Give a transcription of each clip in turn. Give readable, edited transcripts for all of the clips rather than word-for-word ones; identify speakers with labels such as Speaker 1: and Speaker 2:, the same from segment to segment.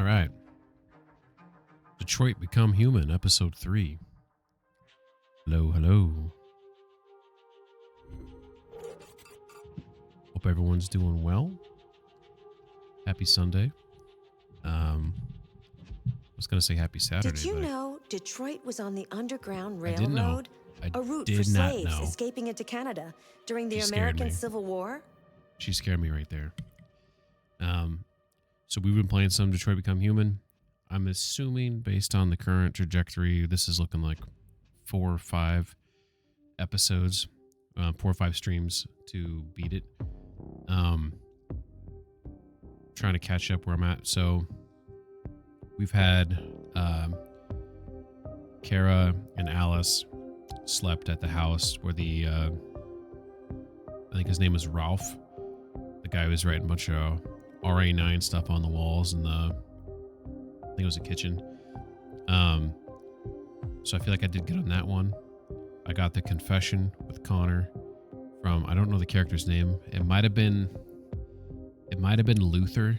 Speaker 1: All right. Detroit Become Human, Episode 3. Hello, hello. Hope everyone's doing well. Happy Sunday. I was going to say happy Saturday.
Speaker 2: Did you know Detroit was on the Underground
Speaker 1: I didn't know.
Speaker 2: Railroad?
Speaker 1: I
Speaker 2: A route
Speaker 1: did
Speaker 2: for
Speaker 1: not
Speaker 2: slaves
Speaker 1: know.
Speaker 2: escaping into Canada during the
Speaker 1: She scared
Speaker 2: American
Speaker 1: me.
Speaker 2: Civil War?
Speaker 1: She scared me right there. So we've been playing some Detroit Become Human. I'm assuming based on the current trajectory, this is looking like 4 or 5 episodes, 4 or 5 streams to beat it. Trying to catch up where I'm at. So we've had Kara and Alice slept at the house where the I think his name was Ralph, the guy who was writing a bunch of RA9 stuff on the walls in the, I think it was a kitchen. So I feel like I did good on that one. I got the confession with Connor from, I don't know the character's name. It might have been Luther,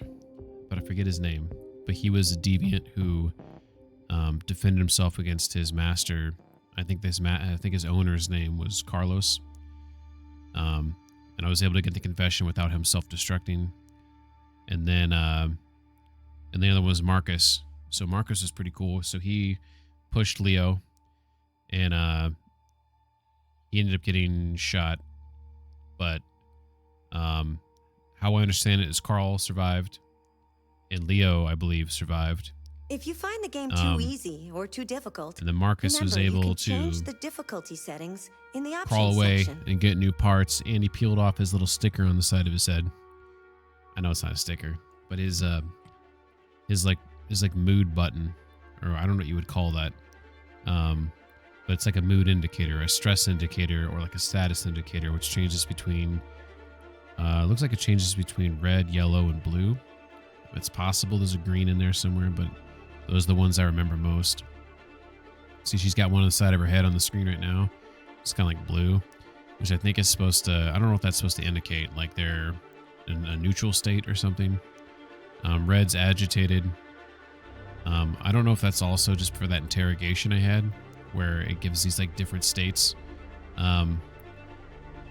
Speaker 1: but I forget his name. But he was a deviant who defended himself against his master. I think his owner's name was Carlos. And I was able to get the confession without him self-destructing. And then the other one was Marcus. So Marcus was pretty cool. So he pushed Leo, and he ended up getting shot. But how I understand it is Carl survived, and Leo, I believe, survived.
Speaker 2: If you find the game too easy or too difficult,
Speaker 1: And then Marcus was
Speaker 2: remember, you
Speaker 1: able
Speaker 2: can
Speaker 1: to
Speaker 2: change the difficulty settings in the options
Speaker 1: crawl away
Speaker 2: section.
Speaker 1: and get new parts, and he peeled off his little sticker on the side of his head. I know it's not a sticker, but his mood button, or I don't know what you would call that. But it's like a mood indicator, a stress indicator, or like a status indicator, which changes between looks like it changes between red, yellow, and blue. It's possible there's a green in there somewhere, but those are the ones I remember most. See, she's got one on the side of her head on the screen right now. It's kind of like blue, which I think is supposed to, I don't know if that's supposed to indicate like they're in a neutral state or something. Red's agitated. I don't know if that's also just for that interrogation I had, where it gives these like different states,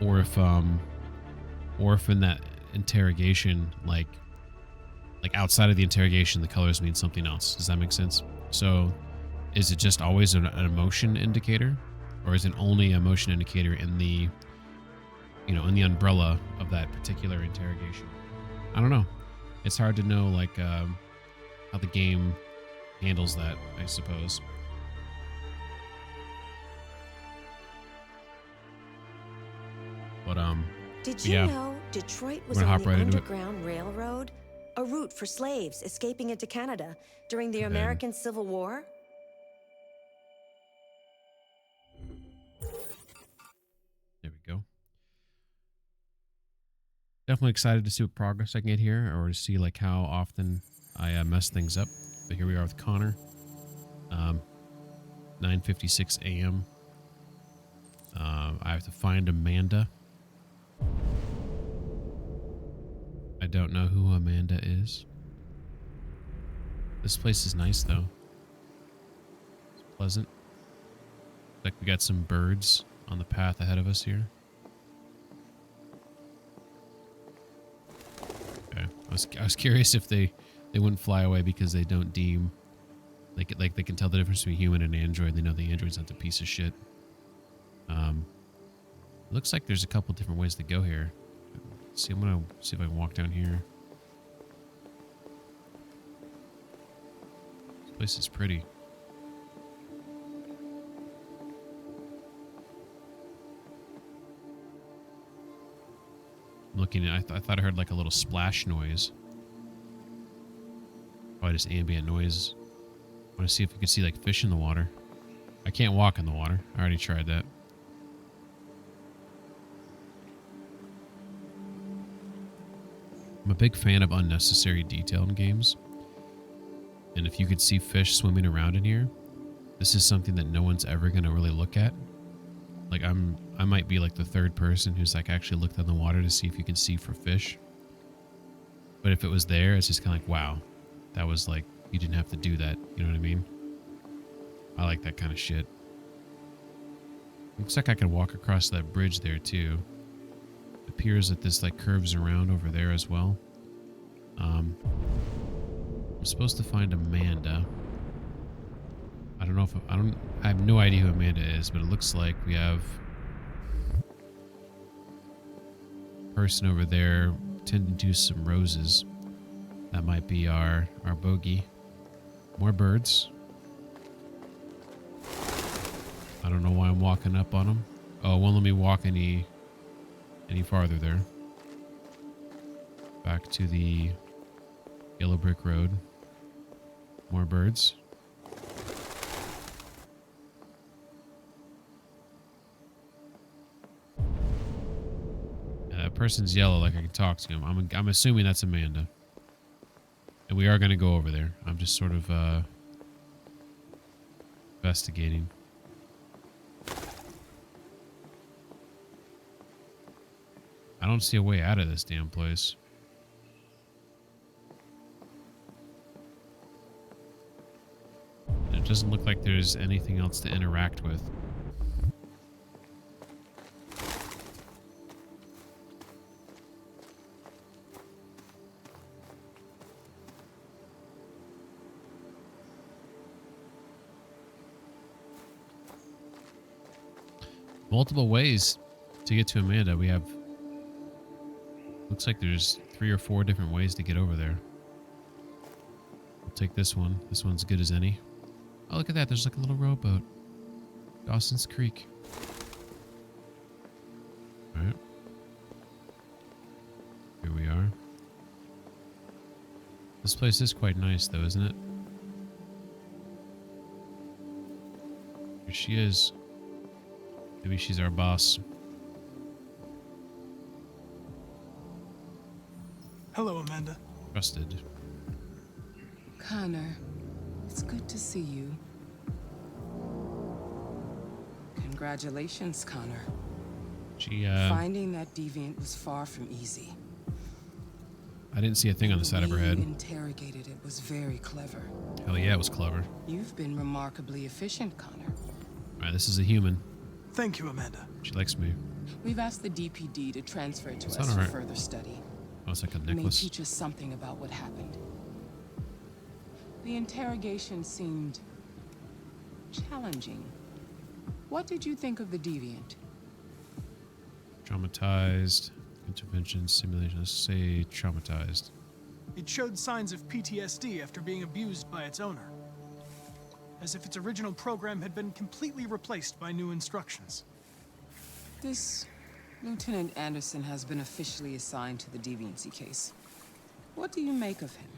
Speaker 1: or if in that interrogation, like outside of the interrogation, the colors mean something else. Does that make sense? So is it just always an emotion indicator, or is it only a motion indicator in the, in the umbrella of that particular interrogation? I don't know. It's hard to know, like, how the game handles that, I suppose. But,
Speaker 2: Did you know Detroit was
Speaker 1: We're gonna
Speaker 2: on
Speaker 1: hop
Speaker 2: the
Speaker 1: right into it.
Speaker 2: Underground Railroad? A route for slaves escaping into Canada during the
Speaker 1: And then-
Speaker 2: American Civil War?
Speaker 1: There we go. Definitely excited to see what progress I can get here, or to see like how often I mess things up. But here we are with Connor. 9:56 a.m. I have to find Amanda. I don't know who Amanda is. This place is nice though. It's pleasant. Like we got some birds on the path ahead of us here. Okay. I was curious if they wouldn't fly away because they don't deem like they can tell the difference between human and android. They know the android's not the piece of shit. Looks like there's a couple different ways to go here. See, I'm gonna see if I can walk down here. This place is pretty. I'm looking at, I thought I heard like a little splash noise. Probably just ambient noise. I want to see if we can see like fish in the water. I can't walk in the water. I already tried that. I'm a big fan of unnecessary detail in games. And if you could see fish swimming around in here, this is something that no one's ever going to really look at. Like I might be like the third person who's like actually looked in the water to see if you can see for fish. But if it was there, it's just kind of like, wow, that was like you didn't have to do that. You know what I mean? I like that kind of shit. Looks like I can walk across that bridge there too. Appears that this like curves around over there as well. I'm supposed to find Amanda. I don't know if I have no idea who Amanda is, but it looks like we have a person over there tending to some roses. That might be our bogey. More birds. I don't know why I'm walking up on them. Oh, it won't let me walk any farther there. Back to the yellow brick road. More birds. That person's yellow, like I can talk to him. I'm assuming that's Amanda. And we are going to go over there. I'm just sort of investigating. I don't see a way out of this damn place. It doesn't look like there's anything else to interact with. Multiple ways to get to Amanda. We have... Looks like there's 3 or 4 different ways to get over there. I'll take this one. This one's good as any. Oh, look at that. There's like a little rowboat. Dawson's Creek. Alright. Here we are. This place is quite nice though, isn't it? Here she is. Maybe she's our boss.
Speaker 3: Hello, Amanda.
Speaker 1: Trusted.
Speaker 4: Connor, it's good to see you. Congratulations, Connor.
Speaker 1: She,
Speaker 4: Finding that deviant was far from easy.
Speaker 1: I didn't see a thing on the side of her head.
Speaker 4: You interrogated it was very clever.
Speaker 1: Hell yeah, it was clever.
Speaker 4: You've been remarkably efficient, Connor.
Speaker 1: Alright, this is a human.
Speaker 3: Thank you, Amanda.
Speaker 1: She likes me.
Speaker 4: We've asked the DPD to transfer it to
Speaker 1: It's
Speaker 4: us
Speaker 1: not
Speaker 4: for
Speaker 1: alright.
Speaker 4: further study.
Speaker 1: Oh, it's like a
Speaker 4: It may
Speaker 1: necklace.
Speaker 4: teach us something about what happened. The interrogation seemed challenging. What did you think of the deviant?
Speaker 1: Traumatized. Intervention, simulation. Let's say traumatized.
Speaker 3: It showed signs of PTSD after being abused by its owner. As if its original program had been completely replaced by new instructions.
Speaker 4: This Lieutenant Anderson has been officially assigned to the deviancy case. What do you make of him?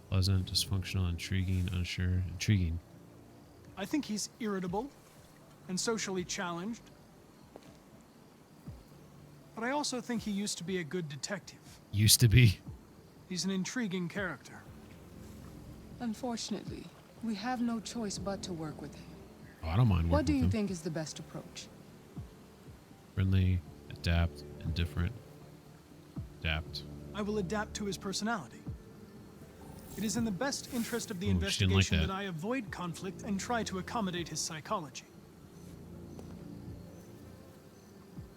Speaker 1: Pleasant, dysfunctional, intriguing, unsure. Intriguing.
Speaker 3: I think he's irritable and socially challenged. But I also think he used to be a good detective.
Speaker 1: Used to be.
Speaker 3: He's an intriguing character.
Speaker 4: Unfortunately, we have no choice but to work with him.
Speaker 1: Oh, I don't mind working
Speaker 4: What do
Speaker 1: with
Speaker 4: you
Speaker 1: them.
Speaker 4: think is the best approach?
Speaker 1: Friendly, adapt, indifferent. Adapt.
Speaker 3: I will adapt to his personality. It is in the best interest of the
Speaker 1: Ooh, she didn't like
Speaker 3: investigation
Speaker 1: that.
Speaker 3: that I avoid conflict and try to accommodate his psychology.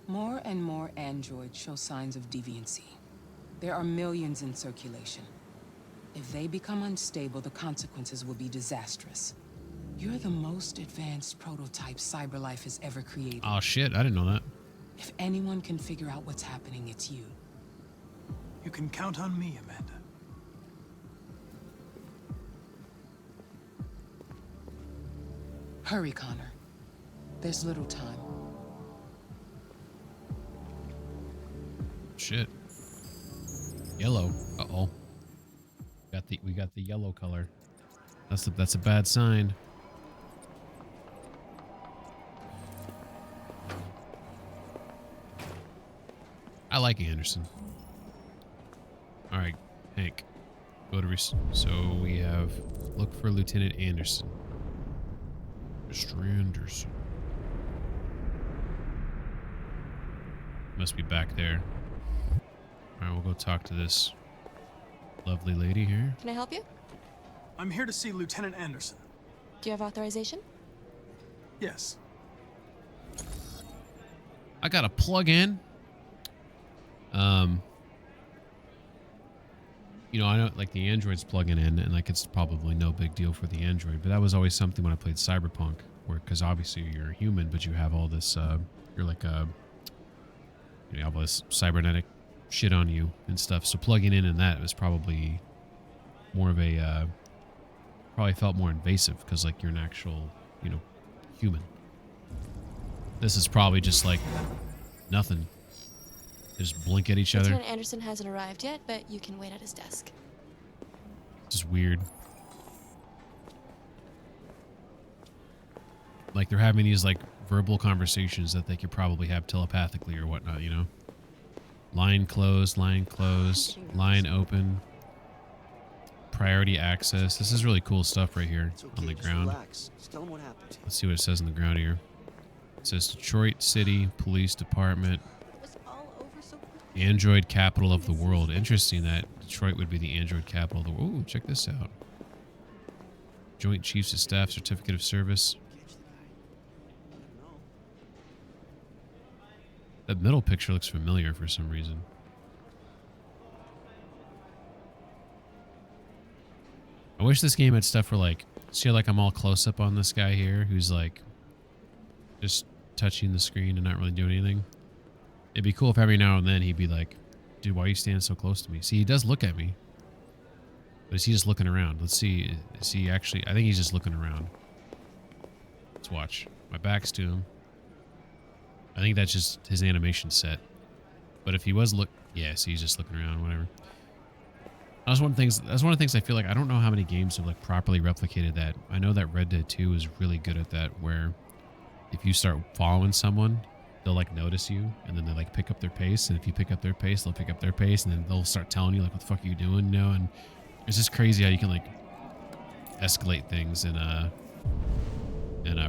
Speaker 4: More and more androids show signs of deviancy. There are millions in circulation. If they become unstable, the consequences will be disastrous. You're the most advanced prototype CyberLife has ever created.
Speaker 1: Oh shit, I didn't know that.
Speaker 4: If anyone can figure out what's happening, it's you.
Speaker 3: You can count on me, Amanda.
Speaker 4: Hurry, Connor. There's little time.
Speaker 1: Shit. Yellow. Uh-oh. We got the yellow color. That's a bad sign. I like Anderson. All right, Hank. Go to so we have look for Lieutenant Anderson. Mr. Anderson. Must be back there. All right, we'll go talk to this lovely lady here.
Speaker 5: Can I help you?
Speaker 3: I'm here to see Lieutenant Anderson.
Speaker 5: Do you have authorization?
Speaker 3: Yes.
Speaker 1: I got a plug in. You know, I know like the Android's plugging in, and like it's probably no big deal for the Android, but that was always something when I played Cyberpunk, where because obviously you're a human, but you have all this, you're like a, you have all this cybernetic shit on you and stuff. So plugging in that was probably more of a, probably felt more invasive because like you're an actual, you know, human. This is probably just like nothing. They just blink at each other.
Speaker 5: Lieutenant Anderson hasn't arrived yet, but you can wait at his desk.
Speaker 1: Just weird. Like they're having these like verbal conversations that they could probably have telepathically or whatnot, you know? Line closed, line open. Priority access. This is really cool stuff right here on the ground.
Speaker 6: Relax. Just tell them what happened.
Speaker 1: Let's see what it says on the ground here. It says Detroit City Police Department. Android capital of the world. Interesting that Detroit would be the Android capital of the world. Ooh, check this out. Joint Chiefs of Staff Certificate of Service. That middle picture looks familiar for some reason. I wish this game had stuff where like, see like I'm all close up on this guy here who's like just touching the screen and not really doing anything. It'd be cool if every now and then he'd be like, dude, why are you standing so close to me? See, he does look at me. But is he just looking around? Let's see. Is he actually... I think he's just looking around. Let's watch. My back's to him. I think that's just his animation set. But if he was yeah, see, he's just looking around, whatever. That's one of the things I feel like I don't know how many games have like properly replicated that. I know that Red Dead 2 is really good at that, where if you start following someone, they'll like notice you, and then they like pick up their pace, and if you pick up their pace, they'll pick up their pace, and then they'll start telling you like, what the fuck are you doing, you know? And it's just crazy how you can like escalate things in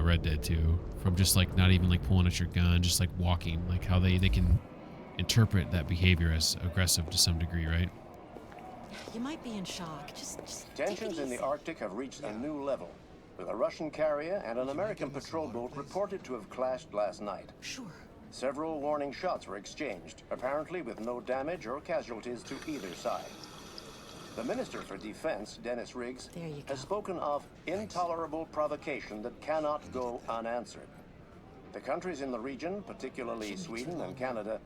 Speaker 1: Red Dead 2 from just like not even like pulling at your gun, just like walking, like how they can interpret that behavior as aggressive to some degree, right?
Speaker 2: You might be in shock. Just
Speaker 7: Tensions in the Arctic have reached a new level, with a Russian carrier and an American patrol boat reported to have clashed last night.
Speaker 2: Sure.
Speaker 7: Several warning shots were exchanged, apparently with no damage or casualties to either side. The Minister for Defense, Dennis Riggs,
Speaker 2: There you go.
Speaker 7: has spoken of intolerable provocation that cannot go unanswered. The countries in the region, particularly Sweden and Canada,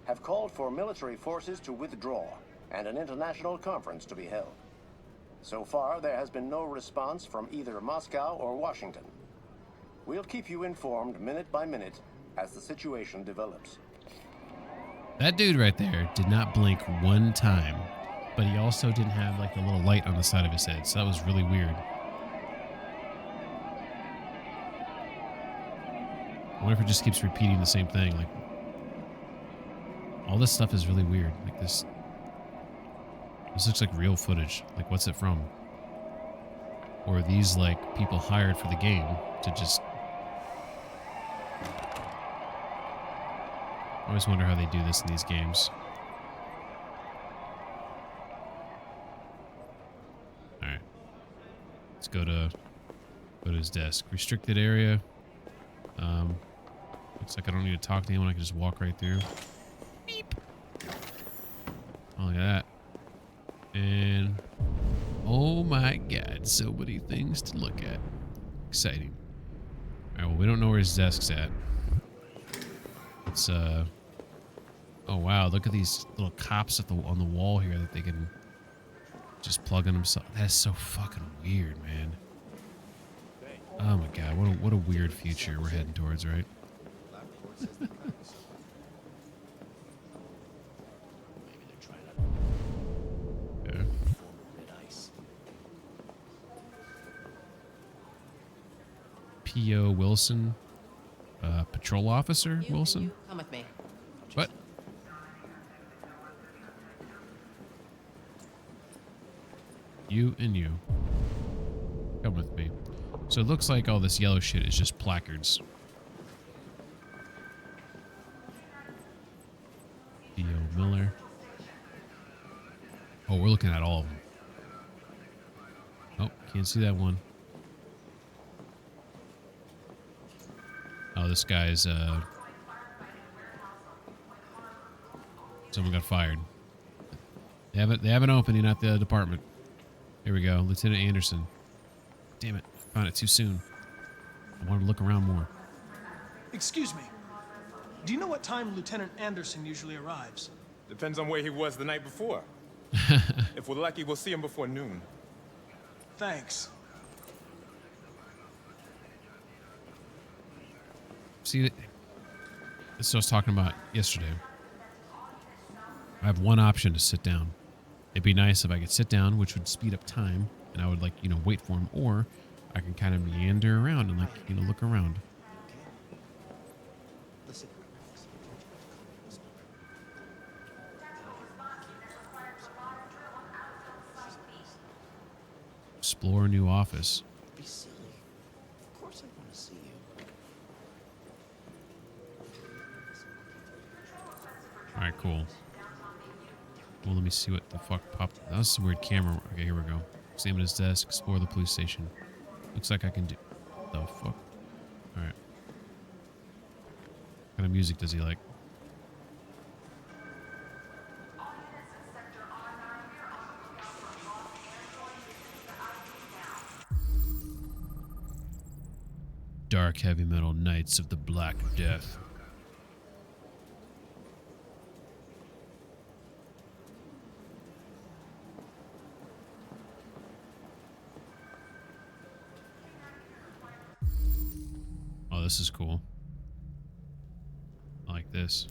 Speaker 7: have called for military forces to withdraw and an international conference to be held. So far, there has been no response from either Moscow or Washington. We'll keep you informed minute by minute as the situation develops.
Speaker 1: That dude right there did not blink one time, but he also didn't have like the little light on the side of his head, so that was really weird. I wonder if it just keeps repeating the same thing. Like, all this stuff is really weird. Like this looks like real footage. Like, what's it from? Or are these like people hired for the game to just... I always wonder how they do this in these games. Alright. Let's go to his desk. Restricted area. Looks like I don't need to talk to anyone. I can just walk right through. Beep. Oh, look at that. And oh my god, so many things to look at. Exciting. Alright, well, we don't know where his desk's at. It's oh wow, look at these little cops on the wall here that they can just plug in themselves. That's so fucking weird, man. Oh my god, what a weird future we're heading towards, right? Yeah. P.O. Wilson, patrol officer Wilson.
Speaker 8: Come with me.
Speaker 1: What? You and you. Come with me. So it looks like all this yellow shit is just placards. Theo Miller. Oh, we're looking at all of them. Oh, can't see that one. Oh, this guy's, someone got fired. They have an opening at the department. Here we go. Lieutenant Anderson. Damn it. Found it too soon. I wanted to look around more.
Speaker 3: Excuse me. Do you know what time Lieutenant Anderson usually arrives?
Speaker 6: Depends on where he was the night before. If we're lucky, we'll see him before noon.
Speaker 3: Thanks.
Speaker 1: See, this is what I was talking about yesterday. I have one option to sit down. It'd be nice if I could sit down, which would speed up time, and I would, like, you know, wait for him, or I can kind of meander around and, like, you know, look around. Explore a new office.
Speaker 8: Be silly. Of course I want to see you.
Speaker 1: All right, cool. Well, let me see what the fuck popped. That was some weird camera. Okay, here we go. Examine his desk. Explore the police station. Looks like I can do. The fuck? All right. What kind of music does he like? Dark heavy metal Knights of the Black Death. Oh, this is cool. I like this.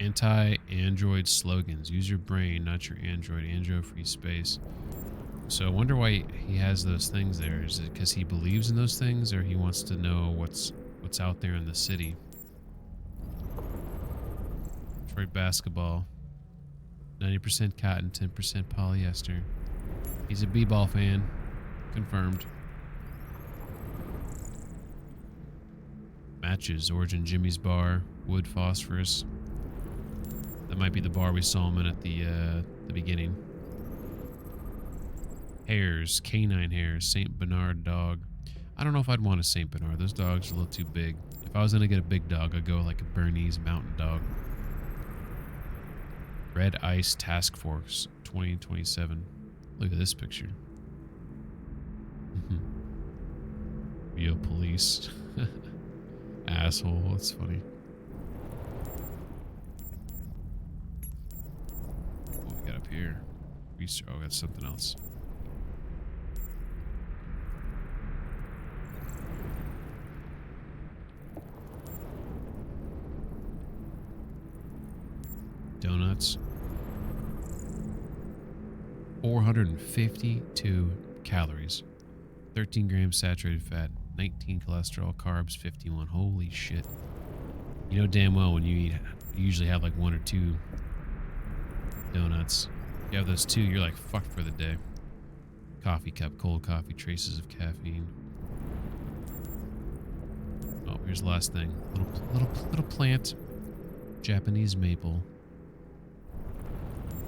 Speaker 1: Anti-Android slogans. Use your brain, not your Android. Android free space. So I wonder why he has those things there. Is it because he believes in those things, or he wants to know what's out there in the city? Detroit basketball. 90% cotton, 10% polyester. He's a b-ball fan. Confirmed. Matches. Origin Jimmy's Bar. Wood Phosphorus. That might be the bar we saw him in at the beginning. Hares. Canine Hares. St. Bernard dog. I don't know if I'd want a St. Bernard. Those dogs are a little too big. If I was going to get a big dog, I'd go like a Bernese Mountain Dog. Red Ice Task Force 2027. Look at this picture. Yo, police. Asshole. That's funny. What we got up here? Oh, got something else. Donuts. 452 calories. 13 grams saturated fat. 19 cholesterol, carbs, 51. Holy shit. You know damn well when you eat, you usually have like one or two donuts. If you have those two, you're like fucked for the day. Coffee cup, cold coffee, traces of caffeine. Oh, here's the last thing. Little plant. Japanese maple.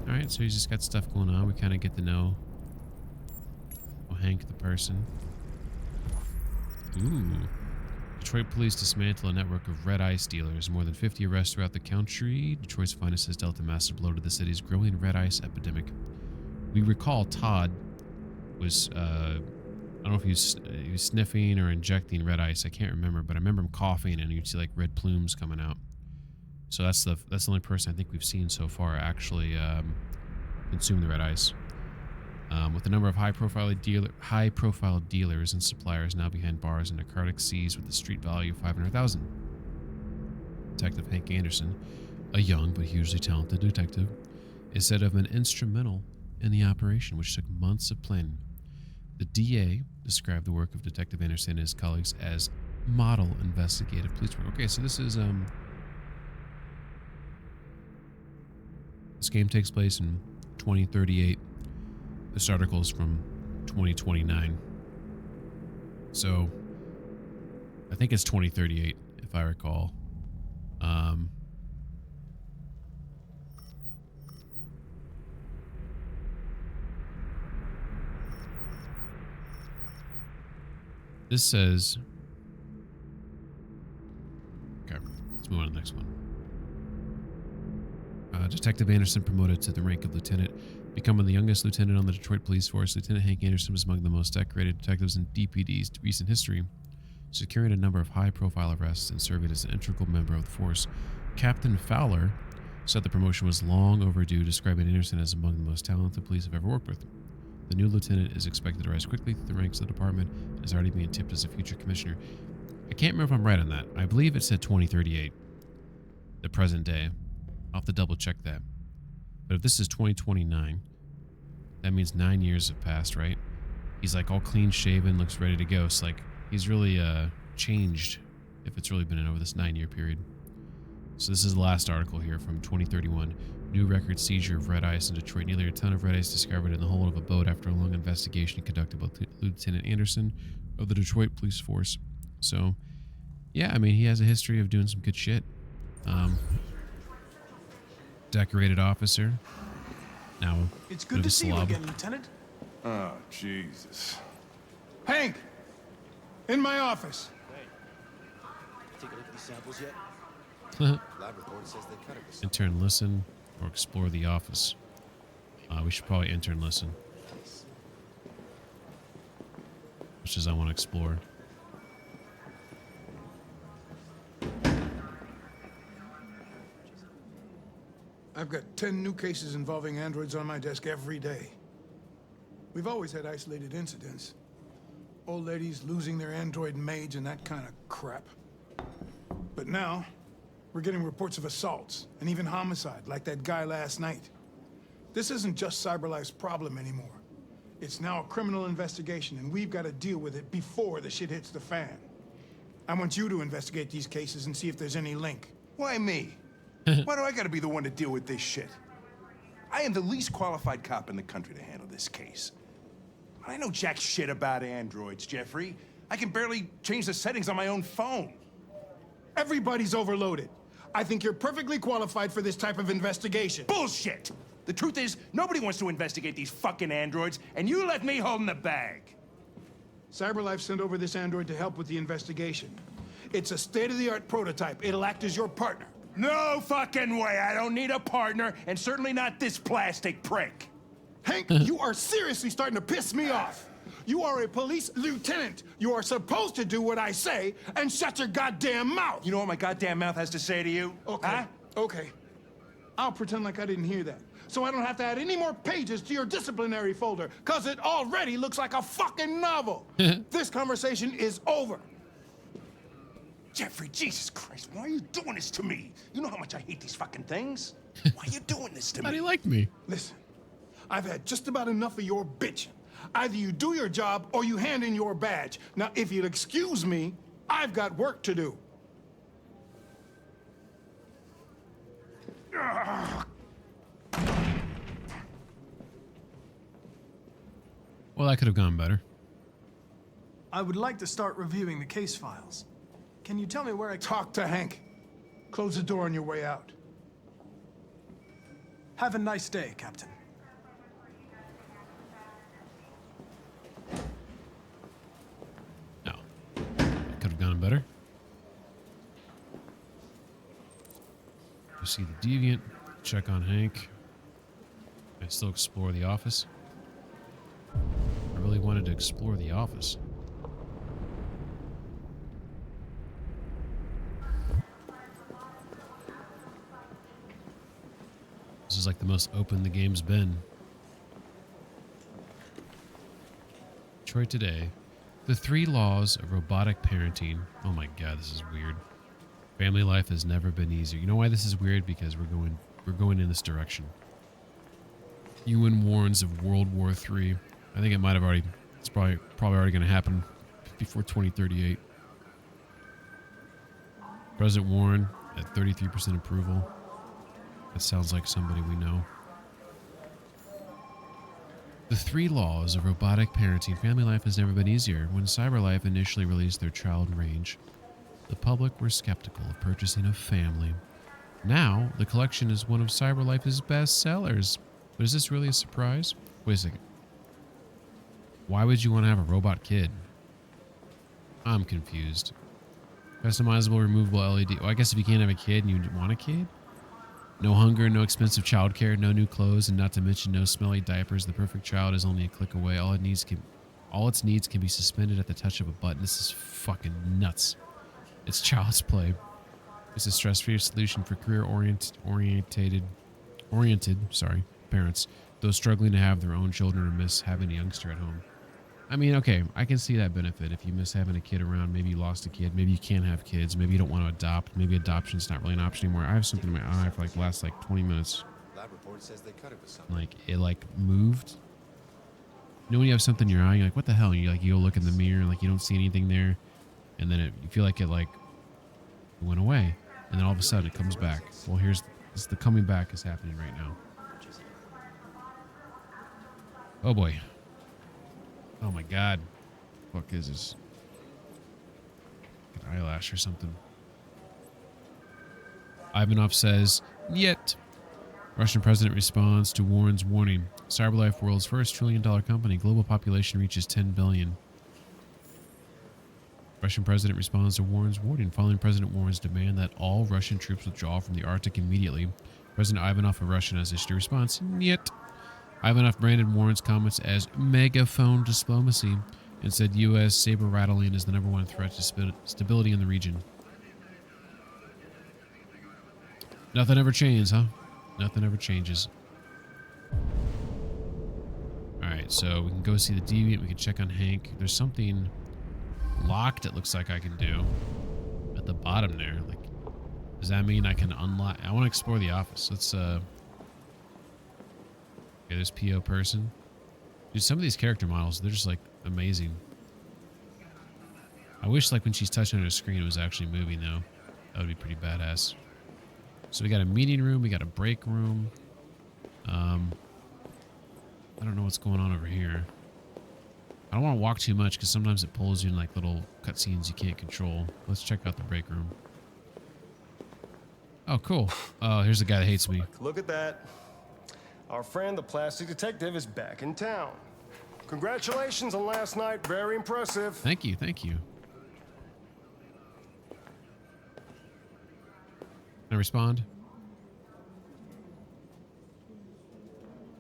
Speaker 1: Alright, so he's just got stuff going on. We kind of get to know Hank the person. Ooh. Detroit police dismantle a network of red ice dealers. More than 50 arrests throughout the country. Detroit's finest has dealt a massive blow to the city's growing red ice epidemic. We recall Todd was, I don't know if he was sniffing or injecting red ice. I can't remember, but I remember him coughing and you'd see like red plumes coming out. So that's the only person I think we've seen so far actually consume the red ice. With a number of high-profile dealers and suppliers now behind bars in narcotic seas with a street value of $500,000. Detective Hank Anderson, a young but hugely talented detective, is said to have been instrumental in the operation, which took months of planning. The DA described the work of Detective Anderson and his colleagues as model investigative police work. Okay, so this is this game takes place in 2038. This article is from 2029. So I think it's 2038, if I recall. This says... Okay, let's move on to the next one. Detective Anderson promoted to the rank of lieutenant, becoming the youngest lieutenant on the Detroit Police Force. Lieutenant Hank Anderson was among the most decorated detectives in DPD's recent history, securing a number of high-profile arrests and serving as an integral member of the force. Captain Fowler said the promotion was long overdue, describing Anderson as among the most talented police I've ever worked with. The new lieutenant is expected to rise quickly through the ranks of the department and is already being tipped as a future commissioner. I can't remember if I'm right on that. I believe it said 2038, the present day. I'll have to double check that. But if this is 2029, that means 9 years have passed, right? He's like all clean shaven, looks ready to go. It's like he's really changed if it's really been over this 9-year period. So this is the last article here from 2031. New record seizure of red ice in Detroit. Nearly a ton of red ice discovered in the hold of a boat after a long investigation conducted by Lieutenant Anderson of the Detroit Police Force. So, yeah, I mean, he has a history of doing some good shit. Decorated officer. Now,
Speaker 3: It's good to see you again, Lieutenant.
Speaker 9: Oh, Jesus.
Speaker 10: Hank! In my office.
Speaker 8: Take a look at these samples yet? Lab report says they cut it.
Speaker 1: Enter and listen, or explore the office. We should probably enter and listen. Which is I want to explore.
Speaker 10: I've got 10 new cases involving androids on my desk every day. We've always had isolated incidents. Old ladies losing their android maids and that kind of crap. But now, we're getting reports of assaults and even homicide, like that guy last night. This isn't just CyberLife's problem anymore. It's now a criminal investigation, and we've got to deal with it before the shit hits the fan. I want you to investigate these cases and see if there's any link.
Speaker 9: Why me? Why do I gotta be the one to deal with this shit? I am the least qualified cop in the country to handle this case. I know jack shit about androids, Jeffrey. I can barely change the settings on my own phone.
Speaker 10: Everybody's overloaded. I think you're perfectly qualified for this type of investigation.
Speaker 9: Bullshit! The truth is, nobody wants to investigate these fucking androids, and you left me holding the bag.
Speaker 10: CyberLife sent over this android to help with the investigation. It's a state-of-the-art prototype. It'll act as your partner.
Speaker 9: No fucking way! I don't need a partner, and certainly not this plastic prick.
Speaker 10: Hank, you are seriously starting to piss me off. You are a police lieutenant. You are supposed to do what I say and shut your goddamn mouth.
Speaker 9: You know what my goddamn mouth has to say to you?
Speaker 10: Okay,
Speaker 9: huh?
Speaker 10: okay. I'll pretend like I didn't hear that, so I don't have to add any more pages to your disciplinary folder, because it already looks like a fucking novel. This conversation is over.
Speaker 9: Jeffrey, Jesus Christ, why are you doing this to me? You know how much I hate these fucking things. Why are you doing this to me?
Speaker 1: How do you like me?
Speaker 10: Listen, I've had just about enough of your bitching. Either you do your job or you hand in your badge. Now, if you'll excuse me, I've got work to do.
Speaker 1: Well, that could have gone better.
Speaker 3: I would like to start reviewing the case files. Can you tell me where I
Speaker 10: Talk to Hank. Close the door on your way out.
Speaker 3: Have a nice day, Captain.
Speaker 1: No. That could have gone better. You see the deviant. Check on Hank. I still explore the office. I really wanted to explore the office. This is like the most open the game's been. Detroit Today. The 3 laws of robotic parenting. Oh my god, this is weird. Family life has never been easier. You know why this is weird? Because we're going in this direction. UN warns of World War III. I think it might have already. It's probably already going to happen before 2038. President Warren at 33% approval. That sounds like somebody we know. The 3 laws of robotic parenting. Family life has never been easier. When CyberLife initially released their child range, the public were skeptical of purchasing a family. Now, the collection is one of CyberLife's best sellers. But is this really a surprise? Wait a second. Why would you want to have a robot kid? I'm confused. Customizable, removable LED. Well, I guess if you can't have a kid and you want a kid? No hunger, no expensive childcare, no new clothes, and not to mention no smelly diapers. The perfect child is only a click away. All its needs can be suspended at the touch of a button. This is fucking nuts. It's child's play. It's a stress-free solution for career-oriented parents, those struggling to have their own children or miss having a youngster at home. I mean, okay, I can see that benefit. If you miss having a kid around, maybe you lost a kid, maybe you can't have kids, maybe you don't want to adopt, maybe adoption's not really an option anymore. I have something in my eye for like the last like 20 minutes.
Speaker 8: Lab report says they cut it with something.
Speaker 1: Like it like moved. You know when you have something in your eye, you're like, what the hell? And you go look in the mirror, and like you don't see anything there, and then you feel like it went away, and then all of a sudden it comes back. Well, the coming back is happening right now. Oh boy. Oh my god. What is this? An eyelash or something. Ivanov says, "Yet." Russian president responds to Warren's warning. CyberLife, world's first trillion-dollar company. Global population reaches 10 billion. Russian president responds to Warren's warning. Following President Warren's demand that all Russian troops withdraw from the Arctic immediately, President Ivanov of Russia has issued a response. Yet. Ivanov branded Warren's comments as megaphone diplomacy and said U.S. saber-rattling is the #1 threat to stability in the region. Nothing ever changes, huh? Nothing ever changes. Alright, so we can go see the Deviant. We can check on Hank. There's something locked it looks like I can do at the bottom there. Like, does that mean I can unlock? I want to explore the office. Let's, okay, there's P.O. person. Dude, some of these character models, they're just, like, amazing. I wish, like, when she's touching her screen, it was actually moving, though. That would be pretty badass. So we got a meeting room. We got a break room. I don't know what's going on over here. I don't want to walk too much, because sometimes it pulls you in, like, little cutscenes you can't control. Let's check out the break room. Oh, cool. Oh, here's the guy that hates me.
Speaker 11: Look at that. Our friend, the plastic detective, is back in town. Congratulations on last night. Very impressive.
Speaker 1: Thank you. Thank you. Can I respond?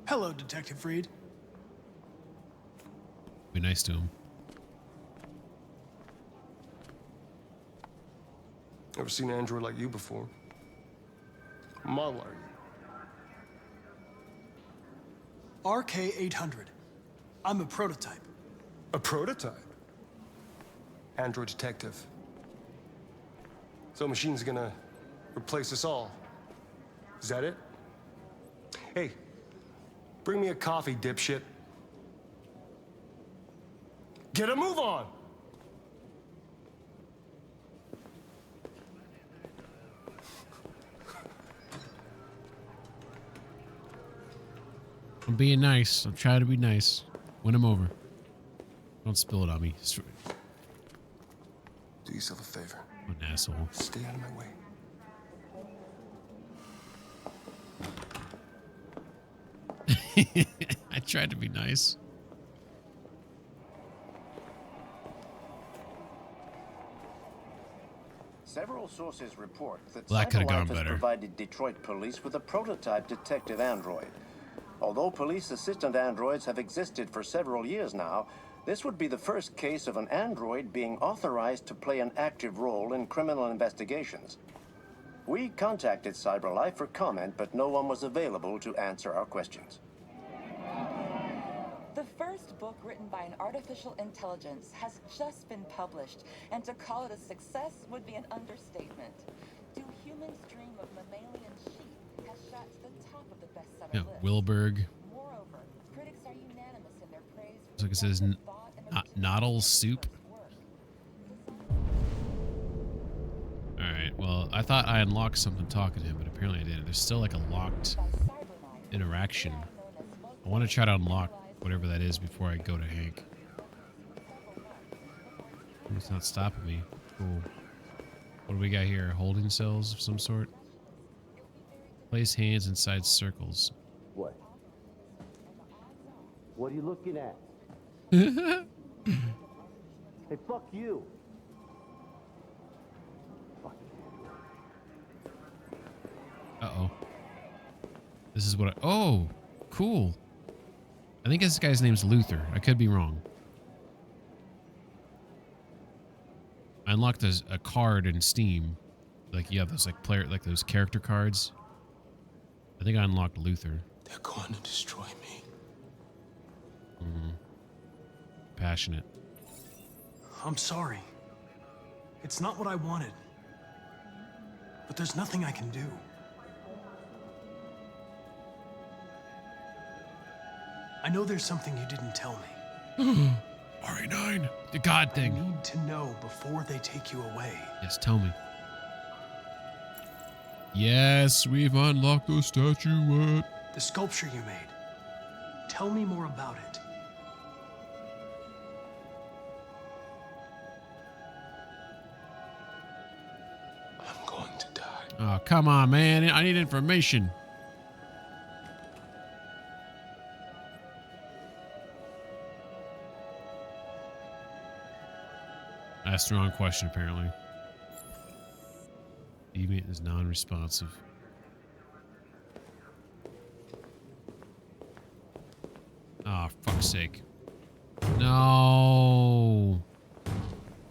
Speaker 3: Hello, Detective Reed.
Speaker 1: Be nice to him.
Speaker 11: Never seen an android like you before. Model are you?
Speaker 3: RK-800. I'm a prototype.
Speaker 11: A prototype? Android detective. So machine's gonna replace us all. Is that it? Hey, bring me a coffee, dipshit. Get a move on!
Speaker 1: I'm being nice. I'm trying to be nice. Win him over. Don't spill it on me.
Speaker 11: Do yourself a favor.
Speaker 1: What an asshole.
Speaker 11: Stay out of my way.
Speaker 1: I tried to be nice.
Speaker 7: Several sources report that
Speaker 1: Well, that could have gone
Speaker 7: CyberLife has
Speaker 1: better.
Speaker 7: provided Detroit police with a prototype detective android. Although police assistant androids have existed for several years now, this would be the first case of an android being authorized to play an active role in criminal investigations. We contacted CyberLife for comment, but no one was available to answer our questions.
Speaker 12: The first book written by an artificial intelligence has just been published, and to call it a success would be an understatement. Do humans dream of mammalian sheep has shot to the top of the bestseller
Speaker 1: Yeah,
Speaker 12: list.
Speaker 1: Wilburg.
Speaker 12: Moreover, critics are unanimous in their praise
Speaker 1: Looks like it says Noddle Soup. Alright, well, I thought I unlocked something talking to him, but apparently I didn't. There's still like a locked interaction. I want to try to unlock whatever that is before I go to Hank. It's not stopping me. Cool. What do we got here? Holding cells of some sort? Place hands inside circles.
Speaker 13: What? What are you looking at? Hey, fuck you.
Speaker 1: This is what I... Oh, cool. I think this guy's name's Luther. I could be wrong. I unlocked a card in Steam. Like, you have those, like, those character cards. I think I unlocked Luther.
Speaker 10: They're going to destroy me.
Speaker 1: Passionate.
Speaker 3: I'm sorry. It's not what I wanted. But there's nothing I can do. I know there's something you didn't tell me.
Speaker 1: RE9, the god thing.
Speaker 3: I need to know before they take you away.
Speaker 1: Yes, tell me. Yes, we've unlocked the statuette.
Speaker 3: The sculpture you made. Tell me more about it.
Speaker 10: I'm going to die.
Speaker 1: Oh, come on, man. I need information. That's the wrong question, apparently. Deviant is non-responsive. Oh, fuck's sake. No.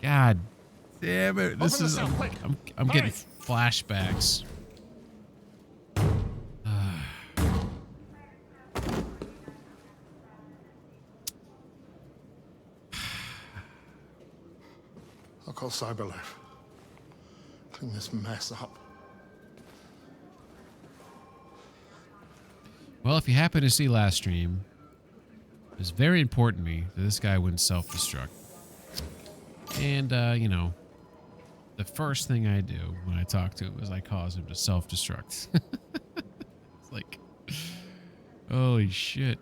Speaker 1: God damn it. This is... I'm getting flashbacks.
Speaker 10: I'll call Cyberlife. Clean this mess up.
Speaker 1: Well, if you happen to see last stream, it was very important to me that this guy wouldn't self-destruct. And, you know, the first thing I do when I talk to him is I cause him to self-destruct. It's like, holy shit.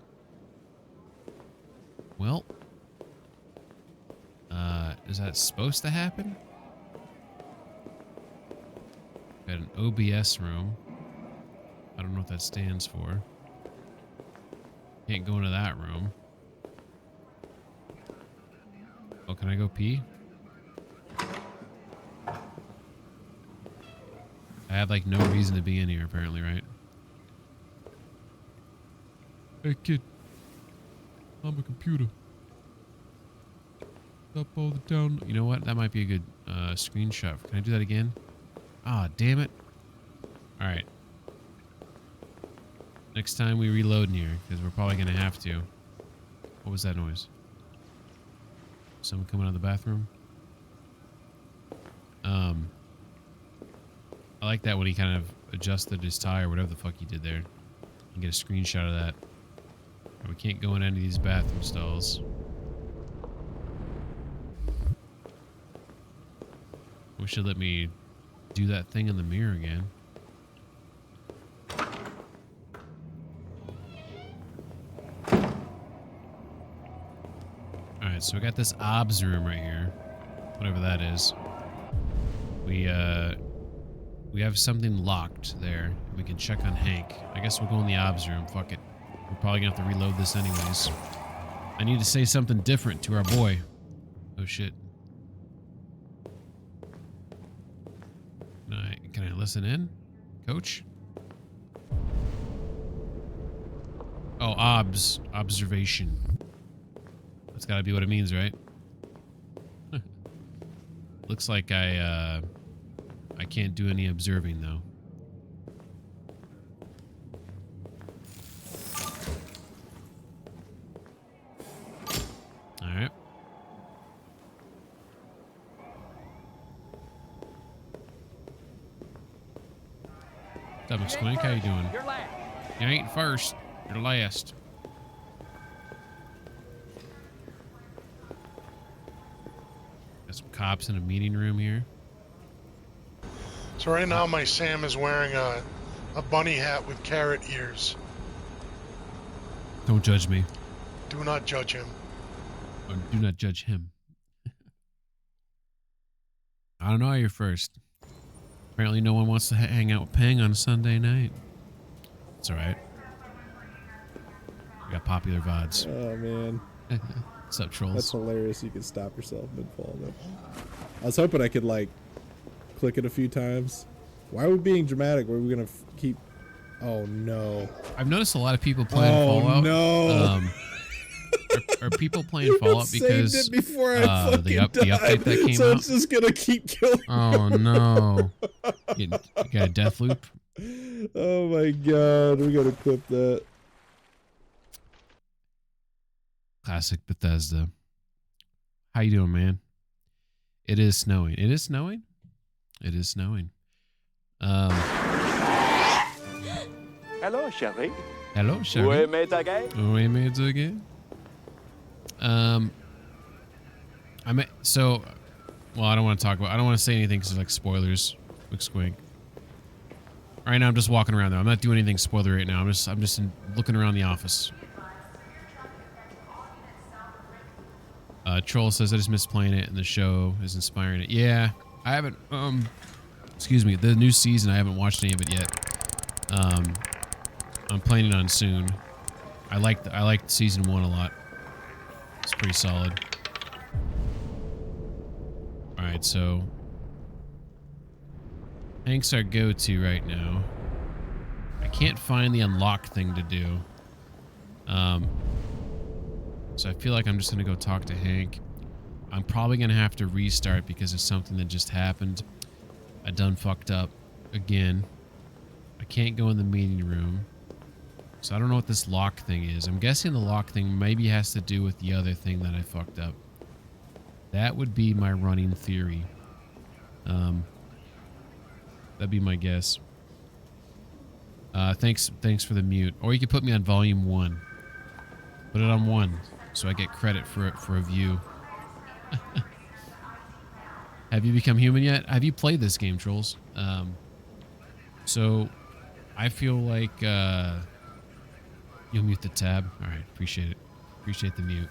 Speaker 1: Well, is that supposed to happen? Got an OBS room. I don't know what that stands for. Can't go into that room. Oh, can I go pee? I have like no reason to be in here apparently, right? Hey kid, I'm a computer. Up all the down. You know what? That might be a good screenshot. Can I do that again? Ah, damn it. All right. Next time we reload in here, because we're probably going to have to. What was that noise? Someone coming out of the bathroom? I like that when he kind of adjusted his tie or whatever the fuck he did there. You get a screenshot of that. We can't go in any of these bathroom stalls. Wish it let me do that thing in the mirror again. Alright, so we got this OBS room right here. Whatever that is. We have something locked there. We can check on Hank. I guess we'll go in the OBS room. Fuck it. We're probably gonna have to reload this anyways. I need to say something different to our boy. Oh shit. Can I listen in? Coach? Oh, OBS. Observation. That's gotta be what it means, right? Looks like I can't do any observing, though. Alright. What's up, Squink? How you doing?
Speaker 13: You're last.
Speaker 1: You ain't first. You're last. Got some cops in a meeting room here.
Speaker 14: So right now my Sam is wearing a bunny hat with carrot ears.
Speaker 1: Don't judge me.
Speaker 14: Do not judge him.
Speaker 1: Or do not judge him. I don't know how you're first. Apparently no one wants to hang out with Peng on a Sunday night. It's alright. We got popular VODs.
Speaker 15: Oh, man.
Speaker 1: What's up, trolls?
Speaker 15: That's hilarious. You can stop yourself mid-fall, though. I was hoping I could, like, click it a few times. Why are we being dramatic? Were we going to keep Oh no.
Speaker 1: I've noticed a lot of people playing
Speaker 15: Oh,
Speaker 1: Fallout.
Speaker 15: no.
Speaker 1: Are people playing Fallout because
Speaker 15: saved it before I fucking
Speaker 1: the update that came
Speaker 15: so
Speaker 1: out?
Speaker 15: it's just gonna keep killing.
Speaker 1: Oh no! You got a death loop.
Speaker 15: Oh my god, we gotta clip that.
Speaker 1: Classic Bethesda. How you doing, man? It is snowing. It is snowing. It is snowing.
Speaker 13: Hello, chérie.
Speaker 1: Hello, chérie.
Speaker 13: Oui, mais again.
Speaker 1: Oui, mais again. Well, I don't want to say anything because it's like spoilers. Quick squink. Right now, I'm just walking around though. I'm not doing anything spoiler right now. I'm just looking around the office. Troll says I just miss playing it and the show is inspiring it. Yeah, I haven't, excuse me, the new season, I haven't watched any of it yet. I'm planning on soon. I liked season 1 a lot. It's pretty solid. Alright, so Hank's our go-to right now. I can't find the unlock thing to do. So I feel like I'm just going to go talk to Hank. I'm probably going to have to restart because of something that just happened. I done fucked up again. I can't go in the meeting room. So I don't know what this lock thing is. I'm guessing the lock thing maybe has to do with the other thing that I fucked up. That would be my running theory. That'd be my guess. Thanks for the mute. Or you could put me on volume 1. Put it on 1 so I get credit for a view. Have you become human yet? Have you played this game, Trolls? So I feel like you'll mute the tab. All right, appreciate it. Appreciate the mute.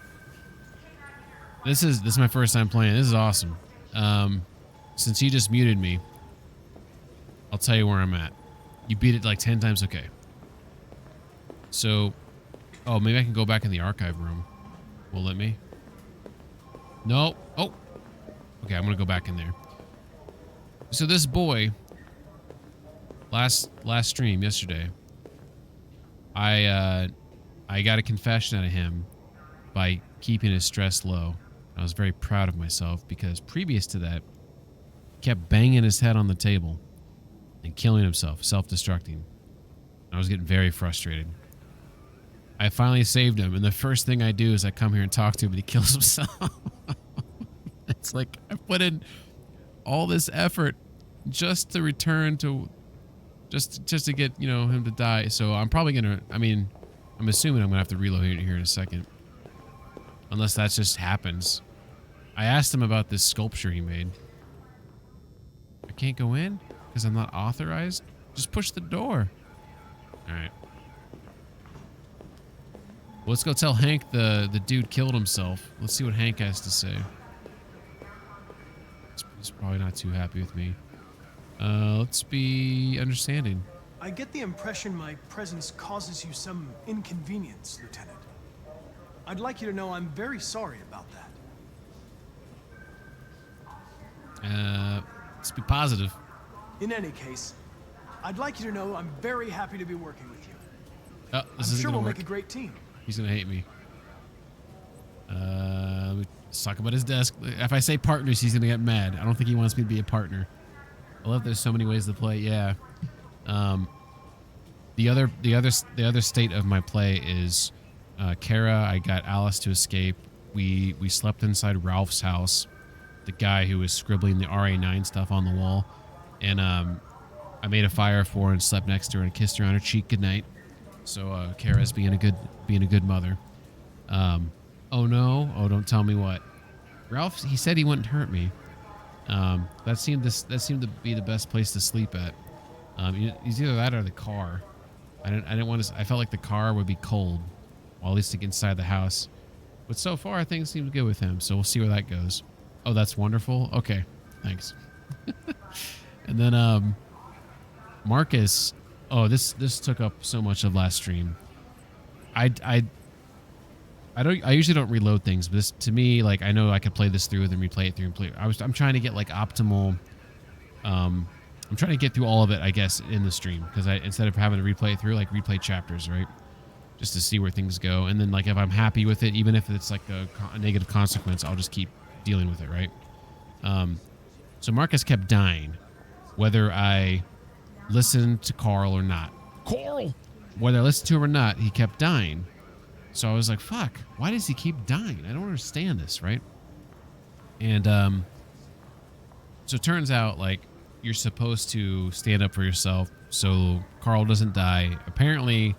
Speaker 1: This is my first time playing. This is awesome. Since you just muted me, I'll tell you where I'm at. You beat it like 10 times. Okay. So, oh, maybe I can go back in the archive room. Will let me? No. Oh. Okay, I'm gonna go back in there. So this boy, last stream yesterday, I got a confession out of him by keeping his stress low. I was very proud of myself because previous to that, he kept banging his head on the table and killing himself, self-destructing. I was getting very frustrated. I finally saved him, and the first thing I do is I come here and talk to him, and he kills himself. It's like I put in all this effort just to return to, just to get him to die. So I'm probably gonna. I mean, I'm assuming I'm gonna have to reload here in a second, unless that just happens. I asked him about this sculpture he made. I can't go in because I'm not authorized. Just push the door. All right. Well, let's go tell Hank the dude killed himself. Let's see what Hank has to say. He's probably not too happy with me. Let's be understanding.
Speaker 3: I get the impression my presence causes you some inconvenience, Lieutenant. I'd like you to know I'm very sorry about that.
Speaker 1: Let's be positive.
Speaker 3: In any case, I'd like you to know I'm very happy to be working with you.
Speaker 1: Oh, this
Speaker 3: I'm
Speaker 1: isn't
Speaker 3: sure
Speaker 1: gonna
Speaker 3: we'll
Speaker 1: work.
Speaker 3: make a great team.
Speaker 1: He's gonna hate me. Let's talk about his desk. If I say partners, he's gonna get mad. I don't think he wants me to be a partner. I love there's so many ways to play. Yeah. The other state of my play is Kara. I got Alice to escape. We slept inside Ralph's house, the guy who was scribbling the RA9 stuff on the wall, and I made a fire for her and slept next to her and kissed her on her cheek goodnight. So Kara's being a good mother. Oh no! Oh, don't tell me what. Ralph, he said he wouldn't hurt me. That seemed to be the best place to sleep at. It's either that or the car. I didn't want to. I felt like the car would be cold, while at least inside the house. But so far, things seem good with him. So we'll see where that goes. Oh, that's wonderful. Okay, thanks. And then Marcus. Oh, this took up so much of last stream. I usually don't reload things, but this, to me, like, I know I could play this through and then replay it through and play. I'm trying to get like optimal I'm trying to get through all of it, I guess, in the stream, because instead of having to replay it through, like replay chapters, right? Just to see where things go, and then like if I'm happy with it, even if it's like a negative consequence, I'll just keep dealing with it, right? So Marcus kept dying, whether I listened to Carl or not. Carl! Whether I listened to him or not, he kept dying. So I was like, fuck, why does he keep dying? I don't understand this, right? And so it turns out, like, you're supposed to stand up for yourself so Carl doesn't die. Apparently,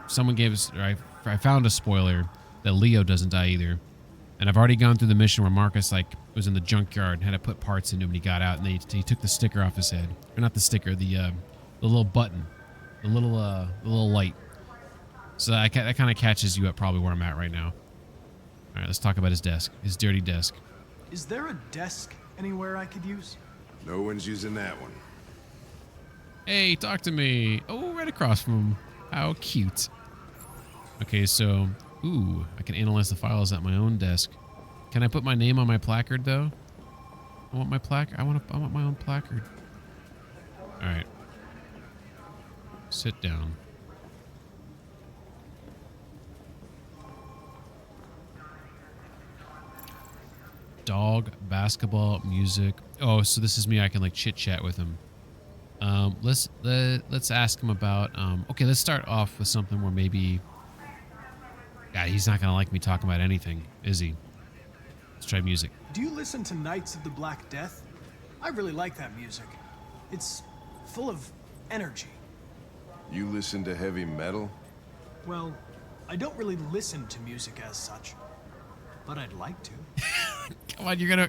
Speaker 1: someone gave us, or I found a spoiler that Leo doesn't die either. And I've already gone through the mission where Marcus, like, was in the junkyard and had to put parts into him when he got out, and he took the sticker off his head. Or not the sticker, the little button. The little light. So that kind of catches you up probably where I'm at right now. All right, let's talk about his desk. His dirty desk.
Speaker 3: Is there a desk anywhere I could use?
Speaker 16: No one's using that one.
Speaker 1: Hey, talk to me. Oh, right across from him. How cute. Okay, so, ooh, I can analyze the files at my own desk. Can I put my name on my placard, though? I want my placard. I want my own placard. All right. Sit down. Dog, basketball, music. Oh, so this is me. I can like chit chat with him. Let's ask him about. Okay, let's start off with something where maybe. Yeah, he's not gonna like me talking about anything, is he? Let's try music.
Speaker 3: Do you listen to Knights of the Black Death? I really like that music. It's full of energy.
Speaker 16: You listen to heavy metal?
Speaker 3: Well, I don't really listen to music as such, but I'd like to.
Speaker 1: Come on, you're gonna.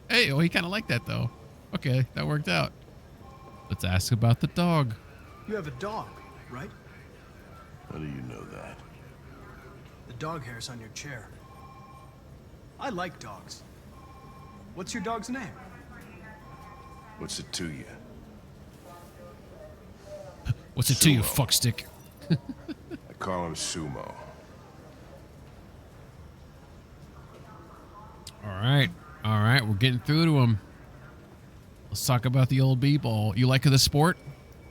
Speaker 1: Hey, oh, he kind of liked that though. Okay, that worked out. Let's ask about the dog.
Speaker 3: You have a dog, right?
Speaker 16: How do you know that?
Speaker 3: The dog hair's on your chair. I like dogs. What's your dog's name?
Speaker 16: What's it to you?
Speaker 1: What's it to you, fuckstick?
Speaker 16: I call him Sumo.
Speaker 1: All right, we're getting through to him. Let's talk about the old b-ball. You like the sport?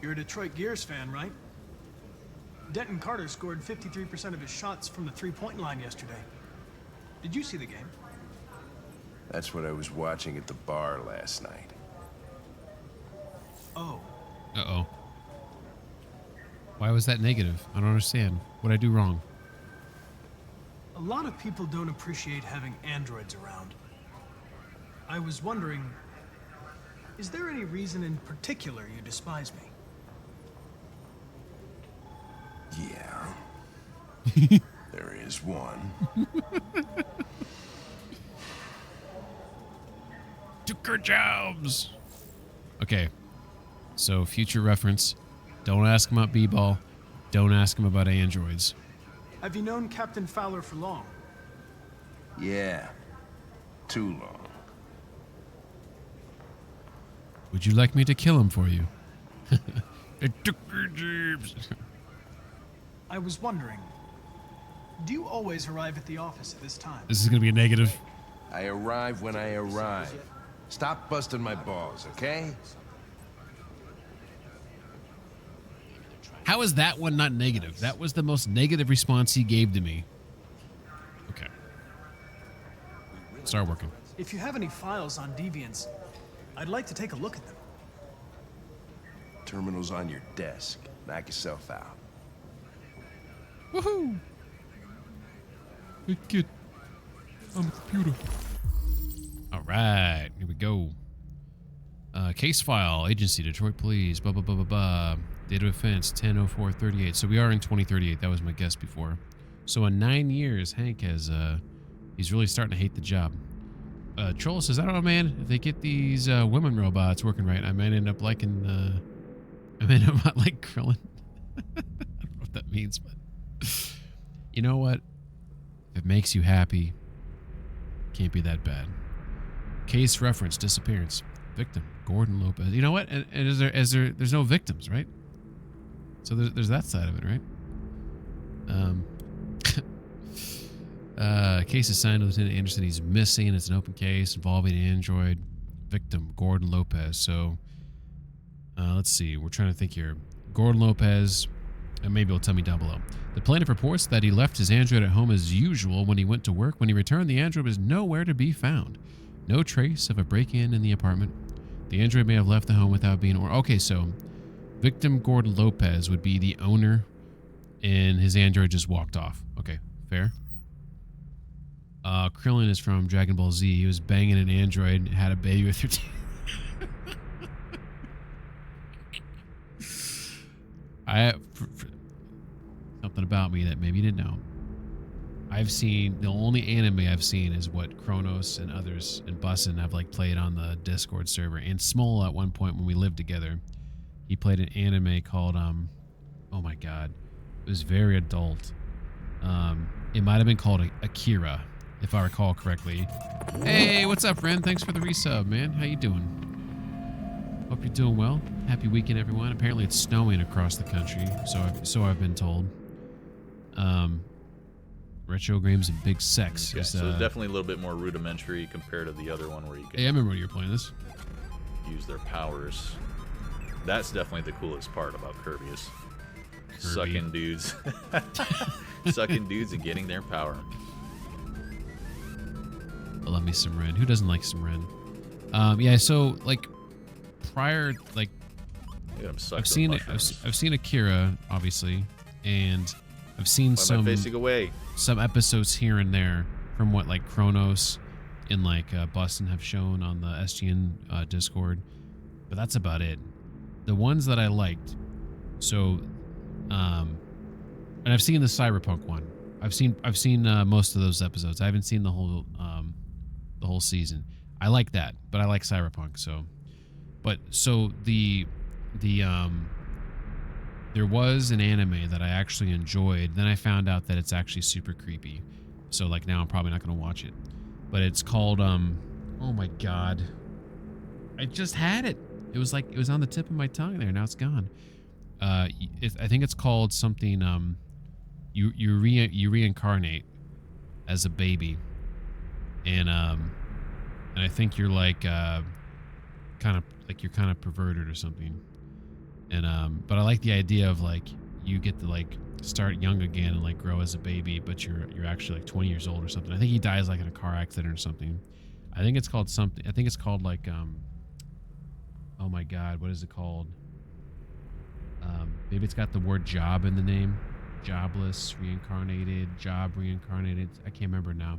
Speaker 3: You're a Detroit Gears fan, right? Denton Carter scored 53% of his shots from the three-point line yesterday. Did you see the game?
Speaker 16: That's what I was watching at the bar last night.
Speaker 3: Oh.
Speaker 1: Uh-oh. Why was that negative? I don't understand. What'd I do wrong?
Speaker 3: A lot of people don't appreciate having androids around. I was wondering, is there any reason in particular you despise me?
Speaker 16: Yeah. There is one.
Speaker 1: Took our jobs. Okay. So, future reference. Don't ask him about b-ball. Don't ask him about androids.
Speaker 3: Have you known Captain Fowler for long?
Speaker 16: Yeah. Too long.
Speaker 1: Would you like me to kill him for you? They took our jobs.
Speaker 3: I was wondering, do you always arrive at the office at this time?
Speaker 1: This is going to be a negative.
Speaker 16: I arrive when I arrive. Stop busting my balls, okay?
Speaker 1: How is that one not negative? That was the most negative response he gave to me. Okay. Start working.
Speaker 3: If you have any files on Deviants, I'd like to take a look at them.
Speaker 16: Terminal's on your desk. Knock yourself out.
Speaker 1: Woohoo! Hey kid, I'm a computer. All right, here we go. Case file, agency, Detroit Police, blah, blah, blah, blah, blah. Date of offense, 10/04/38. So we are in 2038. That was my guess before. So in 9 years, Hank has, he's really starting to hate the job. Troll says, I don't know, man. If they get these women robots working right, I might end up liking, I might end up not like Krillin. I don't know what that means, but you know what? If it makes you happy, can't be that bad. Case reference, disappearance. Victim, Gordon Lopez. You know what? And there's no victims, right? So there's that side of it, right? Case assigned to Lieutenant Anderson. He's missing. It's an open case involving an android. Victim, Gordon Lopez. So, Let's see. We're trying to think here. Gordon Lopez, and maybe he'll tell me down below. The plaintiff reports that he left his android at home as usual when he went to work. When he returned, the android was nowhere to be found. No trace of a break-in in the apartment. The android may have left the home without being... Okay, so victim Gordon Lopez would be the owner, and his android just walked off. Okay, fair. Krillin is from Dragon Ball Z. He was banging an android, had a baby with her teeth. Something about me that maybe you didn't know. The only anime I've seen is what Kronos and others and Bussin have like played on the Discord server. And Small at one point when we lived together, he played an anime called oh my god, it was very adult. It might have been called Akira, if I recall correctly. Hey, what's up, friend? Thanks for the resub, man. How you doing? Hope you're doing well. Happy weekend, everyone. Apparently it's snowing across the country, so I've been told. Retro games and big sex.
Speaker 17: Okay, so it's definitely a little bit more rudimentary compared to the other one where you can...
Speaker 1: Hey, I remember when you were playing this.
Speaker 17: Use their powers. That's definitely the coolest part about Kirby is sucking dudes. Sucking dudes and getting their power.
Speaker 1: I love me some Ren. Who doesn't like some Ren? Yeah, so like prior, like I've seen Akira, obviously, and I've seen some episodes here and there from what like Kronos and like Bustin have shown on the SGN Discord, but that's about it. The ones that I liked, so and I've seen the Cyberpunk one. I've seen most of those episodes. I haven't seen the whole season. I like that, but I like Cyberpunk. So there was an anime that I actually enjoyed. Then I found out that it's actually super creepy. So like now I'm probably not going to watch it. But it's called oh my god, I just had it. It was on the tip of my tongue there. Now it's gone. I think it's called something. You reincarnate as a baby, and I think you're like kind of perverted or something. And but I like the idea of like you get to like start young again and like grow as a baby, but you're actually like 20 years old or something. I think he dies like in a car accident or something. I think it's called something. I think it's called like oh my god, what is it called? Maybe it's got the word job in the name. Jobless reincarnated, job reincarnated. I can't remember now.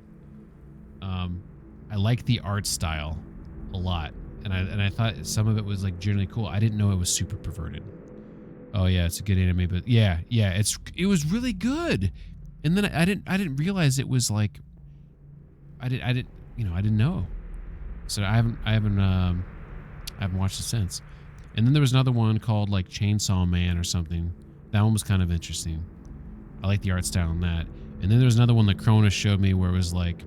Speaker 1: I like the art style a lot, and I thought some of it was like generally cool. I didn't know it was super perverted. Oh yeah, it's a good anime, but yeah, it was really good. And then I didn't realize it was like I didn't know. So I haven't watched it since. And then there was another one called like Chainsaw Man or something. That one was kind of interesting. I like the art style in that. And then there was another one that Cronus showed me where it was like,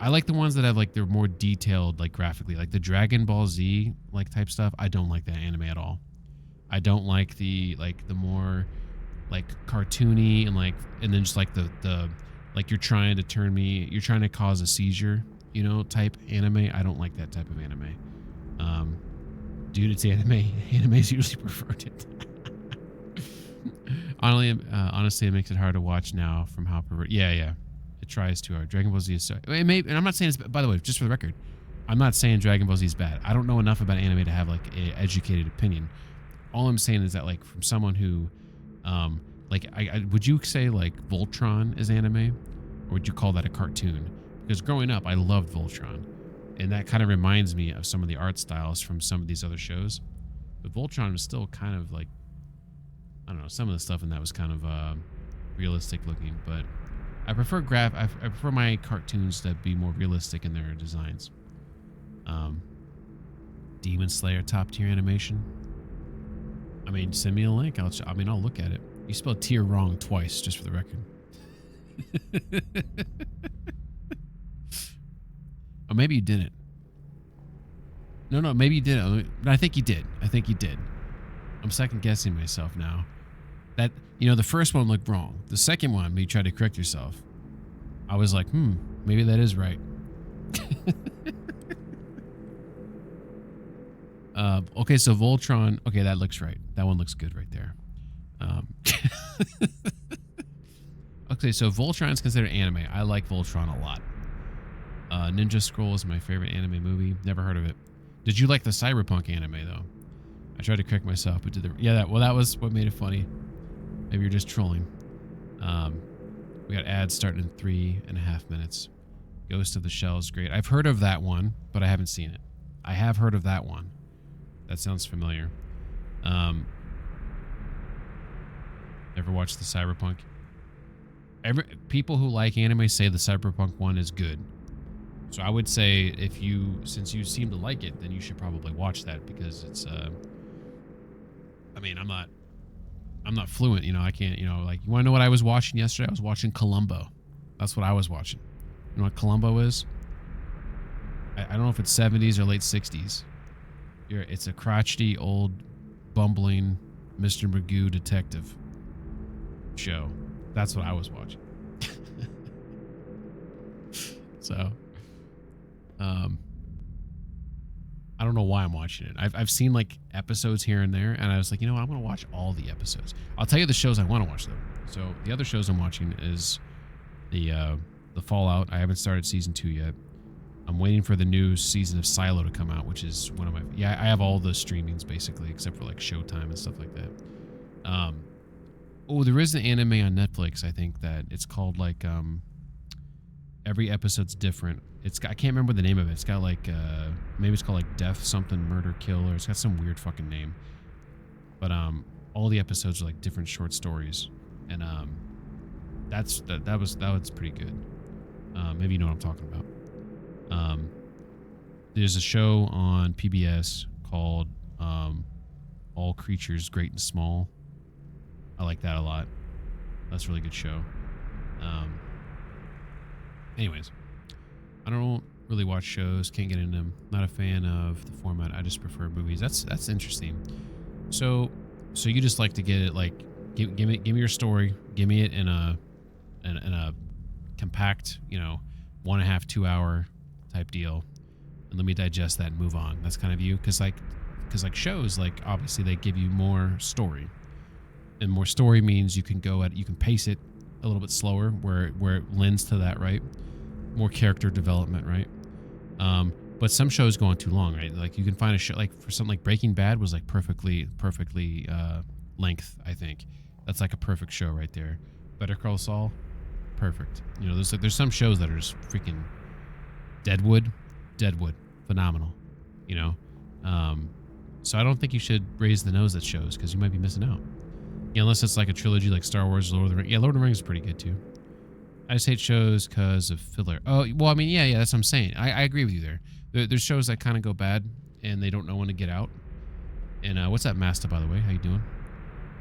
Speaker 1: I like the ones that have like, they're more detailed like graphically, like the Dragon Ball Z like type stuff. I don't like that anime at all. I don't like the more like cartoony and then just like the like you're trying to cause a seizure, type anime. I don't like that type of anime. Dude, it's anime. Anime is usually perverted. Honestly, it makes it hard to watch now from how perverted. Yeah. It tries too hard. Dragon Ball Z is so. And I'm not saying it's. By the way, just for the record, I'm not saying Dragon Ball Z is bad. I don't know enough about anime to have like an educated opinion. All I'm saying is that like from someone who, like, would you say like Voltron is anime, or would you call that a cartoon? Because growing up, I loved Voltron, and that kind of reminds me of some of the art styles from some of these other shows. But Voltron was still kind of like, I don't know, some of the stuff in that was kind of realistic looking, but I prefer I prefer my cartoons to be more realistic in their designs. Demon Slayer top tier animation. I mean, send me a link. I'll look at it. You spelled tier wrong twice, just for the record. Or maybe you didn't. No, maybe you didn't. I think you did. I'm second guessing myself now. That, the first one looked wrong. The second one, you tried to correct yourself. I was like, maybe that is right. Okay, so Voltron. Okay, that looks right. That one looks good right there. Okay, so Voltron is considered anime. I like Voltron a lot. Ninja Scroll is my favorite anime movie. Never heard of it. Did you like the Cyberpunk anime though? I tried to correct myself, but did the that was what made it funny. Maybe you're just trolling. We got ads starting in 3.5 minutes. Ghost of the Shell is great. I've heard of that one, but I haven't seen it. I have heard of that one. That sounds familiar. Ever watched the Cyberpunk? People who like anime say the Cyberpunk one is good. So I would say since you seem to like it, then you should probably watch that because it's. I mean, I'm not fluent, you know. I can't, you know. Like, you want to know what I was watching yesterday? I was watching Columbo. That's what I was watching. You know what Columbo is? I don't know if it's 70s or late 60s. It's a crotchety, old, bumbling Mr. Magoo detective show. That's what I was watching. So, I don't know why I'm watching it. I've seen like episodes here and there, and I was like, you know what? I'm going to watch all the episodes. I'll tell you the shows I want to watch, though. So, the other shows I'm watching is the Fallout. I haven't started season 2 yet. I'm waiting for the new season of Silo to come out, which is one of my... Yeah, I have all the streamings, basically, except for, like, Showtime and stuff like that. There is an anime on Netflix, I think, that it's called, like, every episode's different. I can't remember the name of it. It's got, like, maybe it's called, like, Death Something Murder Kill, or it's got some weird fucking name. But, all the episodes are, like, different short stories. And, that was pretty good. Maybe you know what I'm talking about. There's a show on PBS called All Creatures Great and Small. I like that a lot. That's a really good show. Anyways, I don't really watch shows, can't get into them. Not a fan of the format. I just prefer movies. That's interesting. So you just like to get it, like, give me your story, give me it in a compact, 1.5, 2 hour type deal, and let me digest that and move on. That's kind of you, because shows, like, obviously they give you more story, and more story means you can pace it a little bit slower, where it lends to that, right? More character development, right? But some shows go on too long, right? Like, you can find a show, like, for something like Breaking Bad was like perfectly length. I think that's like a perfect show right there. Better Call Saul, perfect. There's some shows that are just freaking Deadwood, phenomenal. So I don't think you should raise the nose at shows, because you might be missing out. Unless it's like a trilogy like Star Wars, Lord of the Rings. Yeah, Lord of the Rings is pretty good too. I just hate shows because of filler. Oh, well, I mean, yeah, that's what I'm saying. I agree with you there. There's shows that kind of go bad and they don't know when to get out. And what's that, Master, by the way? How you doing?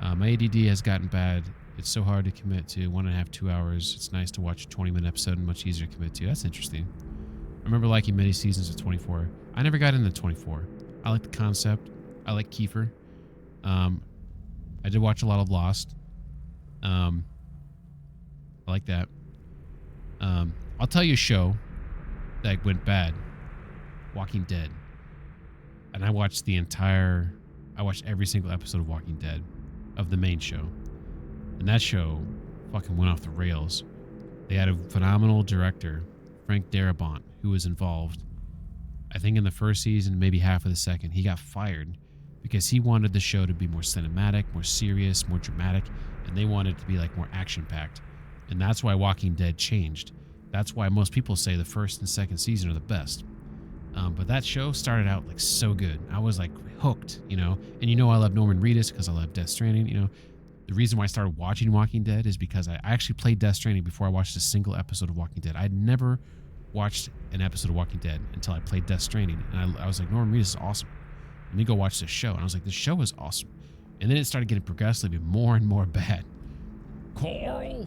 Speaker 1: My ADD has gotten bad. It's so hard to commit to 1.5, 2 hours. It's nice to watch a 20-minute episode and much easier to commit to. That's interesting. I remember liking many seasons of 24. I never got into 24. I like the concept. I like Kiefer. I did watch a lot of Lost. I like that. I'll tell you a show that went bad. Walking Dead. And I watched every single episode of Walking Dead, of the main show. And that show fucking went off the rails. They had a phenomenal director, Frank Darabont, who was involved. I think in the first season, maybe half of the second, he got fired because he wanted the show to be more cinematic, more serious, more dramatic, and they wanted it to be like more action-packed. And that's why Walking Dead changed. That's why most people say the first and second season are the best. But that show started out like so good. I was like hooked, And I love Norman Reedus because I love Death Stranding. The reason why I started watching Walking Dead is because I actually played Death Stranding before I watched a single episode of Walking Dead. I'd never watched an episode of Walking Dead until I played Death Stranding. And I was like, Norman Reedus is awesome. Let me go watch this show. And I was like, this show is awesome. And then it started getting progressively more and more bad. Carl!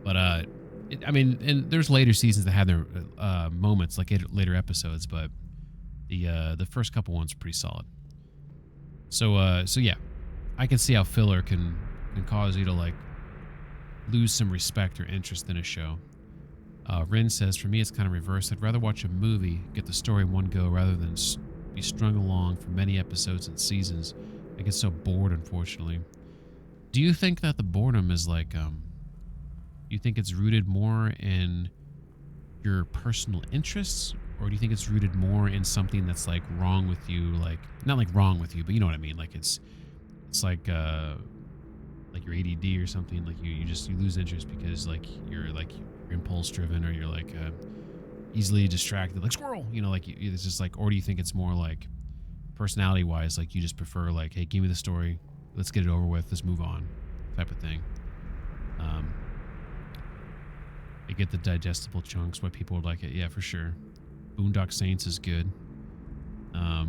Speaker 1: But, and there's later seasons that had their moments, like later episodes, but the first couple ones are pretty solid. So yeah, I can see how filler can cause you to, like, lose some respect or interest in a show. Rin says, for me, it's kind of reversed. I'd rather watch a movie, get the story in one go, rather than be strung along for many episodes and seasons. I get so bored, unfortunately. Do you think that the boredom is like, you think it's rooted more in your personal interests, or do you think it's rooted more in something that's like wrong with you? Like, not like wrong with you, but you know what I mean? Like it's like your ADD or something. Like you lose interest because like you're impulse driven, or you're like easily distracted, like squirrel, you know, like it's just like, or do you think it's more like personality wise, like you just prefer like, hey, give me the story, let's get it over with, let's move on, type of thing. You get the digestible chunks, why people would like it. Yeah, for sure. Boondock Saints is good. But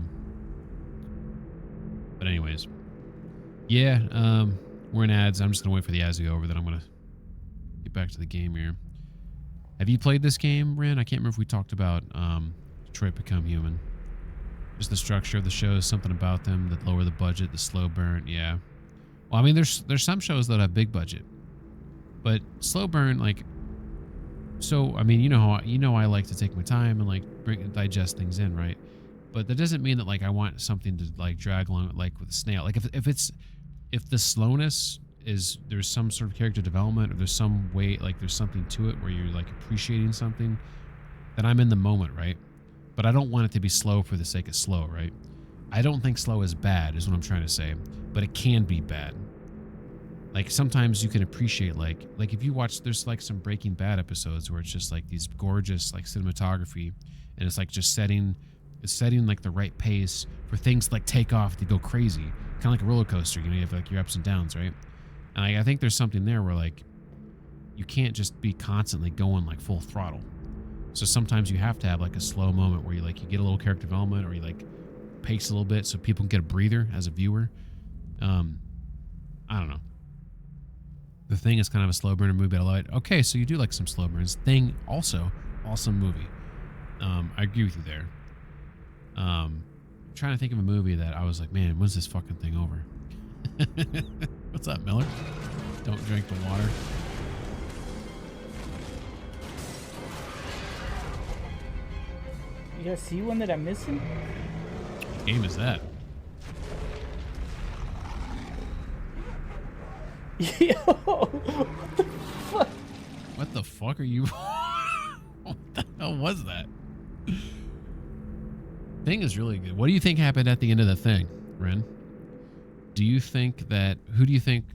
Speaker 1: anyways, yeah, we're in ads. I'm just gonna wait for the ads to go over, then I'm gonna get back to the game here. Have you played this game, Ren? I can't remember if we talked about Detroit Become Human. Just the structure of the shows, something about them that lower the budget, the slow burn. Yeah. Well, I mean, there's some shows that have big budget, but slow burn, like. So, I mean, you know I like to take my time and like digest things in, right? But that doesn't mean that like I want something to like drag along like with a snail. Like if the slowness is, there's some sort of character development, or there's some way, like there's something to it where you're like appreciating something, then I'm in the moment, right? But I don't want it to be slow for the sake of slow, right? I don't think slow is bad, is what I'm trying to say, but it can be bad. Like sometimes you can appreciate like if you watch, there's like some Breaking Bad episodes where it's just like these gorgeous like cinematography, and it's like just setting like the right pace for things to like take off to go crazy, kind of like a roller coaster. You know, you have like your ups and downs, right? And I think there's something there where like you can't just be constantly going like full throttle. So sometimes you have to have like a slow moment where you get a little character development, or you like pace a little bit so people can get a breather as a viewer. I don't know. The Thing is kind of a slow burner movie, but I like. Okay, so you do like some slow burns. Thing also awesome movie. I agree with you there. I'm trying to think of a movie that I was like, man, when's this fucking thing over? What's up, Miller? Don't drink the water.
Speaker 18: You guys see one that I'm missing?
Speaker 1: What game is that?
Speaker 18: Yo, what the fuck?
Speaker 1: What the fuck are you? What the hell was that? Thing is really good. What do you think happened at the end of the Thing, Ren? Do you think that? Do you think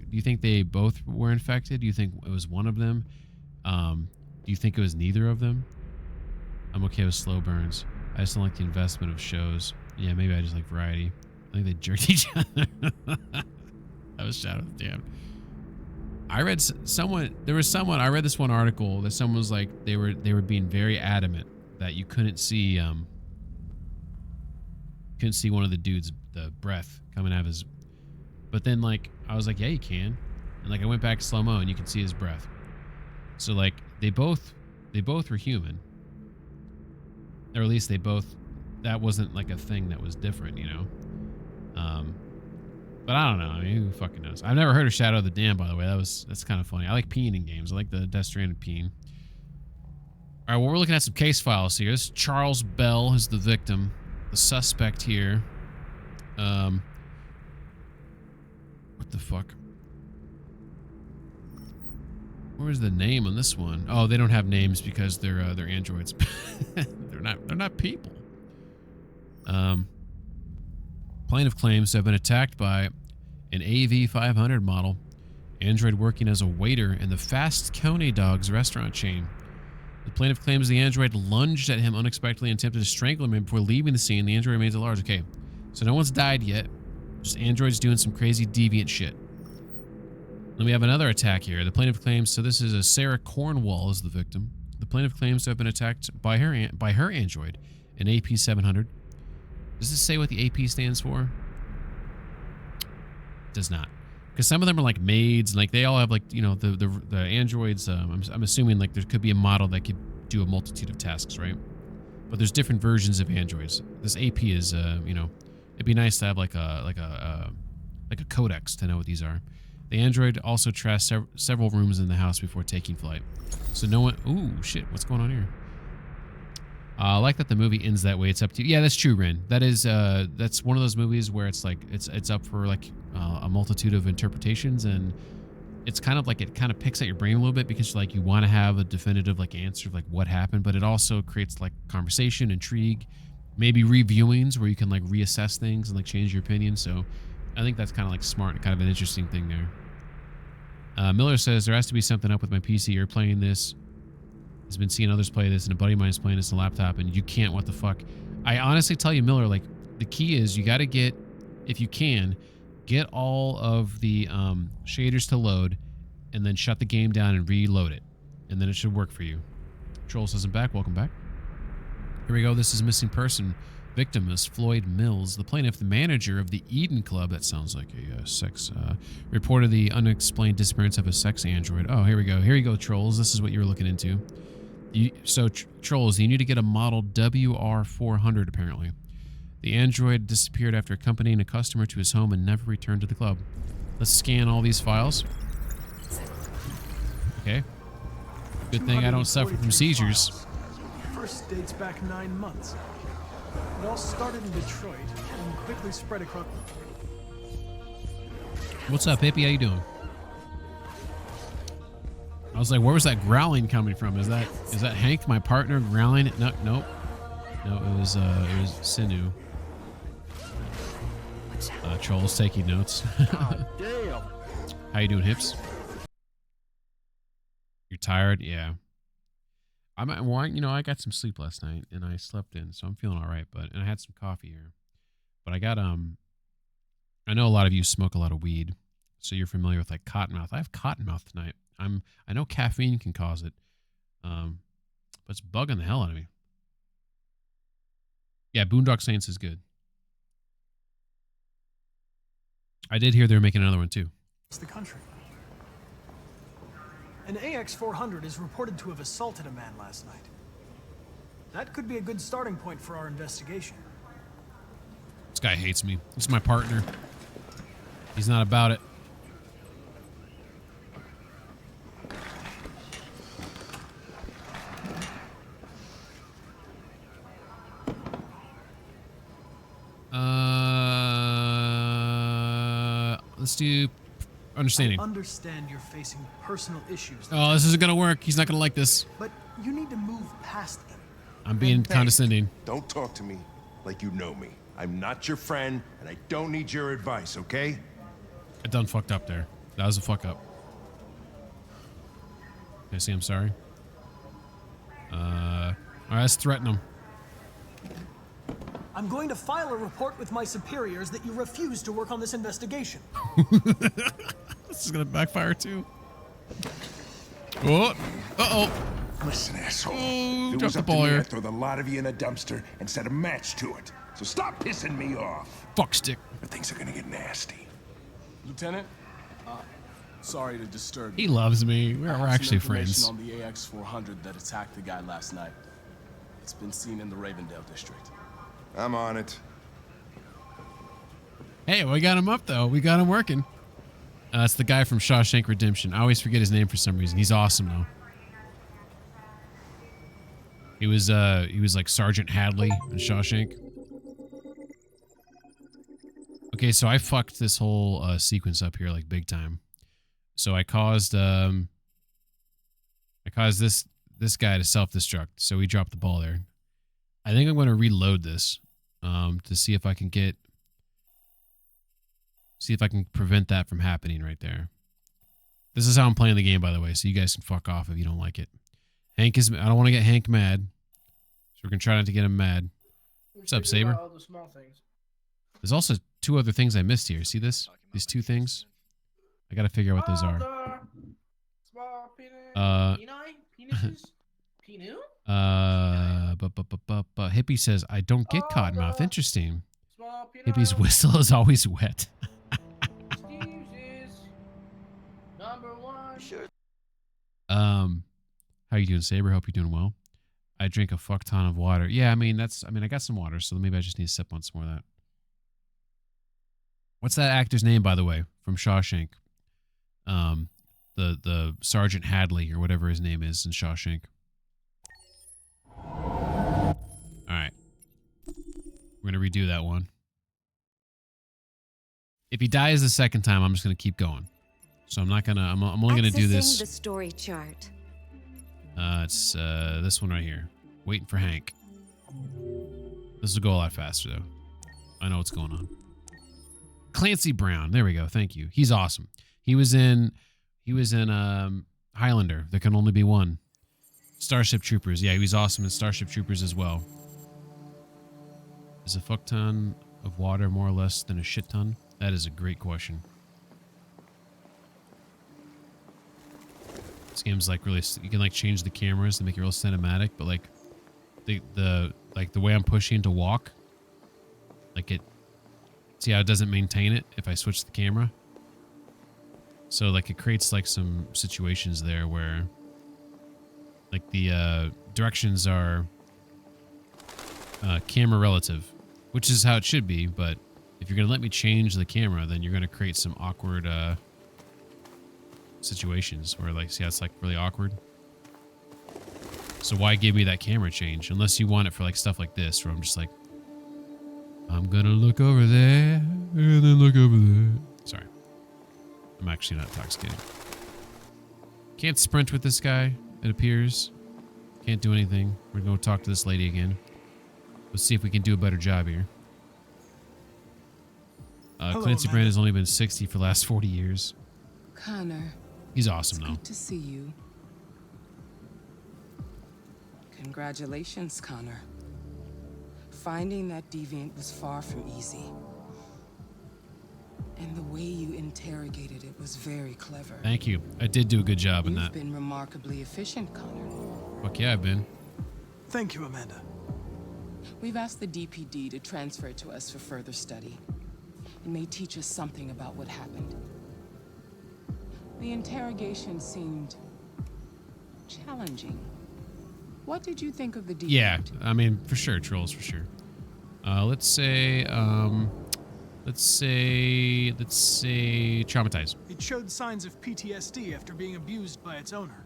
Speaker 1: they both were infected? Do you think it was one of them? Do you think it was neither of them? I'm okay with slow burns. I just don't like the investment of shows. Yeah, maybe I just like variety. I think they jerked each other. I was shouting, damn. I read I read this one article that someone was like, they were being very adamant that you couldn't see one of the dudes, the breath coming out of his, but then like I was like, yeah, you can, and like I went back slow mo and you can see his breath. So like they both were human, or at least that wasn't like a thing that was different, you know. But I don't know. I mean, who fucking knows? I've never heard of Shadow of the Dam, by the way. That's kind of funny. I like peeing in games. I like the Death Stranding peeing. All right, well, we're looking at some case files here. This is Charles Bell is the victim, the suspect here. What the fuck? Where's the name on this one? Oh, they don't have names because they're androids. they're not people. Plaintiff claims to have been attacked by an AV500 model android working as a waiter in the Fast Coney Dogs restaurant chain. The plaintiff claims the android lunged at him unexpectedly and attempted to strangle him before leaving the scene. The android remains at large. Okay, so no one's died yet. Just androids doing some crazy deviant shit. Then we have another attack here. The plaintiff claims, so this is a Sarah Cornwall is the victim. The plaintiff claims to have been attacked by her android, an AP700. Does this say what the AP stands for? It does not. Because some of them are like maids, like they all have like, you know, the androids. I'm assuming like there could be a model that could do a multitude of tasks, right? But there's different versions of androids. This AP is, you know, it'd be nice to have like a codex to know what these are. The android also trashed several rooms in the house before taking flight. So no one... Ooh, shit. What's going on here? I like that the movie ends that way. It's up to you. Yeah, that's true, Ren. That is, that's one of those movies where it's like, it's up for like a multitude of interpretations, and it's kind of like, it kind of picks at your brain a little bit because like you want to have a definitive like answer of like what happened, but it also creates like conversation, intrigue, maybe reviewings where you can like reassess things and like change your opinion. So I think that's kind of like smart and kind of an interesting thing there. Miller says there has to be something up with my PC. You're playing this. Has been seeing others play this, and a buddy of mine is playing this on a laptop, and you can't. What the fuck? I honestly tell you, Miller, like the key is you got to get, if you can, get all of the shaders to load, and then shut the game down and reload it, and then it should work for you. Troll says I'm back. Welcome back. Here we go. This is missing person. Victim is Floyd Mills, the plaintiff, the manager of the Eden Club. That sounds like a sex. Reported the unexplained disappearance of a sex android. Oh, here we go. Here you go, Trolls. This is what you were looking into. Trolls, you need to get a model WR400, apparently. The android disappeared after accompanying a customer to his home and never returned to the club. Let's scan all these files. Okay. Good thing I don't suffer from seizures.
Speaker 3: First dates back 9 months. It all started in Detroit and quickly spread across.
Speaker 1: What's up, Hippie? How you doing? I was like, where was that growling coming from? Is that Hank, my partner, growling? No, nope. No, it was Sinu. Troll's taking notes.
Speaker 8: God damn.
Speaker 1: How you doing, Hips? You're tired? Yeah. I got some sleep last night and I slept in, so I'm feeling all right. And I had some coffee here. But I got I know a lot of you smoke a lot of weed, so you're familiar with like cottonmouth. I have cottonmouth tonight. I know caffeine can cause it, but it's bugging the hell out of me. Yeah, Boondock Saints is good. I did hear they're making another one too.
Speaker 3: It's the country. An AX-400 is reported to have assaulted a man last night. That could be a good starting point for our investigation.
Speaker 1: This guy hates me. He's my partner. He's not about it. Let's do understanding.
Speaker 3: I understand you're facing personal issues.
Speaker 1: Oh, this isn't gonna work. He's not gonna like this.
Speaker 3: But you need to move past them.
Speaker 1: I'm being condescending.
Speaker 9: Don't talk to me like you know me. I'm not your friend, and I don't need your advice, okay?
Speaker 1: I done fucked up there. That was a fuck up. Okay, see, I'm sorry. All right, let's threaten him.
Speaker 3: I'm going to file a report with my superiors that you refuse to work on this investigation.
Speaker 1: This is gonna backfire too. Oh, uh-oh.
Speaker 9: Listen, asshole.
Speaker 1: Oh,
Speaker 9: if it
Speaker 1: drop
Speaker 9: was
Speaker 1: the
Speaker 9: up to
Speaker 1: ball
Speaker 9: me,
Speaker 1: here.
Speaker 9: I'd throw the lot of you in a dumpster and set a match to it. So stop pissing me off.
Speaker 1: Fuck stick.
Speaker 9: Or things are gonna get nasty.
Speaker 19: Lieutenant, sorry to disturb
Speaker 1: He
Speaker 19: you.
Speaker 1: loves me. We're
Speaker 19: I have
Speaker 1: actually
Speaker 19: some information
Speaker 1: friends.
Speaker 19: on the AX-400 that attacked the guy last night. It's been seen in the Ravendale district.
Speaker 9: I'm on it.
Speaker 1: Hey, we got him up though. We got him working. It's the guy from Shawshank Redemption. I always forget his name for some reason. He's awesome though. He was like Sergeant Hadley in Shawshank. Okay, so I fucked this whole sequence up here like big time. So I caused this guy to self-destruct. So he dropped the ball there. I think I'm going to reload this to see if I can prevent that from happening right there. This is how I'm playing the game, by the way, so you guys can fuck off if you don't like it. I don't want to get Hank mad, so we're going to try not to get him mad. What's up, Saber?
Speaker 20: All the small things.
Speaker 1: There's also 2 other things I missed here. See this? These 2 things? I got to figure out what those are.
Speaker 20: Small penises? Penu?
Speaker 1: Hippie says, I don't get Cottonmouth. Interesting.
Speaker 20: Small
Speaker 1: Hippie's whistle is always wet.
Speaker 20: Number 1. Sure.
Speaker 1: How you doing, Saber? Hope you're doing well. I drink a fuck ton of water. Yeah, I got some water, so maybe I just need to sip on some more of that. What's that actor's name, by the way, from Shawshank? the Sergeant Hadley or whatever his name is in Shawshank. All right, we're gonna redo that one. If he dies the second time, I'm just gonna keep going. So I'm not gonna. I'm only gonna do this.
Speaker 2: Accessing the story chart.
Speaker 1: It's this one right here. Waiting for Hank. This will go a lot faster though. I know what's going on. Clancy Brown. There we go. Thank you. He's awesome. He was in Highlander. There Can Only Be One. Starship Troopers. Yeah, he was awesome in Starship Troopers as well. Is a fuck ton of water more or less than a shit ton? That is a great question. This game's like really, you can like change the cameras to make it real cinematic, but like the way I'm pushing to walk, like it, see how it doesn't maintain it if I switch the camera? So like it creates like some situations there where like the directions are camera relative, which is how it should be, but if you're gonna let me change the camera, then you're gonna create some awkward situations where like, see how it's like really awkward? So why give me that camera change? Unless you want it for like stuff like this, where I'm just like, I'm gonna look over there and then look over there. Sorry. I'm actually not intoxicated. Can't sprint with this guy, it appears. Can't do anything. We're gonna go talk to this lady again. Let's see if we can do a better job here. Clancy Brown has only been 60 for the last 40 years.
Speaker 4: Connor.
Speaker 1: He's awesome, though.
Speaker 4: Good to see you. Congratulations, Connor. Finding that deviant was far from easy. And the way you interrogated it was very clever.
Speaker 1: Thank you. I did do a good job in that.
Speaker 4: You've been remarkably efficient, Connor.
Speaker 1: Fuck yeah, I've been.
Speaker 3: Thank you, Amanda.
Speaker 4: We've asked the DPD to transfer it to us for further study. It may teach us something about what happened. The interrogation seemed challenging. What did you think of the deviant?
Speaker 1: Yeah, I mean, for sure, trolls, for sure. Let's say traumatized.
Speaker 3: It showed signs of PTSD after being abused by its owner.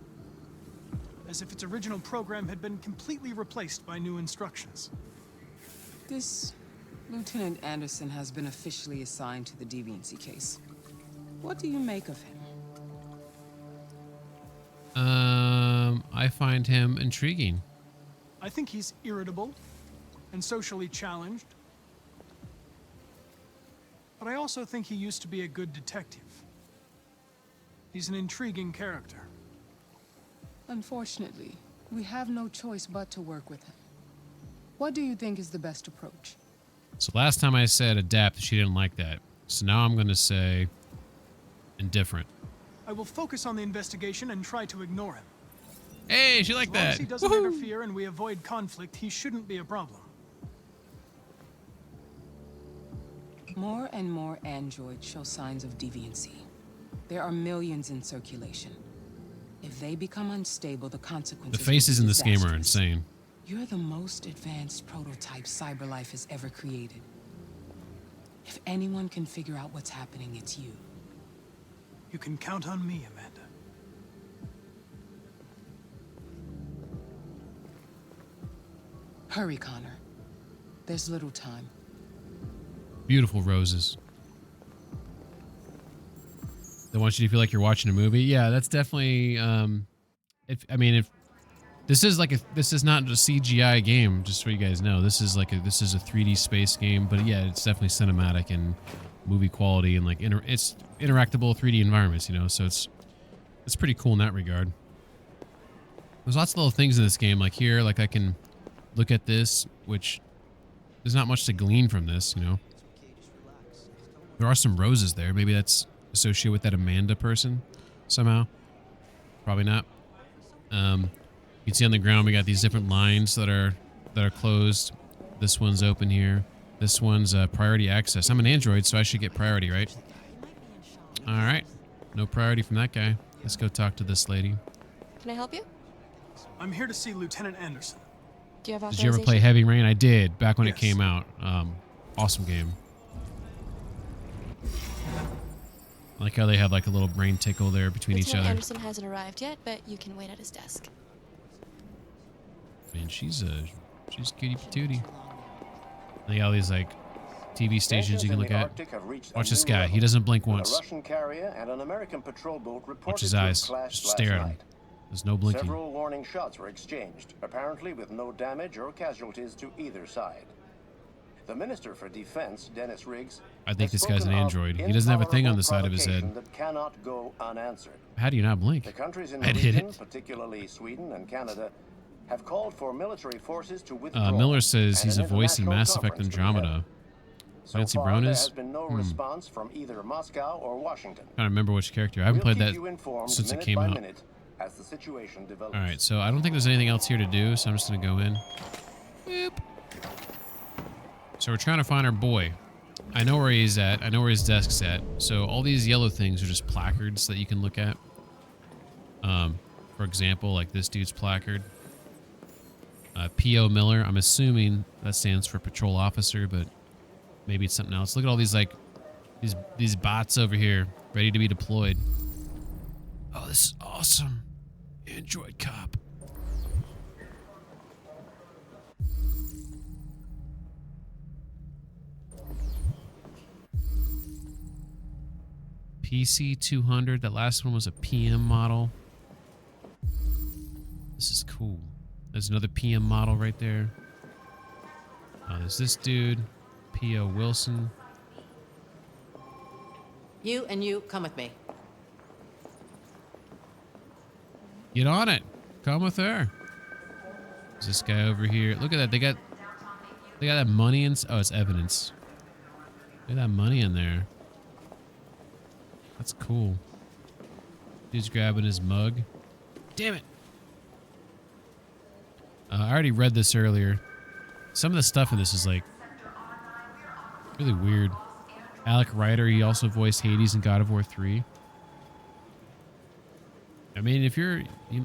Speaker 3: As if its original program had been completely replaced by new instructions.
Speaker 4: This Lieutenant Anderson has been officially assigned to the deviancy case. What do you make of him?
Speaker 1: I find him intriguing.
Speaker 3: I think he's irritable and socially challenged. But I also think he used to be a good detective. He's an intriguing character.
Speaker 4: Unfortunately, we have no choice but to work with him. What do you think is the best approach?
Speaker 1: So last time I said adapt, she didn't like that. So now I'm going to say indifferent.
Speaker 3: I will focus on the investigation and try to ignore him.
Speaker 1: Hey, she liked that.
Speaker 3: As long as he doesn't interfere and we avoid conflict, he shouldn't be a problem.
Speaker 4: More and more androids show signs of deviancy. There are millions in circulation. If they become unstable, the consequences.
Speaker 1: The faces in this game are
Speaker 4: disastrous.
Speaker 1: insane.
Speaker 4: You're the most advanced prototype CyberLife has ever created. If anyone can figure out what's happening, it's you.
Speaker 3: You can count on me, Amanda.
Speaker 4: Hurry, Connor. There's little time.
Speaker 1: Beautiful roses. They want you to feel like you're watching a movie. Yeah, that's definitely. If this is like this is not a CGI game, just so you guys know. This is a 3D space game, but yeah, it's definitely cinematic and movie quality and like it's interactable 3D environments, you know. So it's pretty cool in that regard. There's lots of little things in this game, like here, like I can look at this, which there's not much to glean from this, you know. There are some roses there. Maybe that's associated with that Amanda person somehow. Probably not. You can see on the ground we got these different lines that are closed. This one's open here. This one's priority access. I'm an android, so I should get priority, right? All right. No priority from that guy. Let's go talk to this lady.
Speaker 5: Can I help you?
Speaker 3: I'm here to see Lieutenant Anderson.
Speaker 5: Do you have
Speaker 1: Did
Speaker 5: authorization?
Speaker 1: you ever play Heavy Rain? I did, back when it came out. Awesome game. I like how they have like a little brain tickle there between each
Speaker 5: Lieutenant
Speaker 1: other.
Speaker 5: Anderson hasn't arrived yet, but you can wait at his desk.
Speaker 1: Man, she's cutie patootie. They got all these like TV stations you can look at. Watch this guy. He doesn't blink once.
Speaker 7: A Russian carrier and an American patrol boat reported
Speaker 1: Watch his
Speaker 7: to have
Speaker 1: eyes.
Speaker 7: clashed
Speaker 1: Just stare
Speaker 7: last
Speaker 1: at him.
Speaker 7: night.
Speaker 1: There's no blinking.
Speaker 7: Several warning shots were exchanged, apparently with no damage or casualties to either side. The Minister for Defense, Dennis Riggs,
Speaker 1: I think
Speaker 7: has
Speaker 1: this guy's an
Speaker 7: spoken of
Speaker 1: android. He doesn't have a thing on the side of his head.
Speaker 7: provocation that cannot go unanswered.
Speaker 1: How do you not blink?
Speaker 7: The countries in
Speaker 1: I
Speaker 7: the
Speaker 1: did
Speaker 7: region,
Speaker 1: it.
Speaker 7: particularly Sweden and Canada, have called for military forces to withdraw.
Speaker 1: Miller says
Speaker 7: and
Speaker 1: he's
Speaker 7: an
Speaker 1: a voice in
Speaker 7: international
Speaker 1: Mass Effect
Speaker 7: conference to be held.
Speaker 1: Andromeda.
Speaker 7: So
Speaker 1: Clancy
Speaker 7: far,
Speaker 1: Brown
Speaker 7: there
Speaker 1: is?
Speaker 7: has been no response from either Moscow or Washington.
Speaker 1: I don't remember which character. I haven't
Speaker 7: We'll
Speaker 1: played
Speaker 7: keep
Speaker 1: that
Speaker 7: you informed
Speaker 1: since it
Speaker 7: minute
Speaker 1: came
Speaker 7: by
Speaker 1: out.
Speaker 7: minute as the situation develops.
Speaker 1: All right, so I don't think there's anything else here to do, so I'm just gonna go in. Boop. So we're trying to find our boy. I know where he's at. I know where his desk's at. So all these yellow things are just placards that you can look at. For example, like this dude's placard. P.O. Miller. I'm assuming that stands for patrol officer, but maybe it's something else. Look at all these like these bots over here ready to be deployed. Oh, this is awesome. Android cop. PC 200. That last one was a PM model. This is cool. There's another PM model right there. There's this dude, P.O. Wilson.
Speaker 21: You and you come with me.
Speaker 1: Get on it. Come with her. There's this guy over here. Look at that. They got that money in. Oh, it's evidence. Look at that money in there. That's cool. Dude's grabbing his mug. Damn it. I already read this earlier. Some of the stuff in this is like really weird. Alec Ryder, he also voiced Hades in God of War 3. I mean,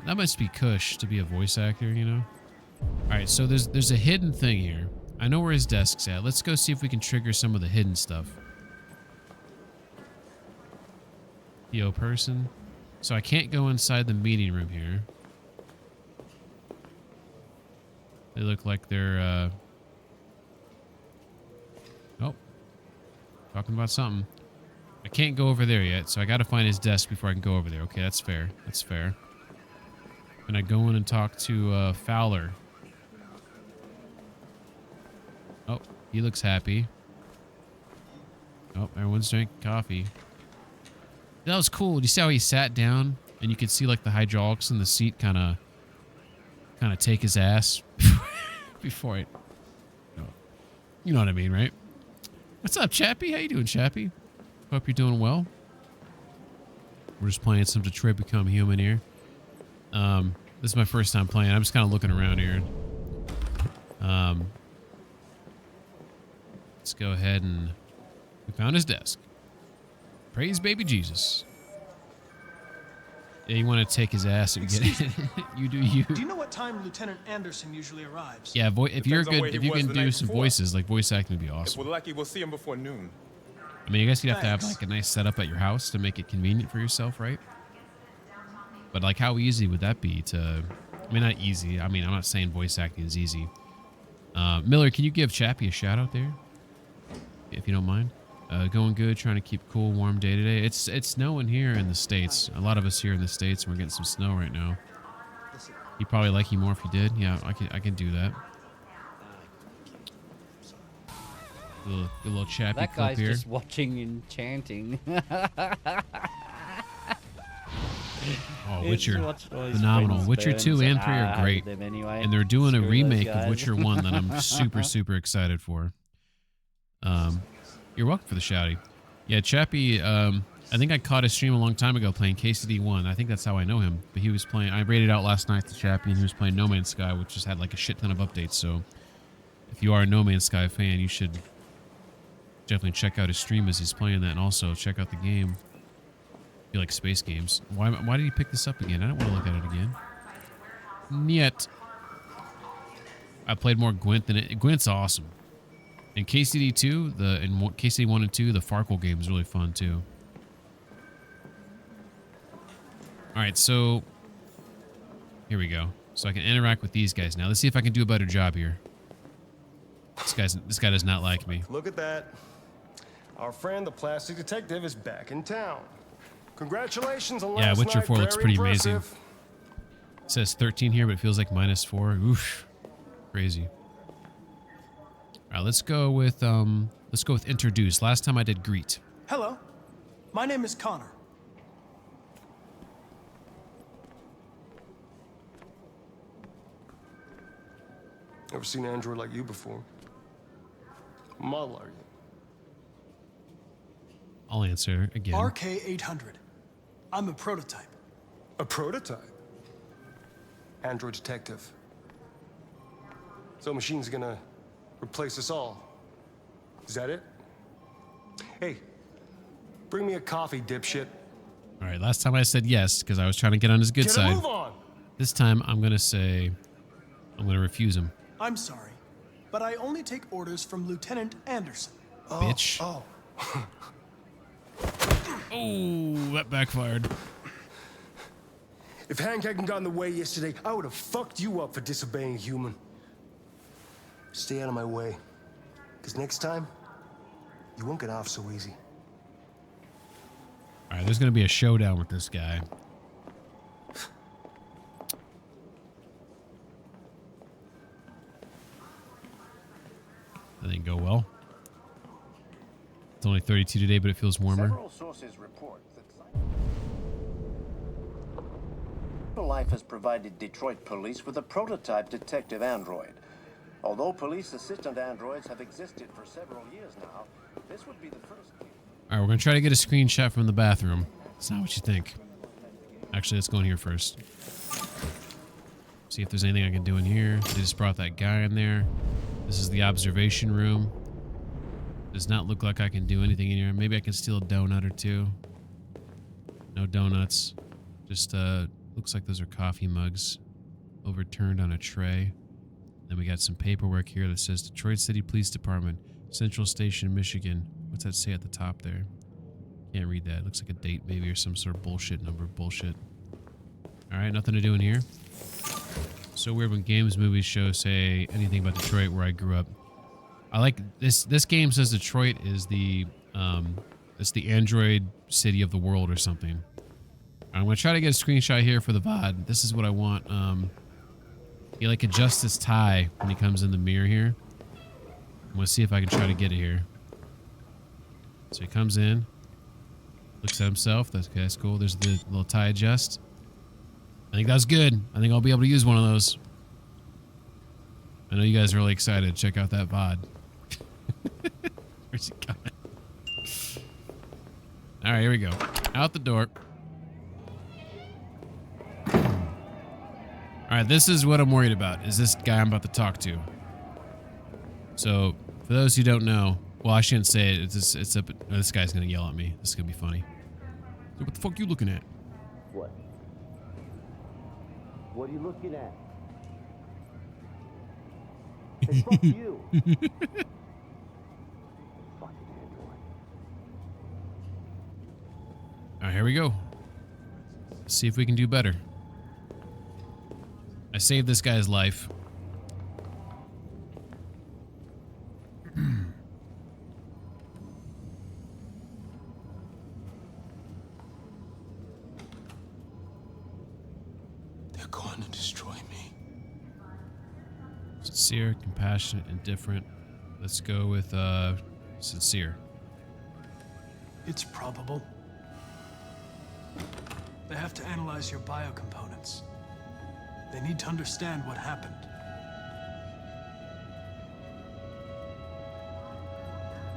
Speaker 1: that must be cush to be a voice actor, you know? All right, so there's a hidden thing here. I know where his desk's at. Let's go see if we can trigger some of the hidden stuff. P.O. person. So I can't go inside the meeting room here. They look like they're, oh, talking about something. I can't go over there yet, so I got to find his desk before I can go over there. Okay, that's fair. That's fair. And I go in and talk to Fowler. Oh, he looks happy. Oh, everyone's drinking coffee. That was cool. You see how he sat down and you could see like the hydraulics in the seat kind of take his ass before it. You know what I mean, right? What's up, Chappie? How you doing, Chappie? Hope you're doing well. We're just playing some Detroit Become Human here. This is my first time playing. I'm just kind of looking around here. Let's go ahead and we found his desk. Praise baby Jesus. Yeah, you want to take his ass if you get it. You do you.
Speaker 3: Do you know what time Lieutenant Anderson usually arrives?
Speaker 1: Yeah, if you're good, if you can do some
Speaker 6: before.
Speaker 1: voices, like voice acting would be
Speaker 6: If
Speaker 1: awesome.
Speaker 6: we're lucky, we'll see him before noon.
Speaker 1: I mean, I guess you'd have to have like a nice setup at your house to make it convenient for yourself, right? But like, how easy would that be to? I mean, not easy. I mean, I'm not saying voice acting is easy. Miller, can you give Chappie a shout out there, if you don't mind? Going good, trying to keep cool, warm day today. It's snowing here in the States. A lot of us here in the States, we're getting some snow right now. He'd probably like you more if you did. Yeah, I can do that. A little Chappie
Speaker 22: That
Speaker 1: clip
Speaker 22: guy's
Speaker 1: here.
Speaker 22: just watching and chanting.
Speaker 1: Oh,
Speaker 22: He's
Speaker 1: Witcher,
Speaker 22: watched all his
Speaker 1: phenomenal.
Speaker 22: friends
Speaker 1: Witcher
Speaker 22: burn,
Speaker 1: 2
Speaker 22: so
Speaker 1: and 3
Speaker 22: I
Speaker 1: are great.
Speaker 22: hated them anyway.
Speaker 1: And they're doing a
Speaker 22: Screw those
Speaker 1: remake of
Speaker 22: guys.
Speaker 1: Witcher 1 that I'm super excited for. You're welcome for the shouty. Yeah, Chappie, I think I caught his stream a long time ago playing KCD1. I think that's how I know him. But he was playing, I rated out last night to Chappie, and he was playing No Man's Sky, which just had like a shit ton of updates. So if you are a No Man's Sky fan, you should definitely check out his stream as he's playing that, and also check out the game. If you like space games. Why did he pick this up again? I don't want to look at it again. Yet. I played more Gwent than it. Gwent's awesome. And KCD 2, KCD 1 and 2, the Farkle game is really fun too. All right, so here we go. So I can interact with these guys now. Let's see if I can do a better job here. This guy does not like me.
Speaker 11: Look at that. Our friend, the plastic detective, is back in town. Congratulations on last
Speaker 1: Witcher
Speaker 11: night.
Speaker 1: 4 looks
Speaker 11: Very
Speaker 1: pretty
Speaker 11: impressive.
Speaker 1: amazing. It says 13 here, but it feels like -4. Oof, crazy. All right, let's go with introduce. Last time I did greet.
Speaker 3: Hello. My name is Connor.
Speaker 11: Never seen an android like you before. Model, are you?
Speaker 1: I'll answer again.
Speaker 3: RK-800. I'm a prototype.
Speaker 11: A prototype? Android detective. So machine's gonna replace us all. Is that it? Hey, bring me a coffee, dipshit.
Speaker 1: All right, last time I said yes because I was trying to get on his good side.
Speaker 11: Move on.
Speaker 1: This time I'm going to refuse him.
Speaker 3: I'm sorry, but I only take orders from Lieutenant Anderson.
Speaker 1: Bitch.
Speaker 11: Oh.
Speaker 1: Oh, that backfired.
Speaker 11: If Hank hadn't gotten in the way yesterday, I would have fucked you up for disobeying human. Stay out of my way. Because next time, you won't get off so easy.
Speaker 1: All right, there's going to be a showdown with this guy. That didn't go well. It's only 32 today, but it feels warmer.
Speaker 7: Several sources report that Life has provided Detroit police with a prototype detective android. Although police assistant androids have existed for several years now, this would be the first.
Speaker 1: All right, we're going to try to get a screenshot from the bathroom. It's not what you think. Actually, let's go in here first. See if there's anything I can do in here. They just brought that guy in there. This is the observation room. Does not look like I can do anything in here. Maybe I can steal a donut or two. No donuts. Just looks like those are coffee mugs overturned on a tray. Then we got some paperwork here that says Detroit City Police Department, Central Station, Michigan. What's that say at the top there? Can't read that. It looks like a date maybe or some sort of bullshit number. Bullshit. All right, nothing to do in here. So weird when games, movies, shows say anything about Detroit where I grew up. I like this. This game says Detroit is it's the Android city of the world or something. I'm gonna try to get a screenshot here for the VOD. This is what I want. He like adjusts his tie when he comes in the mirror here. I'm gonna see if I can try to get it here. So he comes in, looks at himself. That's cool. There's the little tie adjust. I think that's good. I think I'll be able to use one of those. I know you guys are really excited. Check out that VOD. Where's he coming? All right, here we go. Out the door. All right, this is what I'm worried about. Is this guy I'm about to talk to? So, for those who don't know, well, I shouldn't say it. It's up. Oh, this guy's gonna yell at me. This is gonna be funny. So what the fuck are you looking at?
Speaker 12: What? What are you looking at? Hey, fuck you. Fucking android.
Speaker 1: All right, here we go. Let's see if we can do better. I saved this guy's life.
Speaker 11: They're going to destroy me.
Speaker 1: Sincere, compassionate, indifferent. Let's go with sincere.
Speaker 3: It's probable. They have to analyze your biocomponents. They need to understand what happened.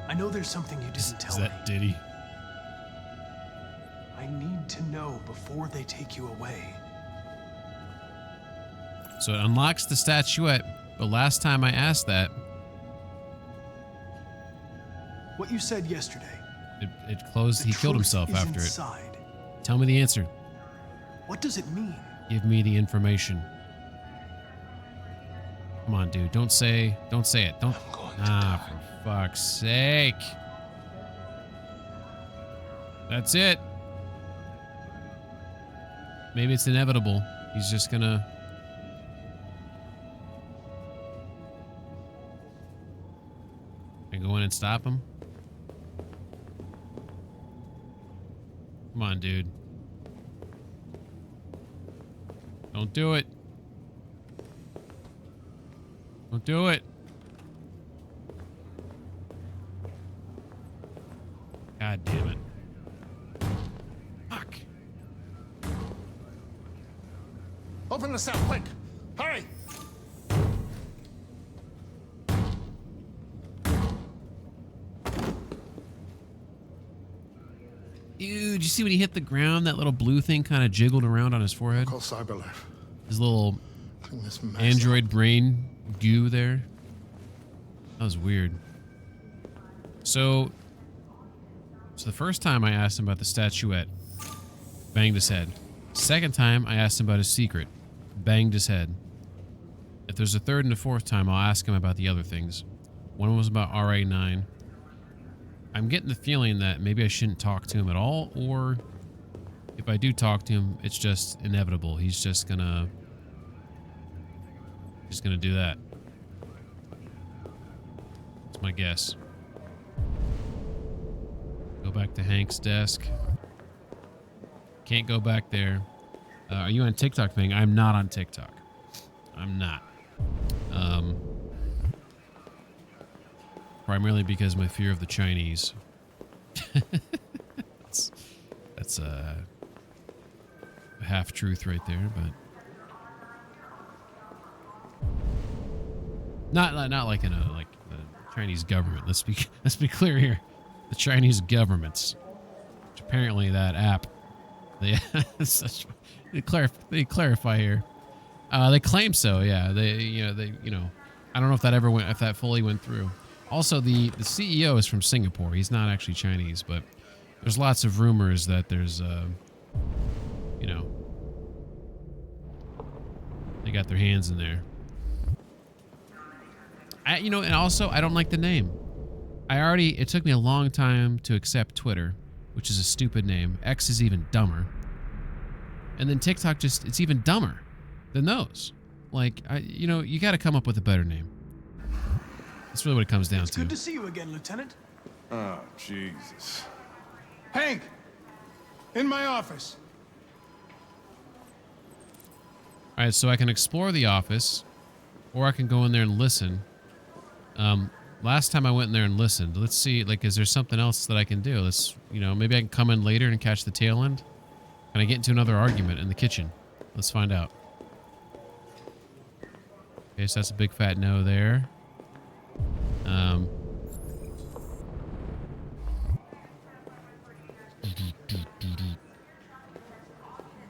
Speaker 3: I know there's something you didn't tell me.
Speaker 1: Is that Diddy?
Speaker 3: I need to know before they take you away.
Speaker 1: So it unlocks the statuette, but last time I asked that,
Speaker 3: What you said yesterday.
Speaker 1: it closed. He killed himself after
Speaker 3: inside.
Speaker 1: it. Tell me the answer.
Speaker 3: What does it mean?
Speaker 1: Give me the information. Come on, dude. Don't say it. Don't. For fuck's sake. That's it. Maybe it's inevitable. He's just gonna... go in and stop him? Come on, dude. Don't do it. Don't do it. God damn it. Fuck.
Speaker 9: Open the cell, quick! Hurry!
Speaker 1: Dude, you see when he hit the ground, that little blue thing kind of jiggled around on his forehead?
Speaker 10: Call Cyberlife.
Speaker 1: His little
Speaker 10: Clean this mess
Speaker 1: android brain goo there. That was weird. So the first time I asked him about the statuette, banged his head. Second time I asked him about his secret, banged his head. If there's a third and a fourth time, I'll ask him about the other things. One was about RA9. I'm getting the feeling that maybe I shouldn't talk to him at all, or if I do talk to him, it's just inevitable. He's just gonna do that. That's my guess. Go back to Hank's desk. Can't go back there. Are you on TikTok thing? I'm not on TikTok. I'm not. Primarily because my fear of the Chinese. that's a half truth right there, but not like in a the Chinese government. Let's be clear here. The Chinese governments. Which apparently that app. They clarify here. They claim so. Yeah. They I don't know if that fully went through. Also, the CEO is from Singapore. He's not actually Chinese, but there's lots of rumors that there's, they got their hands in there. And also, I don't like the name. It took me a long time to accept Twitter, which is a stupid name. X is even dumber. And then TikTok it's even dumber than those. Like, you got to come up with a better name. That's really what it comes down
Speaker 3: It's
Speaker 1: to.
Speaker 3: good to see you again, Lieutenant.
Speaker 9: Oh, Jesus. Hank! In my office.
Speaker 1: All right, so I can explore the office, or I can go in there and listen. Last time I went in there and listened. Let's see, is there something else that I can do? Maybe I can come in later and catch the tail end. Can I get into another argument in the kitchen? Let's find out. Okay, so that's a big fat no there. Are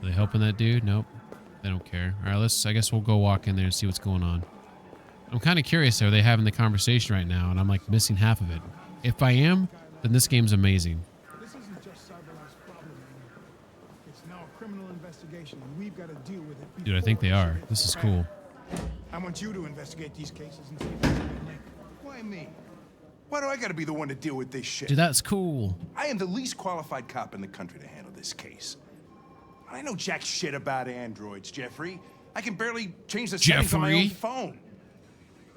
Speaker 1: they helping that dude? Nope. They don't care. All right, I guess we'll go walk in there and see what's going on. I'm kind of curious. Are they having the conversation right now? And I'm missing half of it. If I am, then this game's amazing.
Speaker 10: This isn't just Cyberlife's problem anymore. It's now a criminal investigation, and we've got to deal with it.
Speaker 1: Dude, I think they are. This is cool.
Speaker 10: I want you to investigate these cases and see if there's any link.
Speaker 9: Why me? Why do I gotta be the one to deal with this shit?
Speaker 1: Dude, that's cool.
Speaker 9: I am the least qualified cop in the country to handle this case. I know jack shit about androids, Jeffrey. I can barely change the settings on my own phone.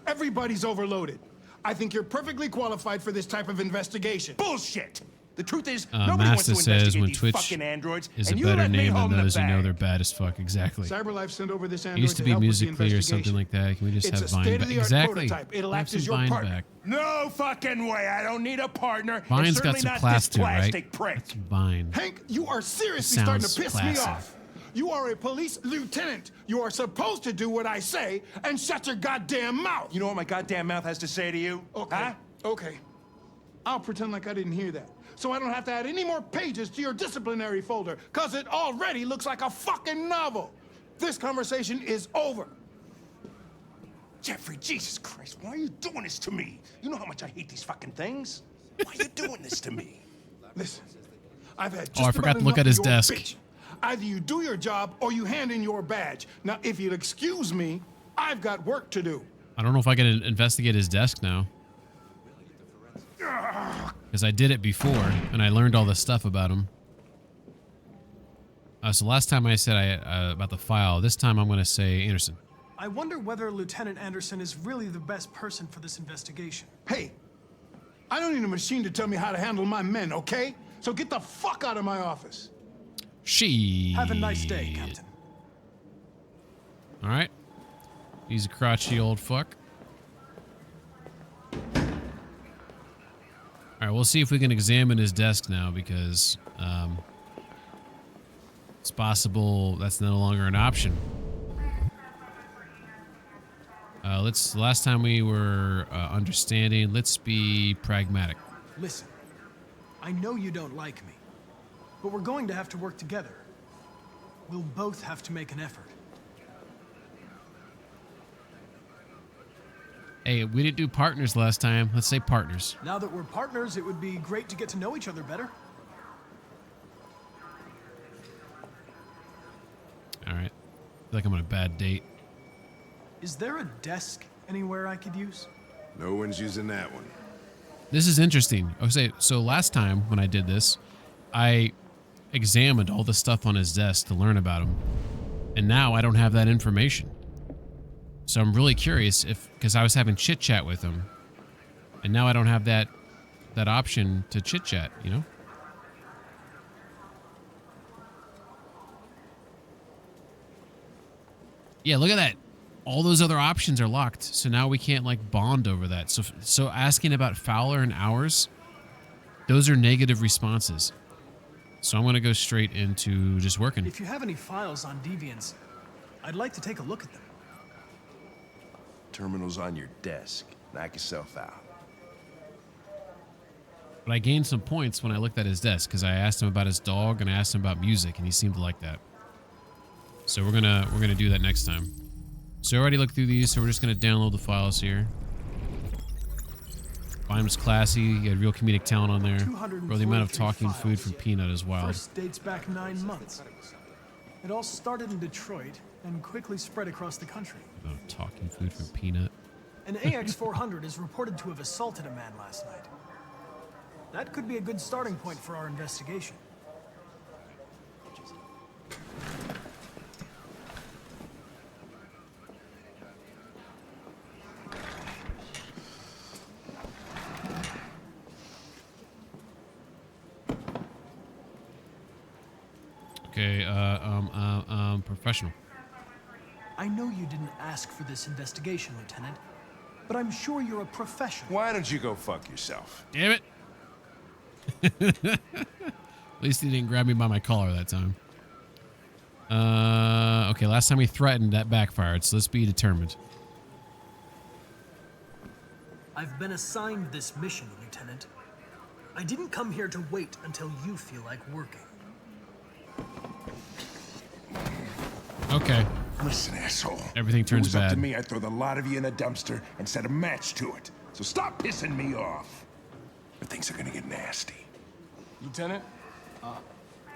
Speaker 10: Everybody's overloaded. I think you're perfectly qualified for this type of investigation.
Speaker 9: Bullshit! The truth is, nobody wants to
Speaker 1: Masta says
Speaker 9: investigate
Speaker 1: when
Speaker 9: these
Speaker 1: Twitch
Speaker 9: fucking androids,
Speaker 1: is a
Speaker 9: and you
Speaker 1: better
Speaker 9: let me
Speaker 1: name than
Speaker 9: hold the
Speaker 1: those who know
Speaker 9: bag.
Speaker 1: they're bad as fuck. Exactly.
Speaker 10: Cyberlife sent over this
Speaker 1: It
Speaker 10: android
Speaker 1: used to
Speaker 10: to
Speaker 1: be
Speaker 10: help with the
Speaker 1: Musically or something
Speaker 10: investigation.
Speaker 1: like that. Can we just
Speaker 10: It's
Speaker 1: have
Speaker 10: a
Speaker 1: Vine back?
Speaker 10: state-of-the-art
Speaker 1: Exactly.
Speaker 10: prototype. It'll
Speaker 1: Have
Speaker 10: act
Speaker 1: some
Speaker 10: as your
Speaker 1: Vine
Speaker 10: partner.
Speaker 1: back.
Speaker 9: No fucking way. I don't need a partner.
Speaker 1: Vine's
Speaker 9: and
Speaker 1: got
Speaker 9: certainly
Speaker 1: some
Speaker 9: not
Speaker 1: class
Speaker 9: this
Speaker 1: to it, right?
Speaker 9: plastic prick.
Speaker 1: That's Vine.
Speaker 10: Hank, you are seriously
Speaker 1: It
Speaker 10: starting to
Speaker 1: sounds
Speaker 10: piss
Speaker 1: classy.
Speaker 10: me off. You are a police lieutenant. You are supposed to do what I say and shut your goddamn mouth.
Speaker 9: You know what my goddamn mouth has to say to you?
Speaker 10: Okay.
Speaker 9: Huh?
Speaker 10: Okay. I'll pretend like I didn't hear that. So I don't have to add any more pages to your disciplinary folder, because it already looks like a fucking novel. This conversation is over.
Speaker 9: Jeffrey, Jesus Christ, why are you doing this to me? You know how much I hate these fucking things. Why are you doing this to me?
Speaker 10: Listen, I've had just
Speaker 1: I forgot
Speaker 10: about
Speaker 1: to look
Speaker 10: enough
Speaker 1: at his
Speaker 10: of your
Speaker 1: desk.
Speaker 10: bitch. Either you do your job or you hand in your badge. Now, if you'll excuse me, I've got work to do.
Speaker 1: I don't know if I can investigate his desk now. Because I did it before, and I learned all this stuff about him. So last time I said about the file. This time I'm going to say Anderson.
Speaker 3: I wonder whether Lieutenant Anderson is really the best person for this investigation.
Speaker 10: Hey, I don't need a machine to tell me how to handle my men, okay? So get the fuck out of my office.
Speaker 3: Have a nice day, Captain.
Speaker 1: All right. He's a crotchety old fuck. All right, we'll see if we can examine his desk now because it's possible that's no longer an option. Last time we were understanding, let's be pragmatic.
Speaker 3: Listen, I know you don't like me, but we're going to have to work together. We'll both have to make an effort.
Speaker 1: Hey, we didn't do partners last time. Let's say partners.
Speaker 3: Now that we're partners, it would be great to get to know each other better.
Speaker 1: All right. I feel like I'm on a bad date.
Speaker 3: Is there a desk anywhere I could use?
Speaker 9: No one's using that one.
Speaker 1: This is interesting. Okay, so last time when I did this, I examined all the stuff on his desk to learn about him. And now I don't have that information. So I'm really curious because I was having chit chat with him. And now I don't have that option to chit chat, you know? Yeah, look at that. All those other options are locked. So now we can't like bond over that. So asking about Fowler and ours, those are negative responses. So I'm going to go straight into just working.
Speaker 3: If you have any files on deviants, I'd like to take a look at them.
Speaker 9: Terminal's on your desk. Knock yourself out.
Speaker 1: But I gained some points when I looked at his desk because I asked him about his dog and I asked him about music and he seemed to like that. So we're gonna do that next time. So I already looked through these, so we're just gonna download the files here. Vine was classy. He had real comedic talent on there. Bro, the amount of talking food from Peanut is wild.
Speaker 3: First dates back 9 months. It all started in Detroit and quickly spread across the country.
Speaker 1: Oh, talking food from Peanut.
Speaker 3: An AX-400 is reported to have assaulted a man last night. That could be a good starting point for our investigation.
Speaker 1: Okay, professional.
Speaker 3: I know you didn't ask for this investigation, Lieutenant, but I'm sure you're a professional.
Speaker 9: Why don't you go fuck yourself?
Speaker 1: Damn it. At least he didn't grab me by my collar that time. Okay, last time we threatened, that backfired, so let's be determined.
Speaker 3: I've been assigned this mission, Lieutenant. I didn't come here to wait until you feel like working.
Speaker 1: Okay.
Speaker 9: Listen, asshole.
Speaker 1: Everything turns
Speaker 9: if it was
Speaker 1: bad.
Speaker 9: up to me, I'd throw the lot of you in a dumpster and set a match to it. So stop pissing me off. Or things are gonna get nasty.
Speaker 19: Lieutenant,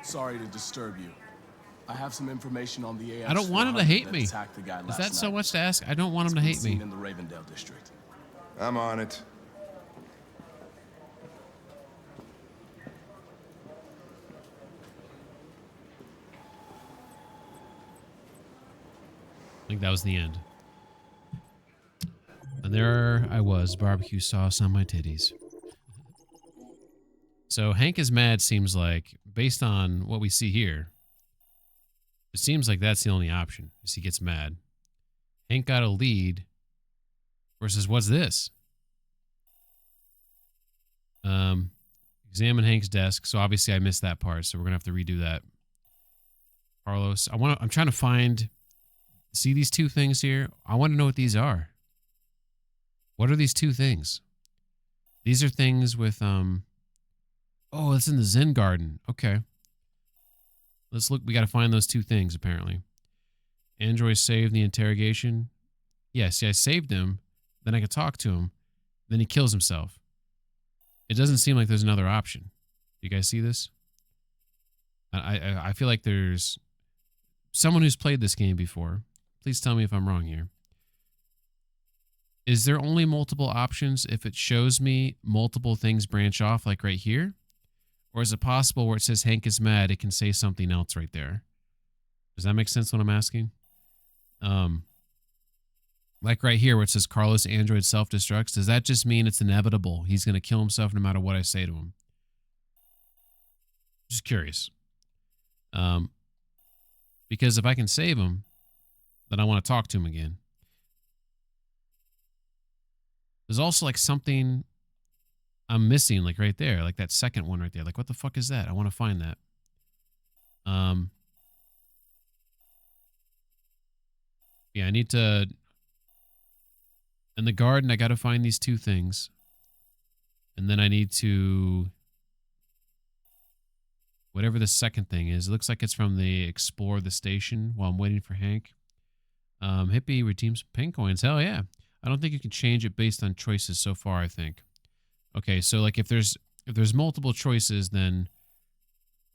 Speaker 19: sorry to disturb you. I have some information on the AX.
Speaker 1: I don't want him to hate me.
Speaker 19: Is
Speaker 1: that so much to ask? I don't want him to hate me.
Speaker 19: In the Ravendale district.
Speaker 9: I'm on it.
Speaker 1: I think that was the end. And there I was, barbecue sauce on my titties. So Hank is mad seems like, based on what we see here, it seems like that's the only option, is he gets mad. Hank got a lead versus what's this? Examine Hank's desk. So obviously I missed that part, so we're gonna have to redo that. Carlos, I'm trying to find, see these two things here? I want to know what these are. What are these two things? These are things with, oh, it's in the Zen garden. Okay. Let's look. We got to find those two things, apparently. Android saved the interrogation. Yes, I saved him. Then I could talk to him. Then he kills himself. It doesn't seem like there's another option. You guys see this? I feel like there's someone who's played this game before. Please tell me if I'm wrong here. Is there only multiple options if it shows me multiple things branch off, like right here? Or is it possible where it says Hank is mad, it can say something else right there? Does that make sense what I'm asking? Like right here where it says Carlos android self-destructs, does that just mean it's inevitable? He's going to kill himself no matter what I say to him? Just curious. Because if I can save him, then I want to talk to him again. There's also like something I'm missing, like right there, like that second one right there. Like, what the fuck is that? I want to find that. Yeah, I need to... In the garden, I got to find these two things. And then I need to... Whatever the second thing is. It looks like it's from the Explore the Station while I'm waiting for Hank. Hippie redeems ping coins. Hell yeah. I don't think you can change it based on choices so far, I think. Okay, so like if there's multiple choices, then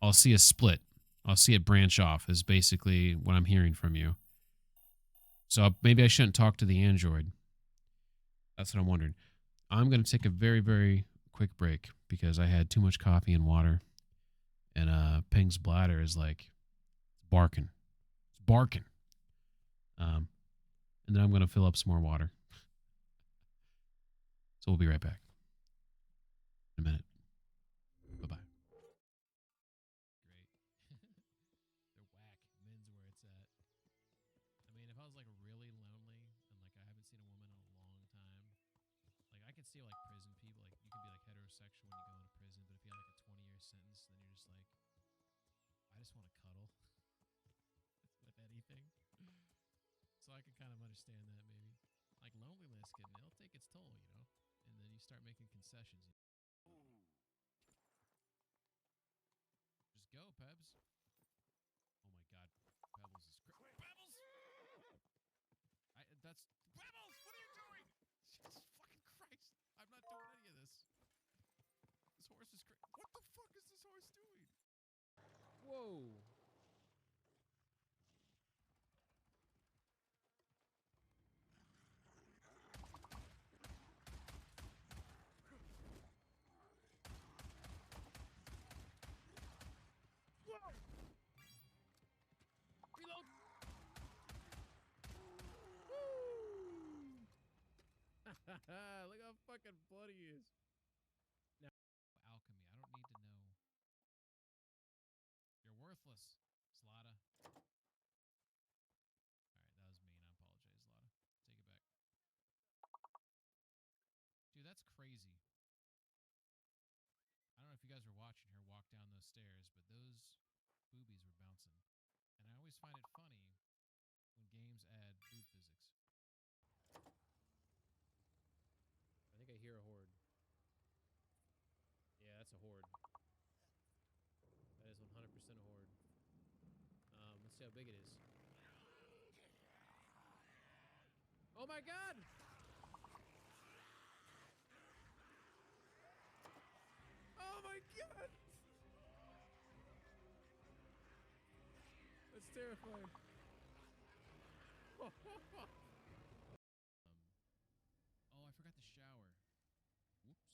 Speaker 1: I'll see a split. I'll see it branch off is basically what I'm hearing from you. So maybe I shouldn't talk to the android. That's what I'm wondering. I'm going to take a very, very quick break because I had too much coffee and water. And Ping's bladder is like barking. It's barking. And then I'm going to fill up some more water. So we'll be right back in a minute. Bye-bye. Great. They're whack. Men's where it's at. I mean, if I was like really lonely and like I haven't seen a woman in a long time, like I could see like prison people, like you can be like heterosexual when you go into prison, but if you have like a 20-year sentence, then you're just like, I just want to cuddle with anything. So I can kind of understand that maybe. Like loneliness it'll take its toll, you know? And then you start making concessions. Just go, Pebs. Oh my god. Pebbles is Pebbles! That's Pebbles! What are you doing? Jesus fucking Christ. I'm not doing any of this. This horse is crazy. What the fuck is this horse doing? Whoa. Reload. Look how fucking bloody he is. Now, alchemy. I don't need to know. You're worthless, Zlata. Alright, that was mean. I apologize, Zlata. Take it back. Dude, that's crazy. I don't know if you guys were watching her walk down those stairs, but those boobies were bouncing. And I always find it funny when games add boob physics. I think I hear a horde. Yeah, that's a horde. That is 100% a horde. Let's see how big it is. Oh my god! Oh my god! That's terrifying. Oh, I forgot the shower. Whoops.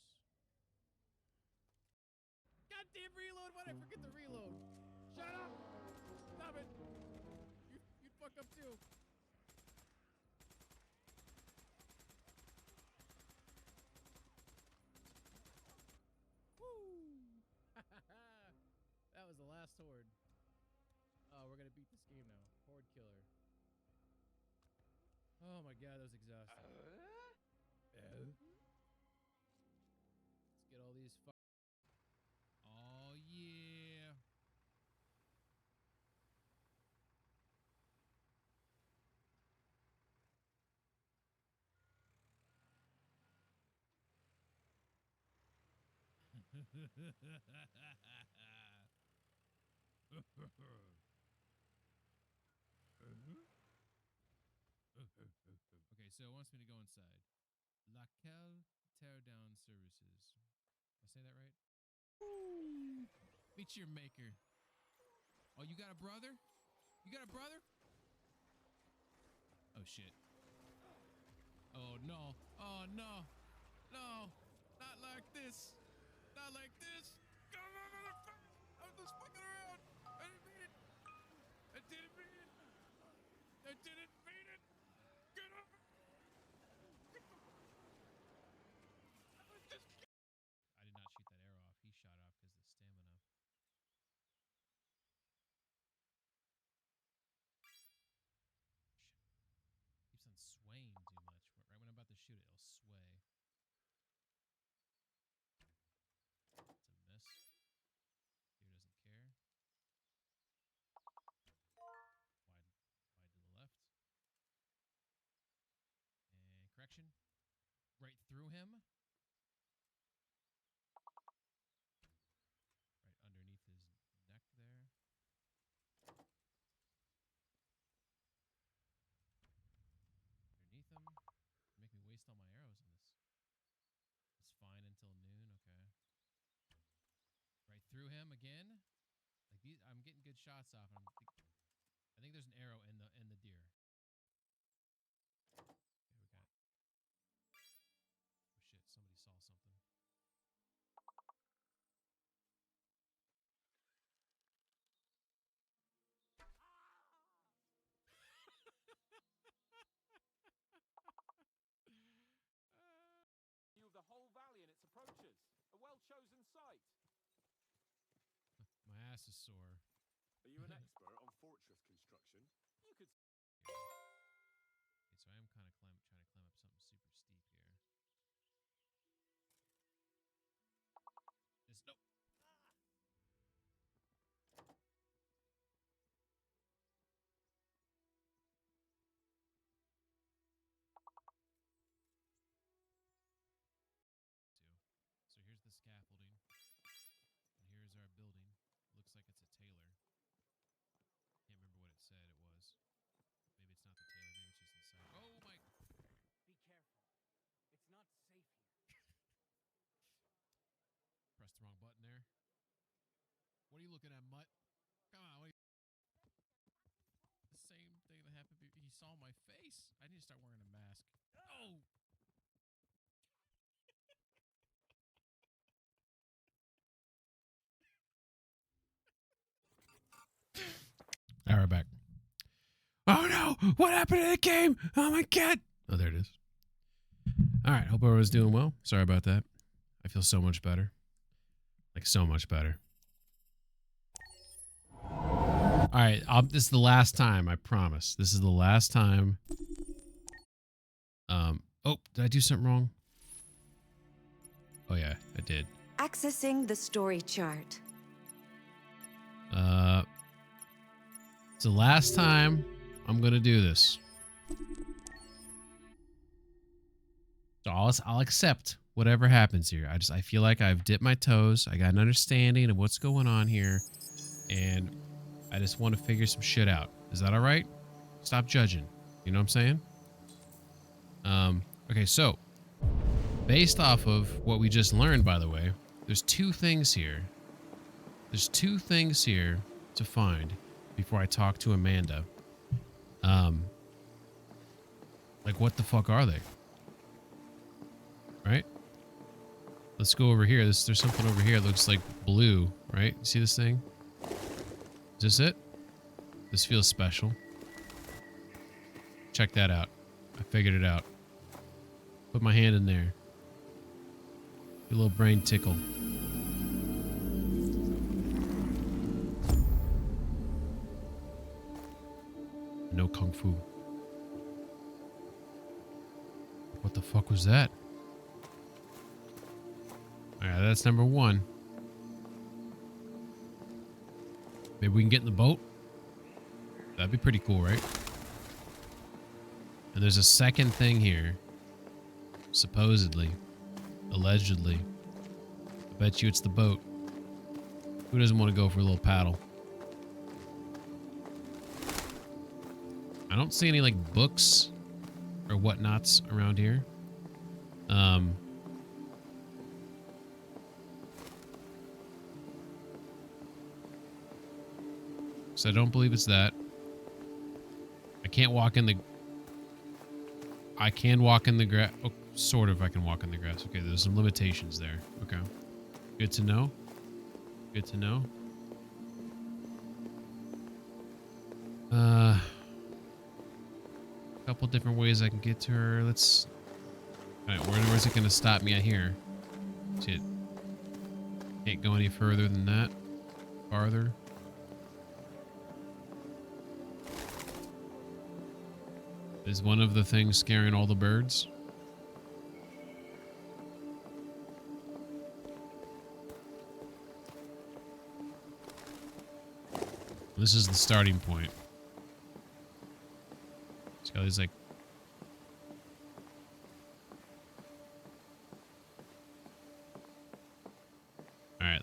Speaker 1: Goddamn reload! Why'd I forget the reload? Shut up! Stop it! You'd fuck up too. Woo! That was the last horde. Oh, we're gonna beat this game now. Horde killer. Oh my god, that was exhausting. Let's get all these oh yeah. Okay, so it wants me to go inside. Laquelle Teardown Services. Did I say that right? Meet your maker. Oh, you got a brother? You got a brother? Oh shit. Oh no. Oh no. No. Not like this. Not like this. Go, motherfucker! I was just fucking around. I didn't mean it. I didn't mean it. through him. Right underneath his neck there. Underneath him. Make me waste all my arrows on this. It's fine until noon. Okay. Right through him again. Like these, I'm getting good shots off. I think there's an arrow in the deer. Okay, we got. Oh shit! Somebody saw something.
Speaker 14: View of the whole valley and its approaches. A well-chosen site.
Speaker 1: My ass is sore.
Speaker 8: Are you an expert on fortress construction?
Speaker 14: You could.
Speaker 1: Okay, so I am kind of trying to climb up something super steep here. Nope. So here's the scaffolding, and here's our building. Looks like it's a tailor. Can't remember what it said it was. Maybe it's not the tailor. Maybe it's just inside. Oh my!
Speaker 15: Be careful. It's not safe here.
Speaker 1: Pressed the wrong button there. What are you looking at, Mutt? Come on. The same thing that happened. He saw my face. I need to start wearing a mask. Oh! All right, we're back. Oh no! What happened to the game? Oh my god! Oh, there it is. All right, hope everyone's doing well. Sorry about that. I feel so much better. Like, so much better. All right, this is the last time, I promise. This is the last time. Oh, did I do something wrong? Oh yeah, I did.
Speaker 2: Accessing the story chart.
Speaker 1: It's the last time I'm gonna do this. So I'll accept whatever happens here. I feel like I've dipped my toes. I got an understanding of what's going on here, and I just want to figure some shit out. Is that all right? Stop judging. You know what I'm saying? Okay, so based off of what we just learned, by the way, there's two things here. There's two things here to find before I talk to Amanda. Like, what the fuck are they? Right? Let's go over here. There's something over here that looks like blue, right? You see this thing? Is this it? This feels special. Check that out. I figured it out. Put my hand in there. Get a little brain tickle. No kung fu. What the fuck was that? Alright, that's number one. Maybe we can get in the boat? That'd be pretty cool, right? And there's a second thing here. Supposedly. Allegedly. I bet you it's the boat. Who doesn't want to go for a little paddle? I don't see any, like, books or whatnots around here. So I don't believe it's that. I can't walk in the... I can walk in the grass. Oh, sort of I can walk in the grass. Okay, there's some limitations there. Okay. Good to know. Good to know. Couple different ways I can get to her. Let's... Alright, where's it going to stop me at here? Shit. Can't go any further than that. Farther. Is one of the things scaring all the birds? This is the starting point. It's got these, like...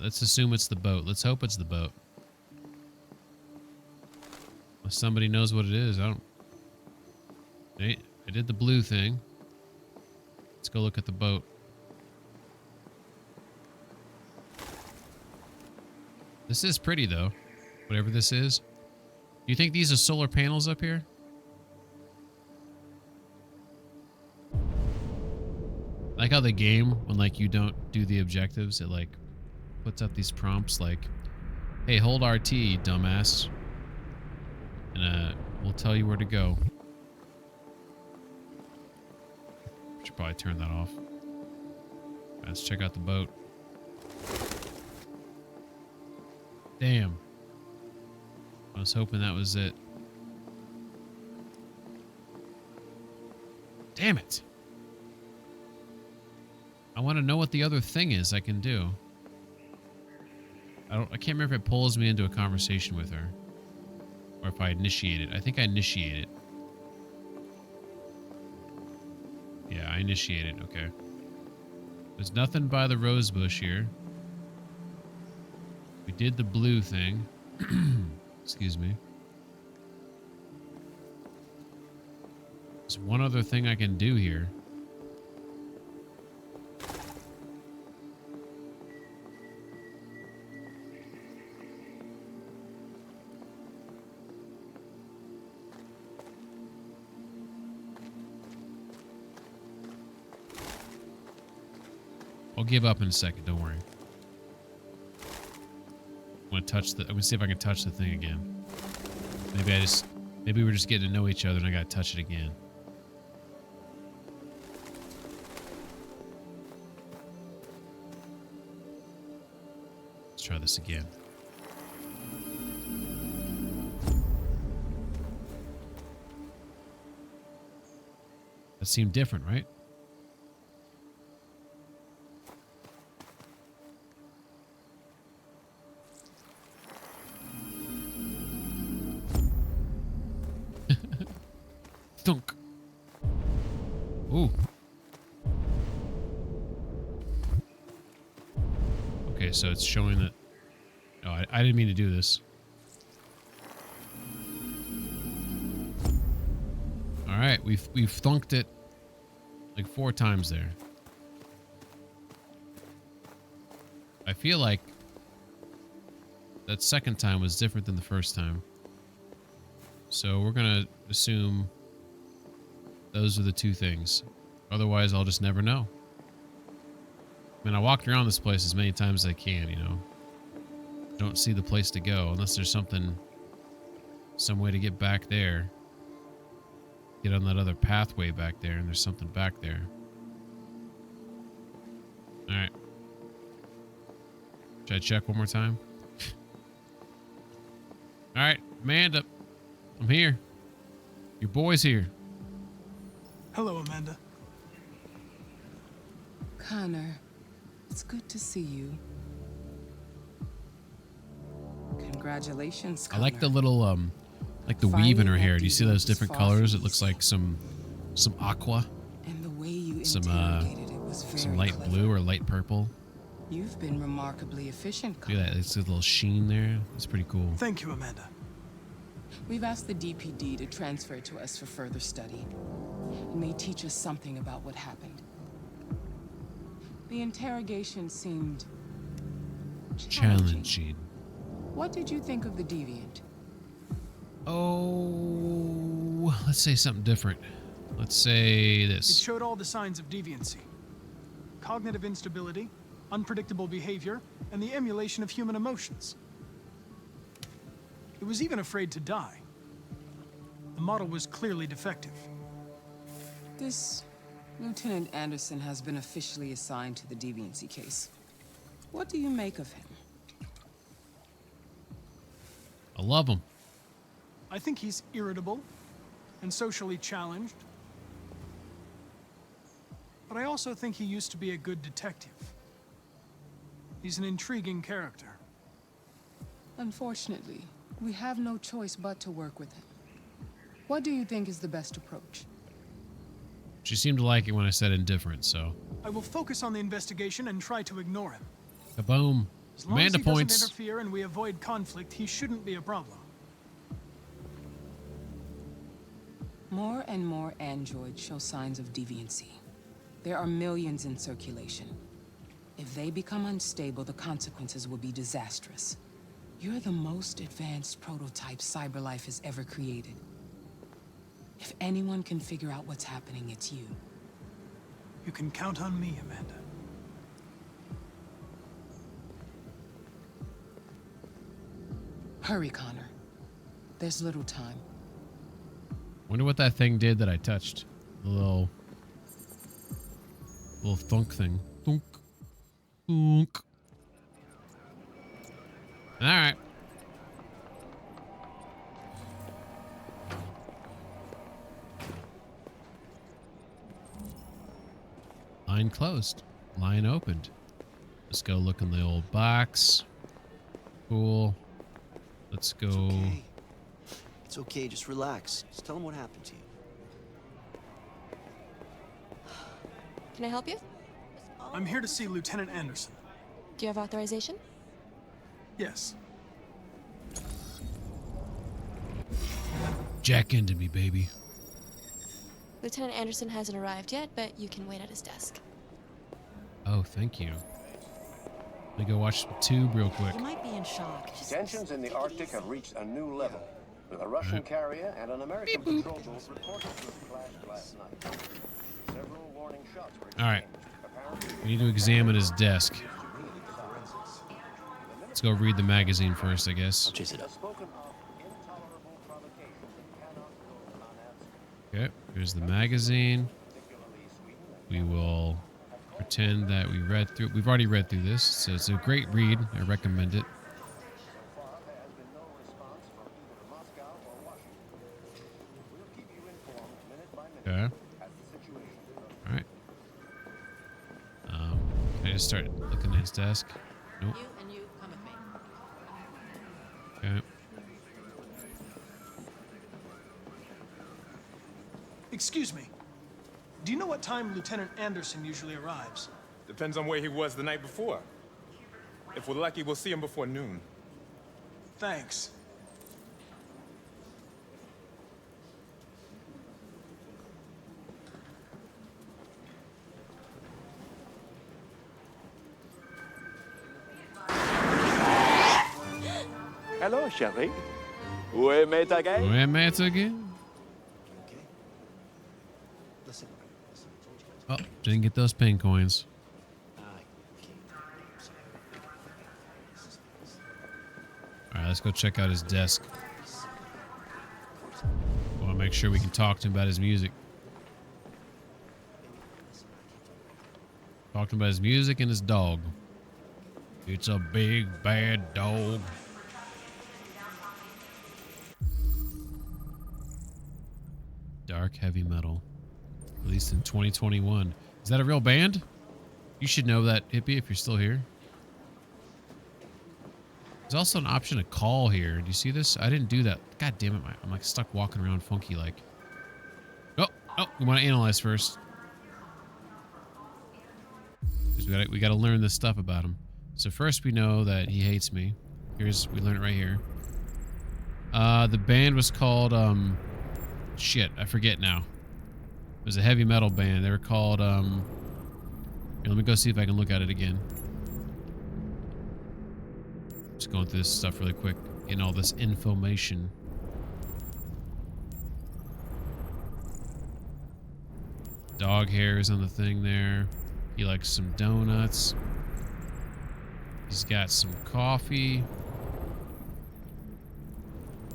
Speaker 1: Let's assume it's the boat. Let's hope it's the boat. If somebody knows what it is, I don't... Hey, I did the blue thing. Let's go look at the boat. This is pretty, though. Whatever this is. Do you think these are solar panels up here? Like how the game, when like you don't do the objectives, it like puts up these prompts like, hey, hold RT, dumbass. And we'll tell you where to go. Should probably turn that off. Let's check out the boat. Damn. I was hoping that was it. Damn it. I want to know what the other thing is I can do. I can't remember if it pulls me into a conversation with her. Or if I initiate it. I think I initiate it. Yeah, I initiate it. Okay. There's nothing by the rose bush here. We did the blue thing. Excuse me. There's one other thing I can do here. I'll give up in a second, don't worry. I'm gonna see if I can touch the thing again. Maybe we're just getting to know each other and I gotta touch it again. Let's try this again. That seemed different, right? Thunk. Ooh. Okay, so it's showing that... Oh, I didn't mean to do this. Alright, we've thunked it like 4 times there. I feel like that second time was different than the first time. So we're gonna assume those are the 2 things. Otherwise, I'll just never know. I mean, I walked around this place as many times as I can, you know. Don't see the place to go unless there's some way to get back there. Get on that other pathway back there, and there's something back there. Alright. Should I check one more time? Alright, Amanda. I'm here. Your boy's here.
Speaker 3: Hello, Amanda.
Speaker 4: Connor, it's good to see you. Congratulations, Connor.
Speaker 1: I like the little like the weave in her hair. Do you see those different colors? It looks like some aqua.
Speaker 4: And the way you
Speaker 1: some
Speaker 4: interrogated it was very
Speaker 1: some light
Speaker 4: clever.
Speaker 1: blue or light purple.
Speaker 4: You've been remarkably efficient,
Speaker 1: Look
Speaker 4: Connor.
Speaker 1: at that. It's a little sheen there. It's pretty cool.
Speaker 3: Thank you, Amanda.
Speaker 4: We've asked the DPD to transfer it to us for further study. It may teach us something about what happened. The interrogation seemed
Speaker 1: Challenging.
Speaker 4: What did you think of the deviant?
Speaker 1: Oh, let's say something different. Let's say
Speaker 3: It
Speaker 1: this.
Speaker 3: showed all the signs of deviancy. Cognitive instability, unpredictable behavior, and the emulation of human emotions. It was even afraid to die. The model was clearly defective.
Speaker 4: This Lieutenant Anderson has been officially assigned to the deviancy case. What do you make of him?
Speaker 1: I love him.
Speaker 3: I think he's irritable and socially challenged. But I also think he used to be a good detective. He's an intriguing character.
Speaker 4: Unfortunately, we have no choice but to work with him. What do you think is the best approach?
Speaker 1: She seemed to like it when I said indifferent, so.
Speaker 3: I will focus on the investigation and try to ignore him.
Speaker 1: Kaboom.
Speaker 3: As long
Speaker 1: Amanda
Speaker 3: as he
Speaker 1: points.
Speaker 3: doesn't interfere and we avoid conflict, he shouldn't be a problem.
Speaker 4: More and more androids show signs of deviancy. There are millions in circulation. If they become unstable, the consequences will be disastrous. You're the most advanced prototype CyberLife has ever created. If anyone can figure out what's happening, it's you.
Speaker 3: You can count on me, Amanda.
Speaker 4: Hurry, Connor. There's little time.
Speaker 1: Wonder what that thing did that I touched. The little thunk thing. Thunk. Thunk. Alright. Line closed. Line opened. Let's go look in the old box. Cool. Let's go.
Speaker 8: Okay. It's okay, just relax. Just tell him what happened to you.
Speaker 5: Can I help you?
Speaker 3: I'm here to see Lieutenant Anderson.
Speaker 5: Do you have authorization?
Speaker 3: Yes.
Speaker 1: Jack into me, baby.
Speaker 5: Lieutenant Anderson hasn't arrived yet, but you can wait at his desk.
Speaker 1: Oh, thank you. Let me go watch the tube real quick.
Speaker 2: You might be in shock.
Speaker 7: Tensions in the Arctic have reached a new level, with a Russian carrier and an American patrol boat reported to have clashed last night. Several warning shots were
Speaker 1: All right. We need to examine his desk. Let's go read the magazine first, I guess.
Speaker 8: I'll chase it up.
Speaker 1: Okay, here's the magazine. We will pretend that we read through. We've already read through this, so it's a great read. I recommend it. Okay. All right. Can I just start looking at his desk? Nope.
Speaker 21: You and you come with me.
Speaker 1: Okay.
Speaker 3: Excuse me. Do you know what time Lieutenant Anderson usually arrives?
Speaker 6: Depends on where he was the night before. If we're lucky, we'll see him before noon.
Speaker 3: Thanks.
Speaker 12: Hello, chérie. We met again?
Speaker 1: We met again?
Speaker 8: Listen,
Speaker 1: Oh, didn't get those pin coins. Alright, let's go check out his desk. I want to make sure we can talk to him about his music. Talk to him about his music and his dog. It's a big, bad dog. Dark heavy metal. Released in 2021. Is that a real band? You should know that, Hippie, if you're still here. There's also an option to call here. Do you see this? I didn't do that. God damn it. I'm like stuck walking around funky like. Oh, we want to analyze first. 'Cause we got to learn this stuff about him. So first we know that he hates me. We learn it right here. The band was called, shit, I forget now. It was a heavy metal band. They were called, here, let me go see if I can look at it again. Just going through this stuff really quick, getting all this information. Dog hair is on the thing there. He likes some donuts. He's got some coffee.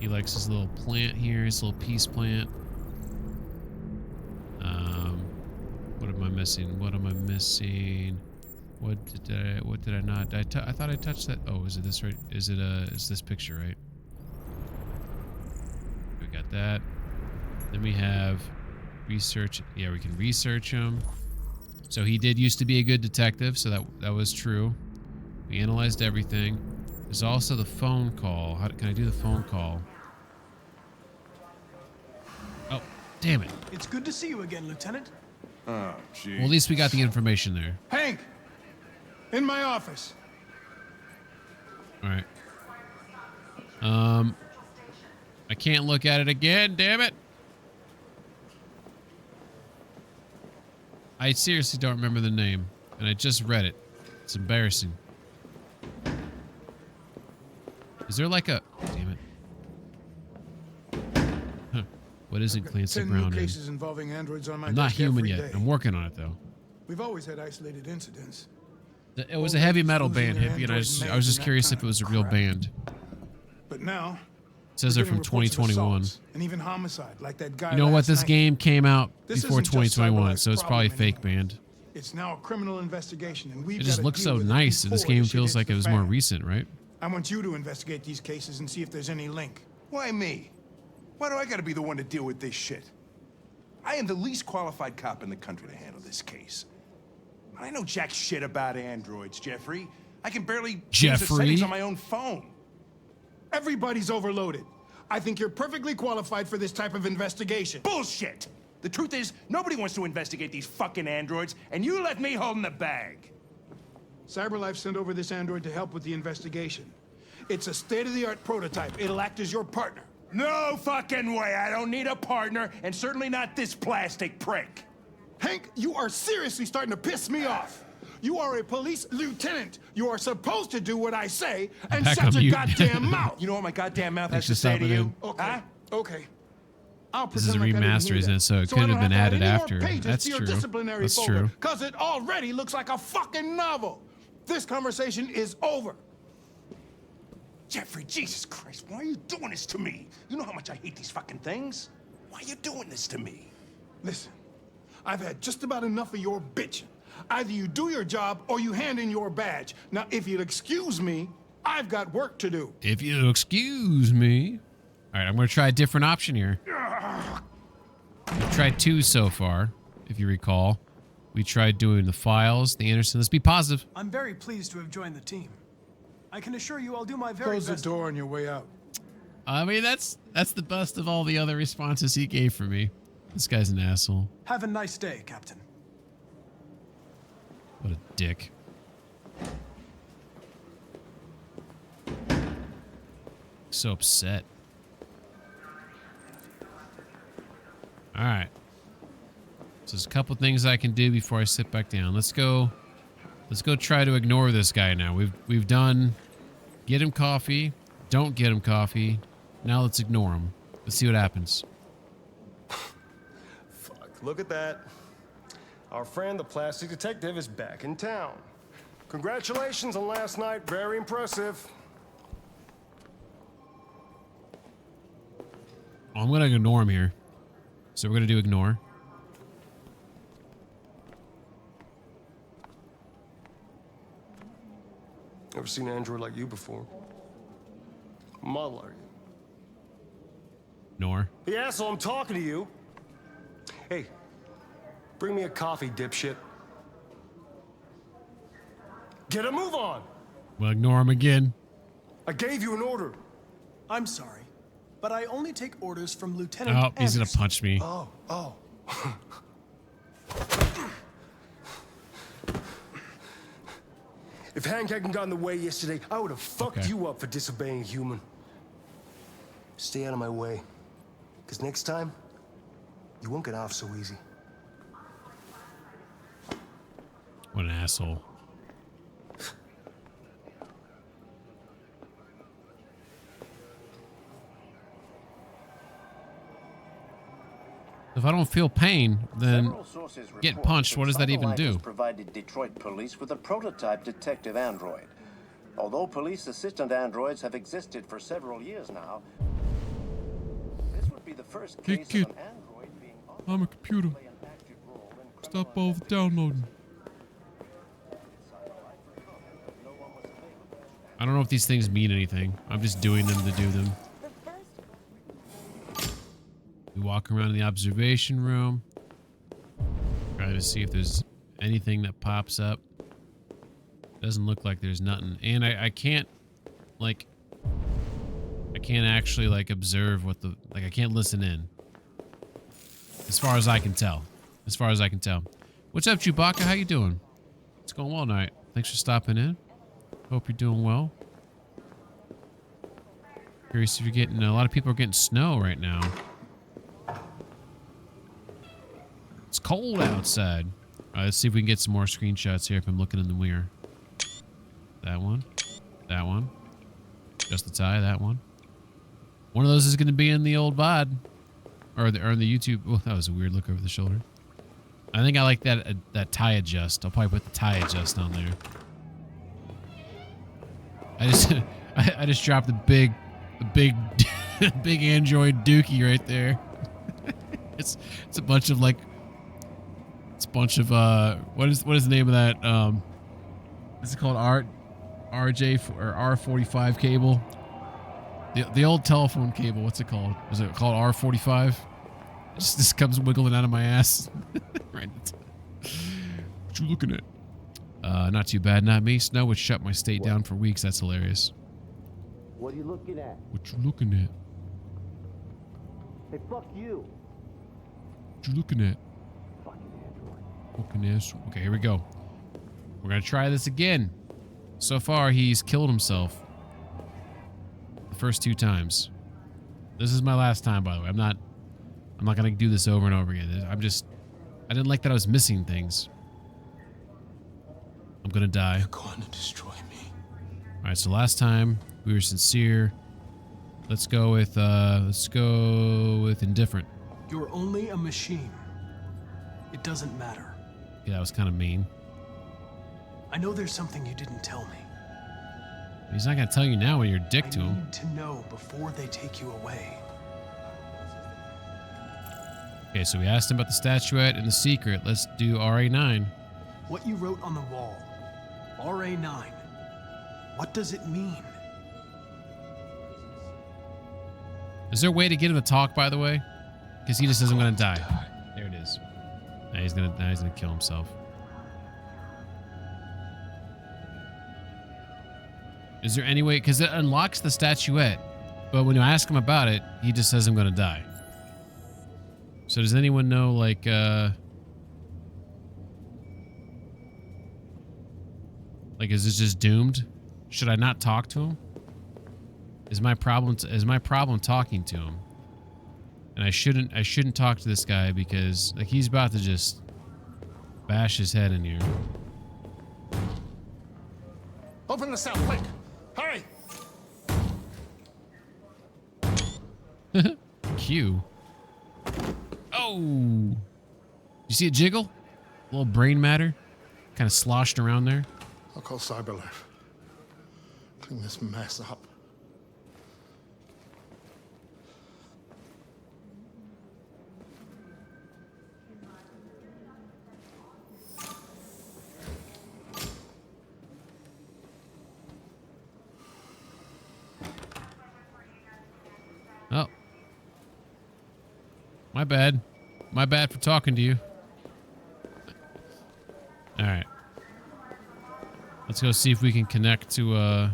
Speaker 1: He likes his little plant here, his little peace plant. What am I missing? What am I missing? What did I not? I thought I touched that. Oh, is it this right? Is this picture right? We got that. Then we have research. Yeah, we can research him. So he did used to be a good detective, so that was true. We analyzed everything. There's also the phone call. Can I do the phone call? Oh, damn it.
Speaker 3: It's good to see you again, Lieutenant.
Speaker 9: Oh, gee.
Speaker 1: Well, at least we got the information there.
Speaker 10: Hank! In my office.
Speaker 1: All right. I can't look at it again, damn it. I seriously don't remember the name, and I just read it. It's embarrassing. Is there like a... Damn it. Huh. What isn't Clancy
Speaker 10: 10
Speaker 1: Brown
Speaker 10: new
Speaker 1: in?
Speaker 10: cases involving androids on my
Speaker 1: I'm not
Speaker 10: desk
Speaker 1: human
Speaker 10: every
Speaker 1: yet.
Speaker 10: day.
Speaker 1: I'm working on it, though.
Speaker 10: We've always had isolated incidents.
Speaker 1: It was a heavy metal band, Hippie, and I was just curious if it was a real band.
Speaker 10: But now,
Speaker 1: It says they're from 2021.
Speaker 10: and even homicide, like that guy.
Speaker 1: You know what?
Speaker 10: last
Speaker 1: This
Speaker 10: night.
Speaker 1: game came out
Speaker 10: This
Speaker 1: before
Speaker 10: isn't just
Speaker 1: 2021,
Speaker 10: Cyberlife's
Speaker 1: so it's probably
Speaker 10: problem
Speaker 1: fake band.
Speaker 10: It's now a criminal investigation, and we've
Speaker 1: It just
Speaker 10: gotta
Speaker 1: looks
Speaker 10: deal
Speaker 1: so
Speaker 10: with it
Speaker 1: nice, and this
Speaker 10: before
Speaker 1: game
Speaker 10: the shit
Speaker 1: feels
Speaker 10: hits
Speaker 1: like
Speaker 10: the
Speaker 1: it was more
Speaker 10: fan.
Speaker 1: recent, right?
Speaker 10: I want you to investigate these cases and see if there's any link.
Speaker 9: Why me? Why do I gotta be the one to deal with this shit? I am the least qualified cop in the country to handle this case. I know jack shit about androids, Jeffrey. I can barely change the settings on my own phone.
Speaker 10: Everybody's overloaded. I think you're perfectly qualified for this type of investigation.
Speaker 9: Bullshit! The truth is, nobody wants to investigate these fucking androids, and you left me holding the bag.
Speaker 10: CyberLife sent over this android to help with the investigation. It's a state-of-the-art prototype. It'll act as your partner.
Speaker 9: No fucking way! I don't need a partner, and certainly not this plastic prick.
Speaker 10: Hank, you are seriously starting to piss me off. You are a police lieutenant. You are supposed to do what I say and
Speaker 1: Back
Speaker 10: shut
Speaker 1: on
Speaker 10: your
Speaker 1: mute.
Speaker 10: goddamn mouth.
Speaker 9: You know what my goddamn mouth
Speaker 1: Thanks
Speaker 9: has to
Speaker 1: for
Speaker 9: say to
Speaker 1: stopping
Speaker 9: you?
Speaker 1: in.
Speaker 10: Okay.
Speaker 9: Huh?
Speaker 10: Okay. I'll
Speaker 1: This is a
Speaker 10: pretend like I didn't
Speaker 1: remaster,
Speaker 10: hear
Speaker 1: isn't it?
Speaker 10: that.
Speaker 1: So it
Speaker 10: So
Speaker 1: could
Speaker 10: I
Speaker 1: have
Speaker 10: don't
Speaker 1: been
Speaker 10: have to
Speaker 1: added
Speaker 10: add any more
Speaker 1: after.
Speaker 10: pages
Speaker 1: That's
Speaker 10: to your
Speaker 1: true.
Speaker 10: disciplinary
Speaker 1: That's
Speaker 10: folder,
Speaker 1: true.
Speaker 10: because it already looks like a fucking novel. This conversation is over.
Speaker 9: Jeffrey, Jesus Christ, why are you doing this to me? You know how much I hate these fucking things. Why are you doing this to me?
Speaker 10: Listen, I've had just about enough of your bitching. Either you do your job or you hand in your badge. Now, if you'll excuse me, I've got work to do.
Speaker 1: If you'll excuse me. All right, I'm going to try a different option here. We've tried two so far, if you recall. We tried doing the files, the Anderson. Let's be positive.
Speaker 3: I'm very pleased to have joined the team. I can assure you I'll do my very
Speaker 10: Close the
Speaker 3: best.
Speaker 10: door on your way out.
Speaker 1: I mean, that's the best of all the other responses he gave for me. This guy's an asshole.
Speaker 3: Have a nice day, Captain.
Speaker 1: What a dick. So upset. All right. So there's a couple things I can do before I sit back down. Let's go try to ignore this guy now. We've done get him coffee, don't get him coffee. Now let's ignore him. Let's see what happens.
Speaker 11: Fuck, look at that. Our friend, the plastic detective, is back in town. Congratulations on last night. Very impressive.
Speaker 1: Oh, I'm going to ignore him here. So we're going to do ignore.
Speaker 11: Never seen an android like you before. Model, are you?
Speaker 1: Ignore.
Speaker 11: Hey, asshole, I'm talking to you. Hey, bring me a coffee, dipshit. Get a move on.
Speaker 1: We'll ignore him again.
Speaker 11: I gave you an order.
Speaker 3: I'm sorry, but I only take orders from Lieutenant
Speaker 1: Oh, he's going to
Speaker 3: Anderson.
Speaker 1: punch me.
Speaker 11: Oh. If Hank hadn't gotten in the way yesterday, I would have fucked you up for disobeying human. Stay out of my way. Because next time, you won't get off so easy.
Speaker 1: What an asshole. If I don't feel pain, then
Speaker 7: Several sources
Speaker 1: getting
Speaker 7: report
Speaker 1: punched, what does that even
Speaker 7: CyberLife
Speaker 1: do?
Speaker 7: has provided Detroit police with a prototype detective android. Although police assistant androids have existed for several years now, this would be the first
Speaker 1: Hey,
Speaker 7: case
Speaker 1: kid.
Speaker 7: of an android being
Speaker 1: I'm a computer. Stop all the downloading. I don't know if these things mean anything. I'm just doing them to do them. We walk around the observation room. Try to see if there's anything that pops up. Doesn't look like there's nothing. And I can't, like, I can't actually, like, observe what the, like, I can't listen in. As far as I can tell. As far as I can tell. What's up, Chewbacca? How you doing? It's going well tonight. Thanks for stopping in. Hope you're doing well. Curious if you're getting, a lot of people are getting snow right now. It's cold outside. All right, let's see if we can get some more screenshots here if I'm looking in the mirror. That one. That one. Just the tie, that one. One of those is going to be in the old VOD. Or in the YouTube. Oh, that was a weird look over the shoulder. I think I like that tie adjust. I'll probably put the tie adjust on there. I just dropped the big big Android dookie right there. It's a bunch of like, it's a bunch of what is the name of that is it called RJ or R45 cable? The old telephone cable, what's it called? Is it called R45? It just comes wiggling out of my ass. Right. What you looking at? Not too bad, not me. Snow would shut my state down for weeks. That's hilarious.
Speaker 7: What are you looking at?
Speaker 1: What you looking at?
Speaker 7: Hey, fuck you.
Speaker 1: What you looking at?
Speaker 7: Fucking android.
Speaker 1: Fucking ass. Okay, here we go. We're gonna try this again. So far, he's killed himself. The first 2 times. This is my last time, by the way. I'm not gonna do this over and over again. I didn't like that I was missing things. I'm gonna die.
Speaker 10: You're going to destroy me.
Speaker 1: All right, so last time we were sincere. Let's go with indifferent.
Speaker 3: You're only a machine. It doesn't matter.
Speaker 1: Yeah, that was kind of mean.
Speaker 3: I know there's something you didn't tell me.
Speaker 1: He's not gonna tell you now when you're a dick to him.
Speaker 3: I need to know before they take you away.
Speaker 1: Okay, so we asked him about the statuette and the secret. Let's do RA9.
Speaker 3: What you wrote on the wall. RA9. What does it mean?
Speaker 1: Is there a way to get him to talk, by the way? Because he just says I'm gonna die. There it is. Now he's gonna kill himself. Is there any way? Because it unlocks the statuette, but when you ask him about it, he just says I'm gonna die. So does anyone know, like, is this just doomed? Should I not talk to him? Is my problem talking to him? And I shouldn't talk to this guy because like he's about to just bash his head in here.
Speaker 10: Open the cell, quick! Hurry!
Speaker 1: Q. Oh! You see it jiggle? A little brain matter, kind of sloshed around there.
Speaker 10: I'll call Cyberlife. Clean this mess up.
Speaker 1: Oh. My bad. My bad for talking to you. All right. Let's go see if we can connect to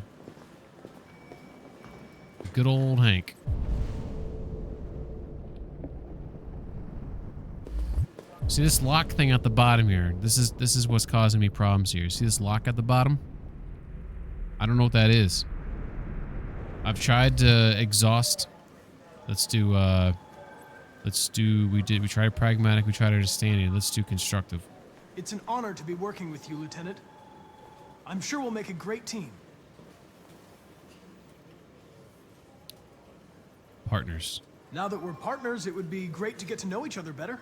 Speaker 1: good old Hank. See this lock thing at the bottom here? This is what's causing me problems here. See this lock at the bottom? I don't know what that is. I've tried to exhaust. We tried pragmatic, we tried understanding. Let's do constructive.
Speaker 3: It's an honor to be working with you, Lieutenant. I'm sure we'll make a great team.
Speaker 1: Partners.
Speaker 3: Now that we're partners, it would be great to get to know each other better.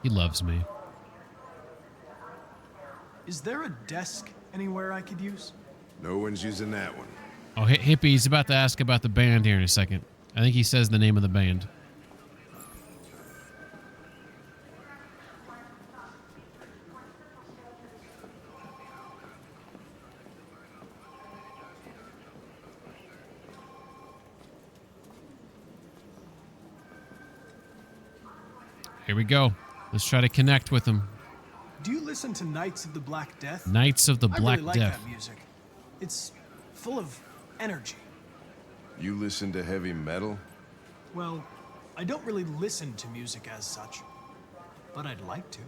Speaker 1: He loves me.
Speaker 3: Is there a desk anywhere I could use?
Speaker 13: No one's using that one.
Speaker 1: Oh, Hippie, he's about to ask about the band here in a second. I think he says the name of the band. Here we go. Let's try to connect with him.
Speaker 3: Do you listen to Knights of the Black Death?
Speaker 1: Knights of the
Speaker 3: I
Speaker 1: Black
Speaker 3: really like
Speaker 1: Death.
Speaker 3: that music. It's full of energy.
Speaker 13: You listen to heavy metal?
Speaker 3: Well, I don't really listen to music as such, but I'd like to.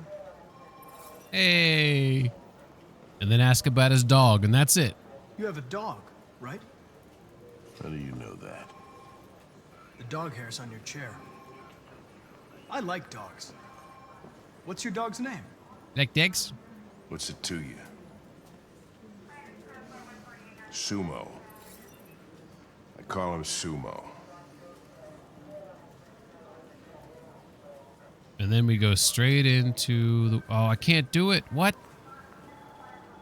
Speaker 1: Hey. And then ask about his dog, and that's it.
Speaker 3: You have a dog, right?
Speaker 13: How do you know that?
Speaker 3: The dog hair's on your chair. I like dogs. What's your dog's name?
Speaker 1: Like Diggs?
Speaker 13: What's it to you? Sumo. I call him Sumo.
Speaker 1: And then we go straight into the... Oh, I can't do it. What?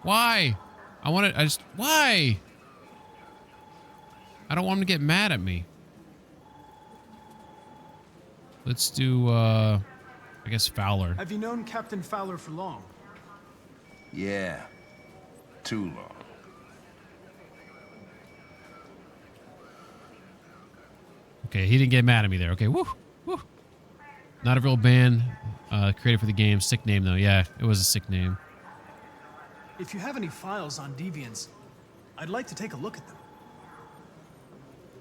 Speaker 1: Why? Why? I don't want him to get mad at me. Let's do, I guess Fowler.
Speaker 3: Have you known Captain Fowler for long?
Speaker 13: Yeah. Too long.
Speaker 1: Okay, he didn't get mad at me there. Okay, woo, woo. Not a real band created for the game. Sick name, though. Yeah, it was a sick name.
Speaker 3: If you have any files on Deviants, I'd like to take a look at them.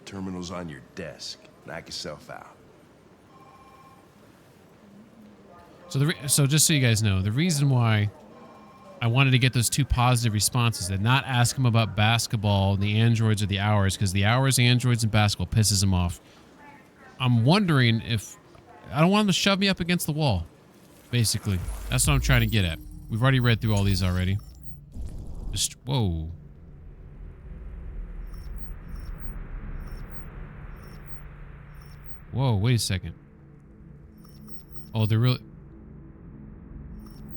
Speaker 13: Terminal's on your desk. Knock yourself out.
Speaker 1: So just so you guys know, the reason why I wanted to get those 2 positive responses and not ask him about basketball and the androids or the hours, because the hours, androids, and basketball pisses him off. I'm wondering if... I don't want him to shove me up against the wall, basically. That's what I'm trying to get at. We've already read through all these already. Just... Whoa. Whoa, wait a second. Oh, they're really...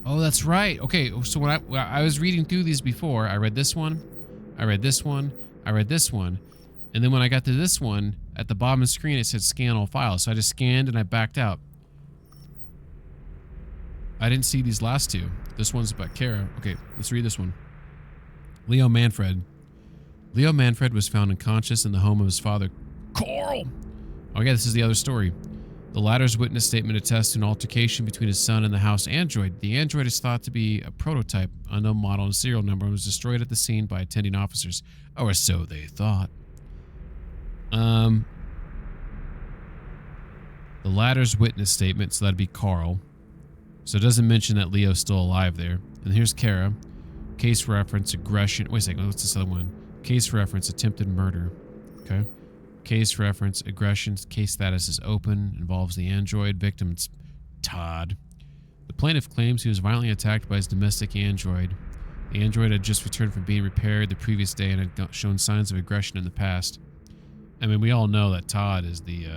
Speaker 1: Oh, that's right. Okay, so when I was reading through these before, I read this one, I read this one, I read this one, and then when I got to this one, at the bottom of the screen, it said scan all files. So I just scanned and I backed out. I didn't see these last 2. This one's about Kara. Okay, let's read this one. Leo Manfred. Leo Manfred was found unconscious in the home of his father, Carl. Okay, this is the other story. The latter's witness statement attests to an altercation between his son and the house android. The android is thought to be a prototype, unknown model, and serial number, and was destroyed at the scene by attending officers. Or so they thought. The latter's witness statement, so that'd be Carl. So it doesn't mention that Leo's still alive there. And here's Kara. Case reference, aggression. Wait a second, what's this other one? Case reference, attempted murder. Okay. Case reference, aggression. Case status is open. Involves the android. Victim, it's Todd. The plaintiff claims he was violently attacked by his domestic android. The android had just returned from being repaired the previous day and had shown signs of aggression in the past. I mean, we all know that Todd is the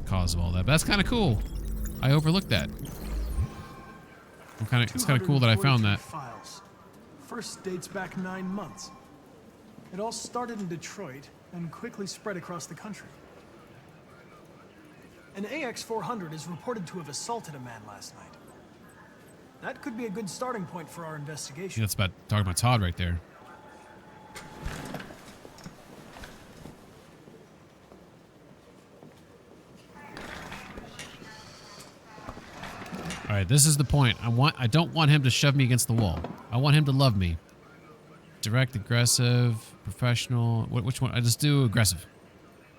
Speaker 1: cause of all that, but that's kind of cool. I overlooked that. It's kind of cool that I found that.
Speaker 3: Files. First dates back 9 months. It all started in Detroit and quickly spread across the country. An AX-400 is reported to have assaulted a man last night. That could be a good starting point for our investigation.
Speaker 1: That's about talking about Todd right there. All right, this is the point. I don't want him to shove me against the wall. I want him to love me. Direct, aggressive, professional. Which one? I just do aggressive.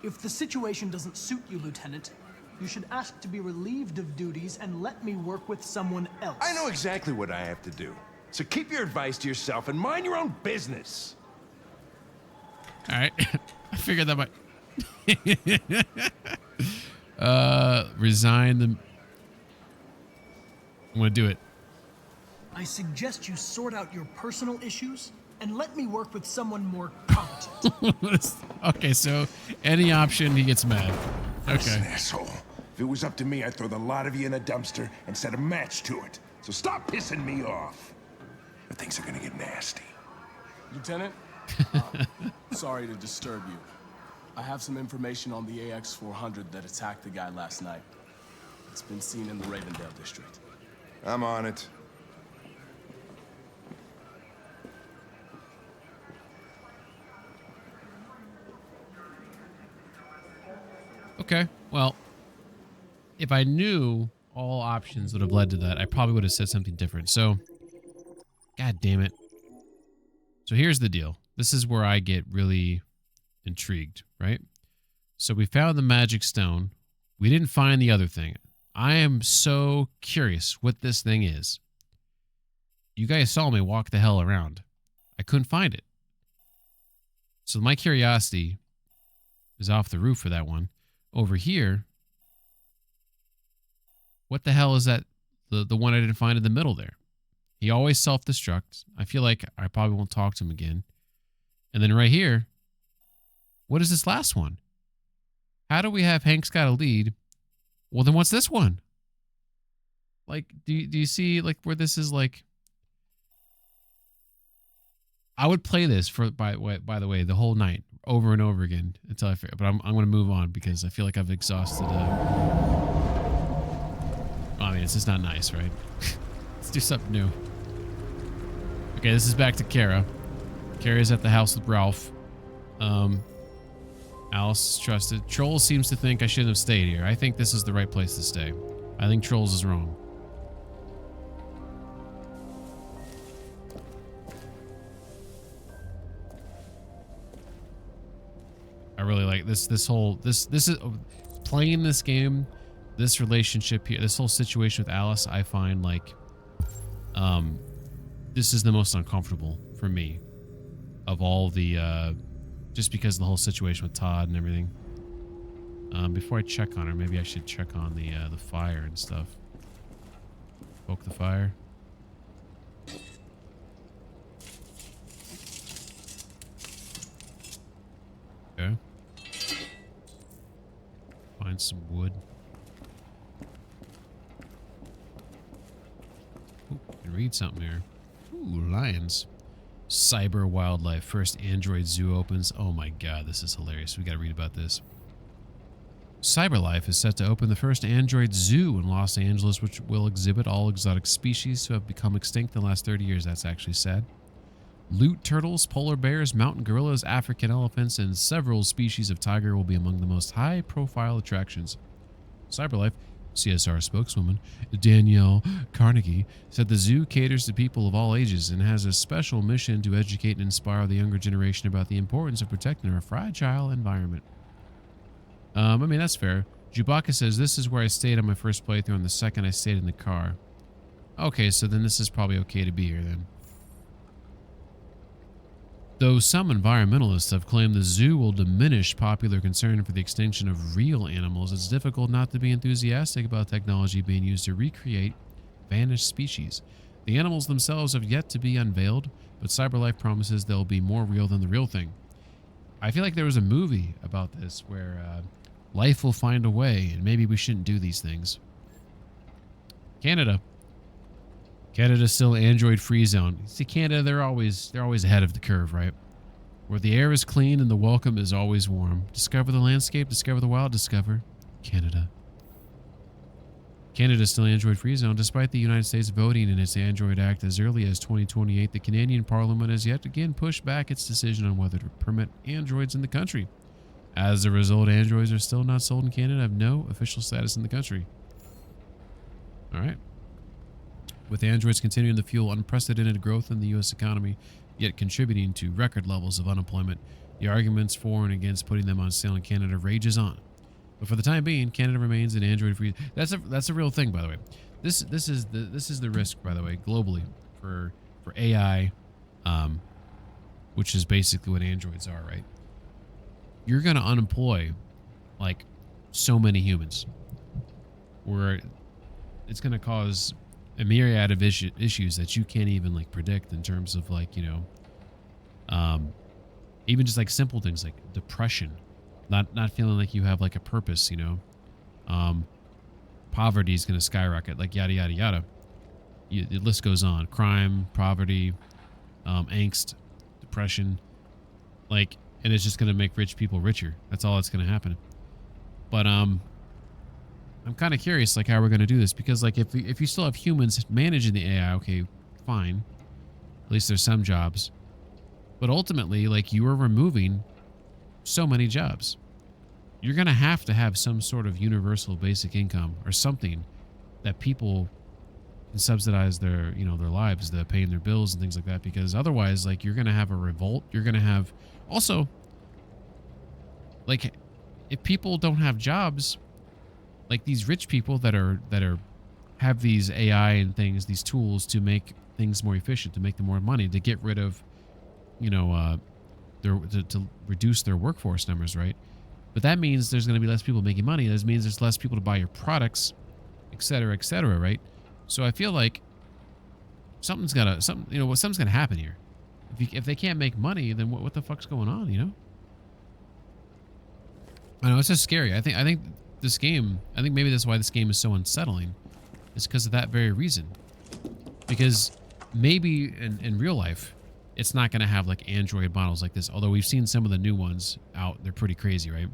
Speaker 3: If the situation doesn't suit you, Lieutenant, you should ask to be relieved of duties and let me work with someone else.
Speaker 9: I know exactly what I have to do. So keep your advice to yourself and mind your own business.
Speaker 1: All right. I figured that might... resign the... I'm going to do it.
Speaker 3: I suggest you sort out your personal issues and let me work with someone more competent.
Speaker 1: Okay, so any option, he gets mad. Okay.
Speaker 9: Listen, asshole. If it was up to me, I'd throw the lot of you in a dumpster and set a match to it. So stop pissing me off. But things are gonna get nasty.
Speaker 19: Lieutenant, sorry to disturb you. I have some information on the AX-400 that attacked the guy last night. It's been seen in the Ravendale district.
Speaker 9: I'm on it.
Speaker 1: Okay, well, if I knew all options would have led to that, I probably would have said something different. So, god damn it. So here's the deal. This is where I get really intrigued, right? So we found the magic stone. We didn't find the other thing. I am so curious what this thing is. You guys saw me walk the hell around. I couldn't find it. So my curiosity is off the roof for that one. Over here, what the hell is that? The one I didn't find in the middle there. He always self-destructs. I feel like I probably won't talk to him again. And then right here, what is this last one? How do we have Hank's got a lead? Well, then what's this one? Like, do you see like where this is like? I would play this for by the way the whole night over and over again until I figure. But I'm going to move on because I feel like I've exhausted. I mean, it's just not nice, right? Let's do something new. Okay, this is back to Kara. Kara's at the house with Ralph. Alice is trusted. Trolls seems to think I shouldn't have stayed here. I think this is the right place to stay. I think Trolls is wrong. I really like this is playing this game, this relationship here, this whole situation with Alice, I find like this is the most uncomfortable for me of all the just because of the whole situation with Todd and everything. Before I check on her, maybe I should check on the fire and stuff. Poke the fire. Okay. Find some wood. Ooh, I can read something here. Ooh, lions. Cyber wildlife. First Android zoo opens. Oh my god, this is hilarious. We gotta read about this. CyberLife is set to open the first Android zoo in Los Angeles, which will exhibit all exotic species who have become extinct in the last 30 years. That's actually sad. Loot turtles, polar bears, mountain gorillas, African elephants, and several species of tiger will be among the most high-profile attractions. CyberLife CSR spokeswoman Danielle Carnegie said the zoo caters to people of all ages and has a special mission to educate and inspire the younger generation about the importance of protecting our fragile environment. I mean, that's fair. Chewbacca says, this is where I stayed on my first playthrough, and the second I stayed in the car. Okay, so then this is probably okay to be here then. Though some environmentalists have claimed the zoo will diminish popular concern for the extinction of real animals, it's difficult not to be enthusiastic about technology being used to recreate vanished species. The animals themselves have yet to be unveiled, but CyberLife promises they'll be more real than the real thing. I feel like there was a movie about this where life will find a way, and maybe we shouldn't do these things. Canada. Canada's still Android free zone. See, Canada, they're always ahead of the curve, right? Where the air is clean and the welcome is always warm. Discover the landscape, discover the wild, discover Canada. Canada's still Android free zone. Despite the United States voting in its Android Act as early as 2028, the Canadian Parliament has yet again pushed back its decision on whether to permit Androids in the country. As a result, Androids are still not sold in Canada and have no official status in the country. All right. With Androids continuing to fuel unprecedented growth in the U.S. economy, yet contributing to record levels of unemployment, the arguments for and against putting them on sale in Canada rages on. But for the time being, Canada remains an Android-free. That's a real thing, by the way. This is the risk, by the way, globally for AI, which is basically what Androids are, right? You're gonna unemploy like so many humans, where it's gonna cause a myriad of issues that you can't even like predict in terms of like, you know, even just like simple things like depression, not feeling like you have like a purpose, you know, poverty is going to skyrocket, like yada, yada, yada. The list goes on. Crime, poverty, angst, depression, like, and it's just going to make rich people richer. That's all that's going to happen. But, I'm kind of curious, like, how we're going to do this, because, like, if you still have humans managing the AI, okay, fine. At least there's some jobs. But ultimately, like, you are removing so many jobs. You're going to have some sort of universal basic income or something that people can subsidize their, you know, their lives, the paying their bills and things like that, because otherwise, like, you're going to have a revolt. You're going to have also, like, if people don't have jobs, like these rich people that have these AI and things, these tools to make things more efficient, to make them more money, to get rid of, you know, to reduce their workforce numbers, right? But that means there's going to be less people making money. That means there's less people to buy your products, et cetera, right? So I feel like something's gonna happen here. If they can't make money, then what the fuck's going on? You know? I know it's just scary. I think this game. I think maybe that's why this game is so unsettling. It's because of that very reason. Because maybe in real life, it's not going to have like Android models like this. Although we've seen some of the new ones out, they're pretty crazy, right?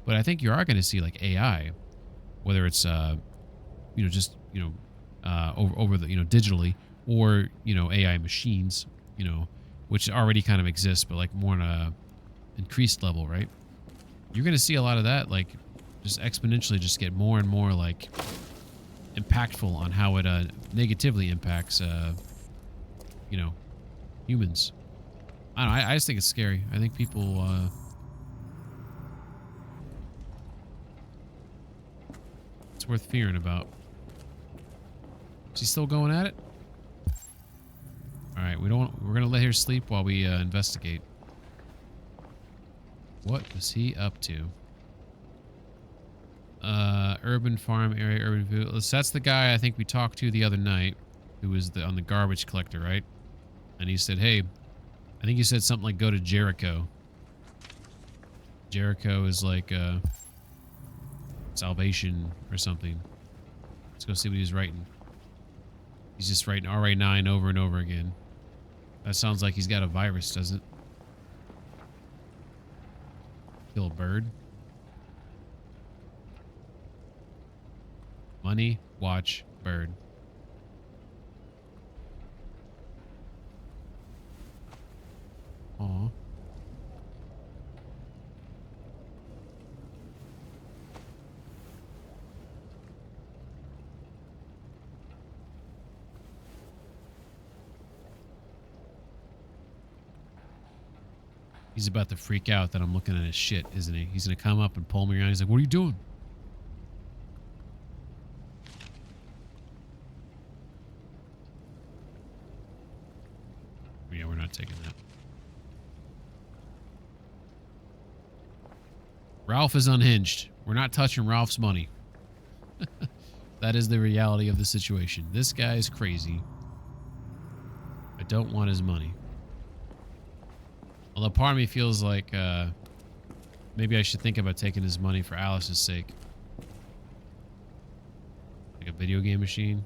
Speaker 1: But I think you are going to see like AI, whether it's over the digitally, or AI machines, which already kind of exists, but like more on a increased level, right? You're going to see a lot of that, like just exponentially, just get more and more like impactful on how it negatively impacts humans. I don't know, I just think it's scary. I think people it's worth fearing about. Is he still going at it? All right, we're gonna let her sleep while we investigate. What is he up to? Urban farm area, urban food. So that's the guy I think we talked to the other night, who was on the garbage collector, right? And he said, hey, I think he said something like go to Jericho. Jericho is like salvation or something. Let's go see what he's writing. He's just writing RA9 over and over again. That sounds like he's got a virus, doesn't it? Kill a bird. Money, watch, bird. Aw. He's about to freak out that I'm looking at his shit, isn't he? He's gonna come up and pull me around. He's like, what are you doing? Yeah, we're not taking that. Ralph is unhinged. We're not touching Ralph's money. That is the reality of the situation. This guy is crazy. I don't want his money. Although part of me feels like maybe I should think about taking his money for Alice's sake. Like a video game machine.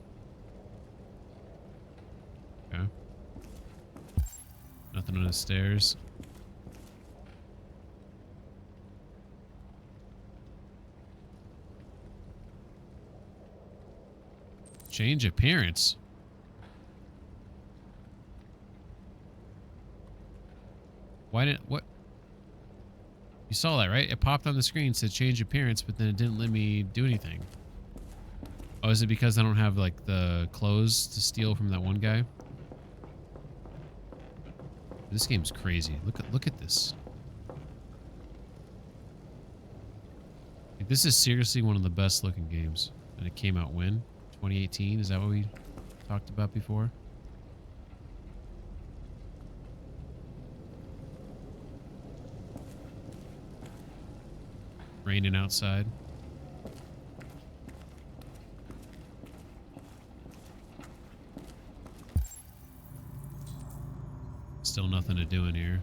Speaker 1: Okay. Nothing on the stairs. Change appearance. Why didn't what? You saw that, right? It popped on the screen, said change appearance, but then it didn't let me do anything. Oh, is it because I don't have like the clothes to steal from that one guy? This game's crazy. Look at this. Like, this is seriously one of the best looking games. And it came out when? 2018? Is that what we talked about before? Raining outside. Still nothing to do in here.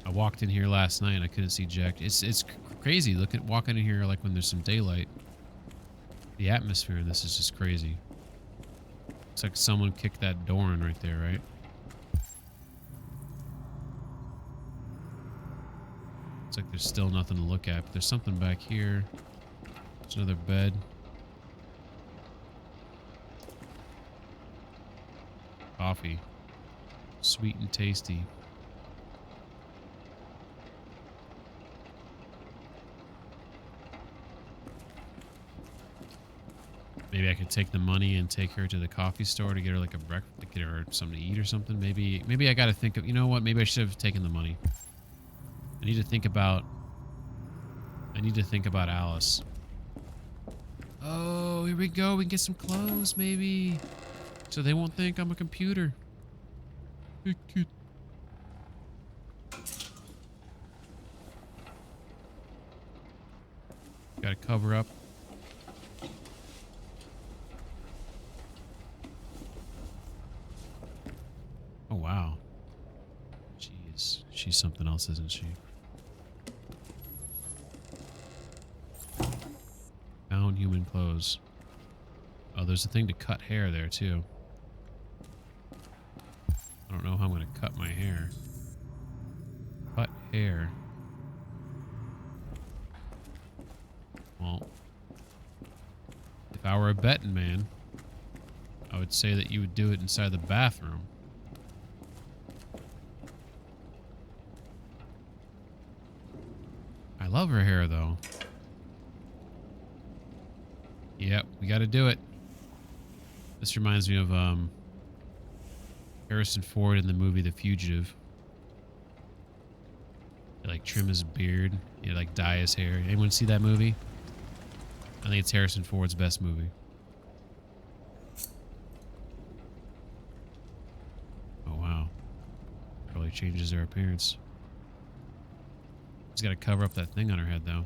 Speaker 1: I walked in here last night and I couldn't see Jack. It's crazy. Look at walking in here like when there's some daylight. The atmosphere in this is just crazy. It's like someone kicked that door in right there, right? It's like there's still nothing to look at, but there's something back here. There's another bed. Coffee. Sweet and tasty. Maybe I could take the money and take her to the coffee store to get her like a breakfast, to get her something to eat or something. Maybe I got to think of, you know what? Maybe I should have taken the money. I need to think about Alice. Oh, here we go. We can get some clothes, maybe. So they won't think I'm a computer. Got to cover up. Oh, wow. Jeez. She's something else, isn't she? Found human clothes. Oh, there's a thing to cut hair there, too. I don't know how I'm going to cut my hair. Cut hair. Well, if I were a betting man, I would say that you would do it inside the bathroom. I love her hair, though. Yep, we got to do it. This reminds me of Harrison Ford in the movie The Fugitive. He, like, trim his beard. He, like, dye his hair. Anyone see that movie? I think it's Harrison Ford's best movie. Oh, wow. Really changes her appearance. She's got to cover up that thing on her head, though.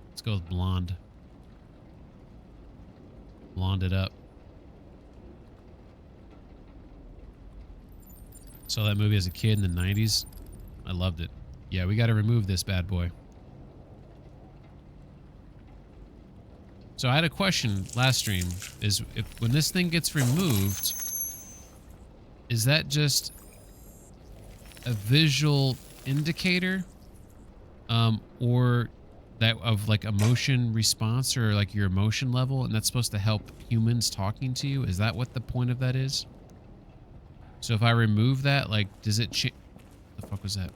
Speaker 1: Let's go with blonde. Blonde it up. Saw that movie as a kid in the 90s. I loved it. Yeah, we got to remove this bad boy. So I had a question last stream. Is if when this thing gets removed, is that just a visual indicator, or that of like emotion response or like your emotion level, and that's supposed to help humans talking to you? Is that what the point of that is? So if I remove that, like, does it change? The fuck was that?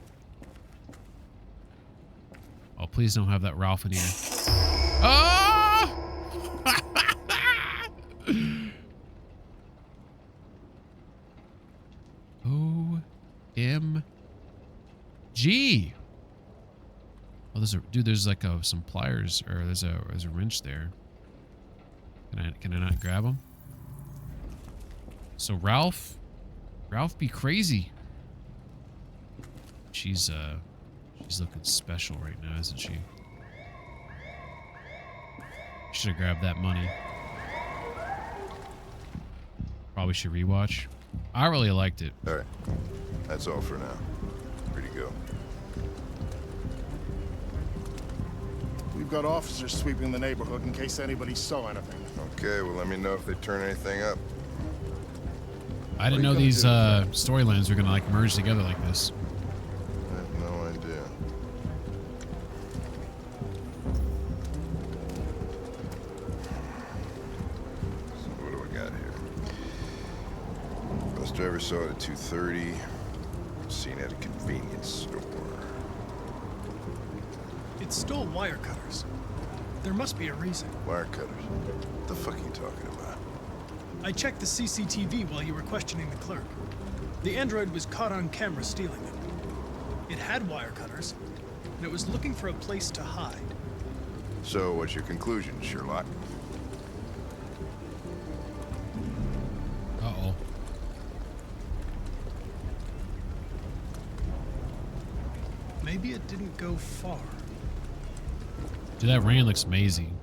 Speaker 1: Oh, please don't have that Ralph in here. Oh! OMG. Oh, there's a dude. There's like some pliers, or there's a wrench there. Can I not grab him? So Ralph be crazy. She's looking special right now, isn't she? Should have grabbed that money. Probably should rewatch. I really liked it.
Speaker 13: All right, that's all for now. Free to go.
Speaker 10: We've got officers sweeping the neighborhood in case anybody saw anything.
Speaker 13: Okay, well, let me know if they turn anything up.
Speaker 1: I didn't know these storylines were gonna like merge together like this.
Speaker 13: I have no idea. So what do we got here? Bus driver saw it at 2:30. Seen at a convenience store.
Speaker 3: It stole wire cutters. There must be a reason.
Speaker 13: Wire cutters? What the fuck are you talking about?
Speaker 3: I checked the CCTV while you were questioning the clerk. The android was caught on camera stealing them. It had wire cutters, and it was looking for a place to hide.
Speaker 13: So, what's your conclusion, Sherlock?
Speaker 1: Uh-oh.
Speaker 3: Maybe it didn't go far.
Speaker 1: Dude, that rain looks amazing.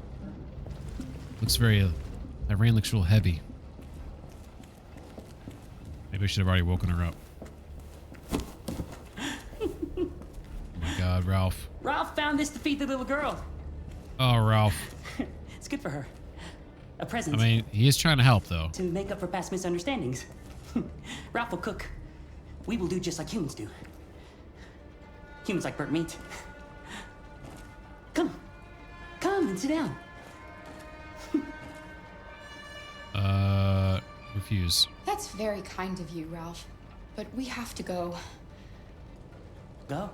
Speaker 1: That rain looks real heavy. Maybe I should have already woken her up. Oh my God, Ralph.
Speaker 16: Ralph found this to feed the little girl.
Speaker 1: Oh, Ralph.
Speaker 16: It's good for her. A present.
Speaker 1: I mean, he is trying to help, though.
Speaker 16: To make up for past misunderstandings. Ralph will cook. We will do just like humans do. Humans like burnt meat. Come. Come and sit down.
Speaker 1: Refuse.
Speaker 17: That's very kind of you, Ralph. But we have to go.
Speaker 16: Go?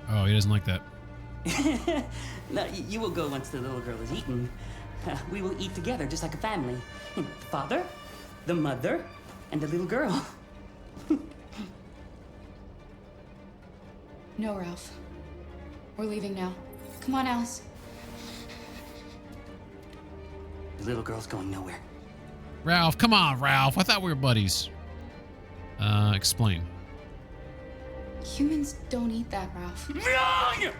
Speaker 1: Oh, he doesn't like that.
Speaker 16: No, you will go once the little girl is eaten. We will eat together, just like a family. The father, the mother, and the little girl.
Speaker 17: No, Ralph. We're leaving now. Come on, Alice.
Speaker 16: The little girl's going nowhere.
Speaker 1: Ralph, come on, Ralph. I thought we were buddies. Explain.
Speaker 17: Humans don't eat that, Ralph.
Speaker 16: Wrong!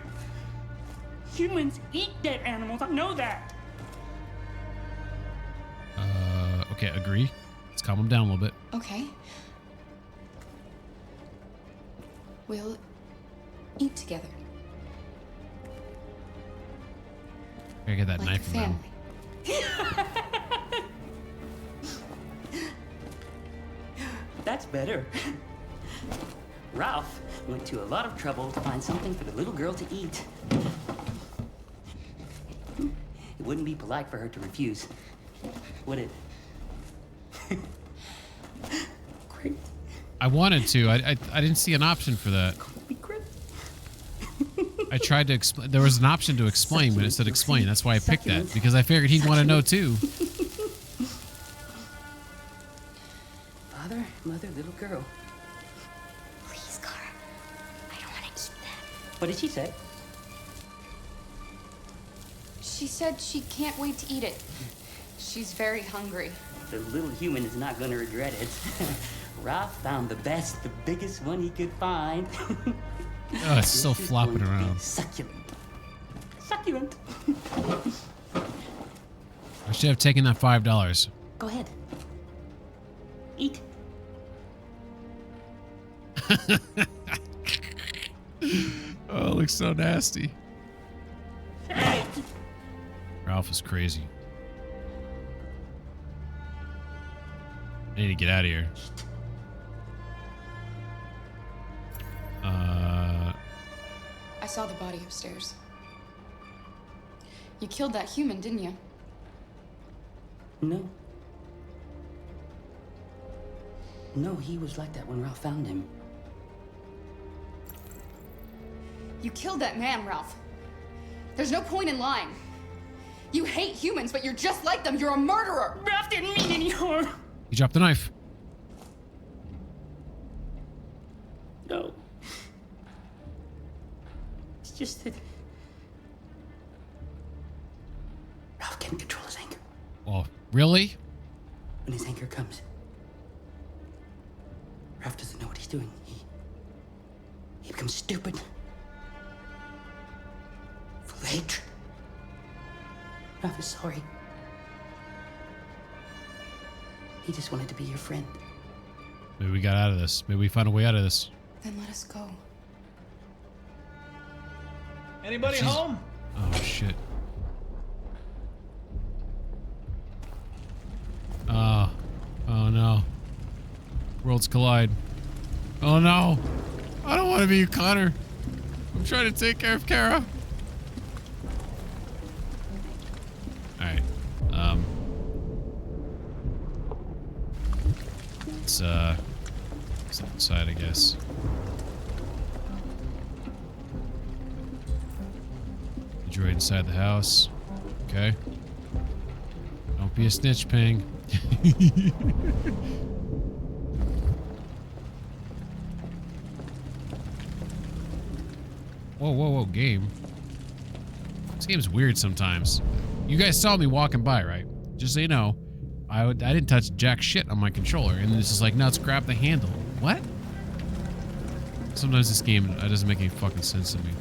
Speaker 16: Humans eat dead animals, I know that.
Speaker 1: Okay, agree. Let's calm him down a little bit.
Speaker 17: Okay. We'll eat together.
Speaker 1: I get that
Speaker 17: Like
Speaker 1: knife from him.
Speaker 17: family.
Speaker 16: That's better. Ralph went to a lot of trouble to find something for the little girl to eat. It wouldn't be polite for her to refuse, would it? Great.
Speaker 1: I wanted to. I didn't see an option for that. I tried to explain. There was an option to explain, but it said explain. That's why I picked that, because I figured he'd want to know too.
Speaker 16: Father, mother, little girl.
Speaker 2: Please, Kara. I don't want to eat that.
Speaker 16: What did she say?
Speaker 17: She said she can't wait to eat it. She's very hungry.
Speaker 16: The little human is not going to regret it. Ralph found the best, the biggest one he could find.
Speaker 1: Oh, it's still flopping around.
Speaker 16: Succulent. Succulent.
Speaker 1: I should have taken that $5.
Speaker 16: Go ahead. Eat.
Speaker 1: Oh, it looks so nasty. Ralph is crazy. I need to get out of here.
Speaker 17: I saw the body upstairs. You killed that human, didn't you?
Speaker 16: No. No, he was like that when Ralph found him.
Speaker 17: You killed that man, Ralph. There's no point in lying. You hate humans, but you're just like them. You're a murderer.
Speaker 16: Ralph didn't mean any harm.
Speaker 1: He dropped the knife.
Speaker 16: No. It's just that Ralph can't control his anger.
Speaker 1: Well, really?
Speaker 16: When his anger comes, Ralph doesn't know what he's doing. He becomes stupid. Full of hatred. Ralph is sorry. He just wanted to be your friend.
Speaker 1: Maybe we got out of this. Maybe we found a way out of this.
Speaker 17: Then let us go.
Speaker 3: Anybody
Speaker 1: Jeez.
Speaker 3: home?
Speaker 1: Oh, shit. Oh no. Worlds collide. Oh no. I don't want to be Connor. I'm trying to take care of Kara. Alright. It's outside, I guess. The droid inside the house. Okay. Don't be a snitch, Ping. Whoa, game. This game's weird sometimes. You guys saw me walking by, right? Just so you know, I didn't touch jack shit on my controller, and this is like, no, let's grab the handle. What? Sometimes this game doesn't make any fucking sense to me.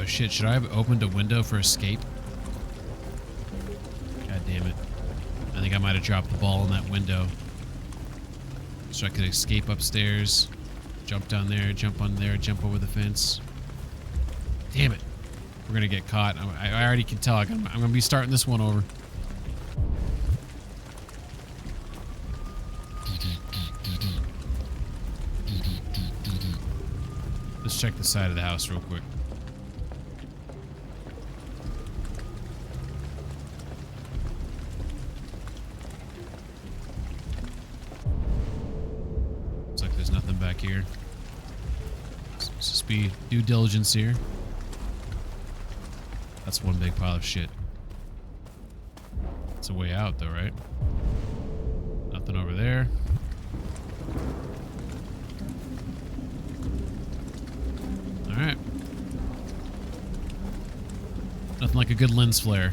Speaker 1: Oh shit, should I have opened a window for escape? God damn it. I think I might have dropped the ball in that window. So I could escape upstairs, jump down there, jump on there, jump over the fence. Damn it. We're gonna get caught. I already can tell. I'm gonna be starting this one over. Let's check the side of the house real quick. Looks like there's nothing back here. Let's just be due diligence here. That's one big pile of shit. It's a way out though, right? Nothing over there. Alright. Nothing like a good lens flare.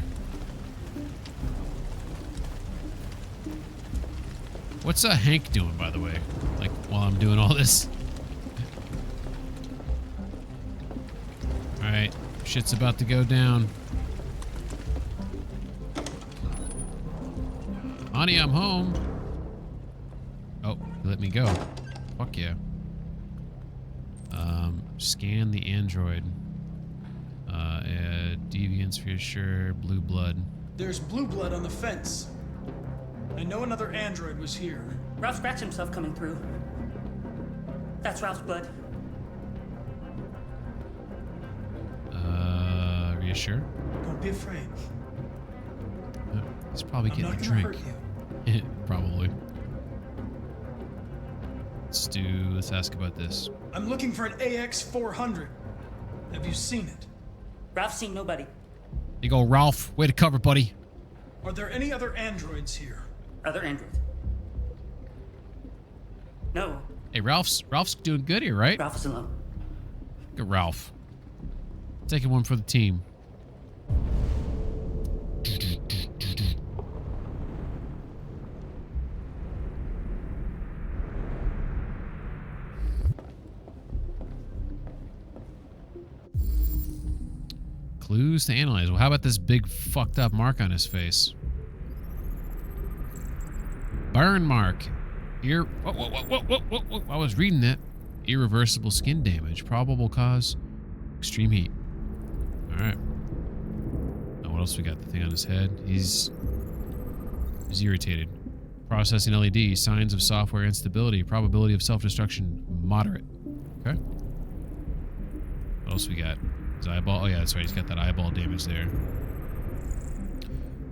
Speaker 1: What's Hank doing, by the way? Like, while I'm doing all this? Alright, shit's about to go down. Honey, I'm home. Oh, you let me go. Fuck yeah. Scan the android. Deviants for sure. Blue blood.
Speaker 3: There's blue blood on the fence. I know another android was here.
Speaker 16: Ralph scratched himself coming through. That's Ralph's blood.
Speaker 1: Are you sure?
Speaker 3: Don't be afraid.
Speaker 1: He's probably
Speaker 3: I'm
Speaker 1: getting
Speaker 3: not
Speaker 1: a
Speaker 3: gonna
Speaker 1: drink.
Speaker 3: hurt you.
Speaker 1: Probably. Let's ask about this.
Speaker 3: I'm looking for an AX-400. Have you seen it?
Speaker 16: Ralph's seen nobody.
Speaker 1: You go, Ralph. Way to cover, buddy.
Speaker 3: Are there any other androids here?
Speaker 16: Other androids? No.
Speaker 1: Hey, Ralph's doing good here, right?
Speaker 16: Ralph is alone.
Speaker 1: Look at Ralph. Taking one for the team. Clues to analyze. Well, how about this big fucked up mark on his face? Burn mark. Whoa. I was reading that. Irreversible skin damage. Probable cause. Extreme heat. Alright. Now what else we got? The thing on his head. He's irritated. Processing LED. Signs of software instability. Probability of self-destruction. Moderate. Okay. What else we got? His eyeball. Oh yeah, that's right. He's got that eyeball damage there.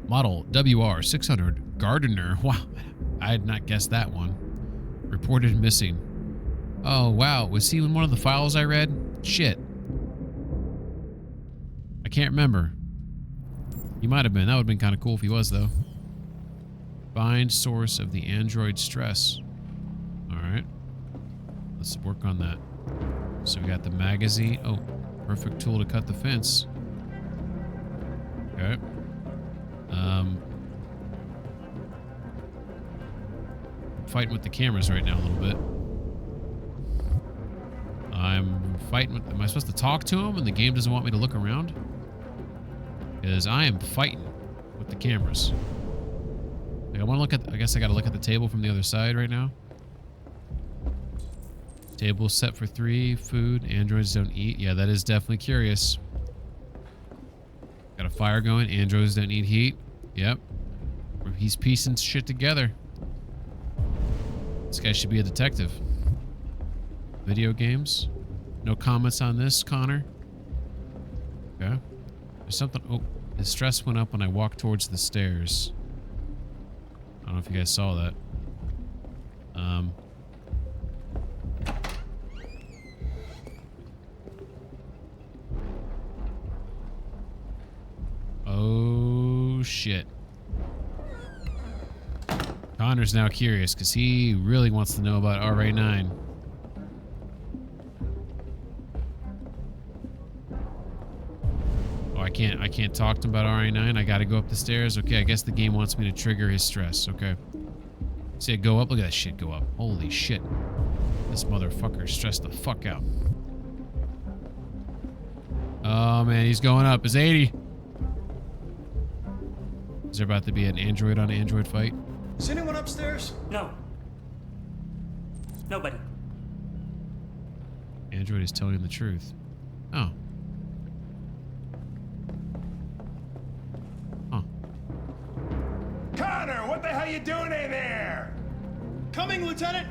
Speaker 1: Model WR600 Gardener. Wow. I had not guessed that one. Reported missing. Oh, wow. Was he in one of the files I read? Shit. I can't remember. He might have been. That would have been kind of cool if he was, though. Find source of the android stress. Alright. Let's work on that. So we got the magazine. Oh, perfect tool to cut the fence. Okay. Fighting with the cameras right now a little bit. I'm fighting with... Am I supposed to talk to him and the game doesn't want me to look around? Because I am fighting with the cameras. Like, I want to look at... I guess I got to look at the table from the other side right now. Table set for 3. Food. Androids don't eat. Yeah, that is definitely curious. Got a fire going. Androids don't need heat. Yep. He's piecing shit together. This guy should be a detective. Video games. No comments on this, Connor. Okay. There's something... Oh, his stress went up when I walked towards the stairs. I don't know if you guys saw that. Oh, shit. Connor's now curious because he really wants to know about RA9. Oh, I can't talk to him about RA9. I gotta go up the stairs. Okay, I guess the game wants me to trigger his stress. Okay. See it go up? Look at that shit go up. Holy shit. This motherfucker stressed the fuck out. Oh man, he's going up. It's 80. Is there about to be an android on android fight?
Speaker 3: Is anyone upstairs?
Speaker 16: No. Nobody.
Speaker 1: Android is telling the truth. Oh. Huh.
Speaker 9: Connor, what the hell you doing in there?
Speaker 3: Coming, Lieutenant!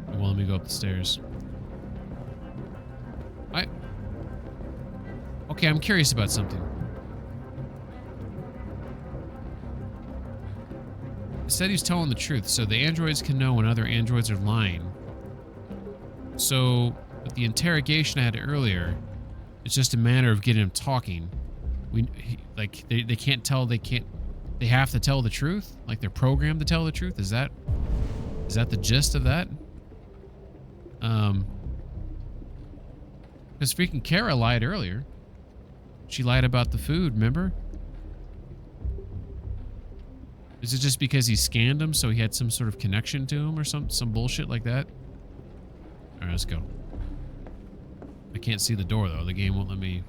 Speaker 1: Well, let me go up the stairs. Okay, I'm curious about something. It said he's telling the truth, so the androids can know when other androids are lying. So, with the interrogation I had earlier, it's just a matter of getting him talking. They can't tell, they have to tell the truth? Like they're programmed to tell the truth? Is that the gist of that? Because freaking Kara lied earlier. She lied about the food, remember? Is it just because he scanned him so he had some sort of connection to him or some bullshit like that? Alright, let's go. I can't see the door though. The game won't let me...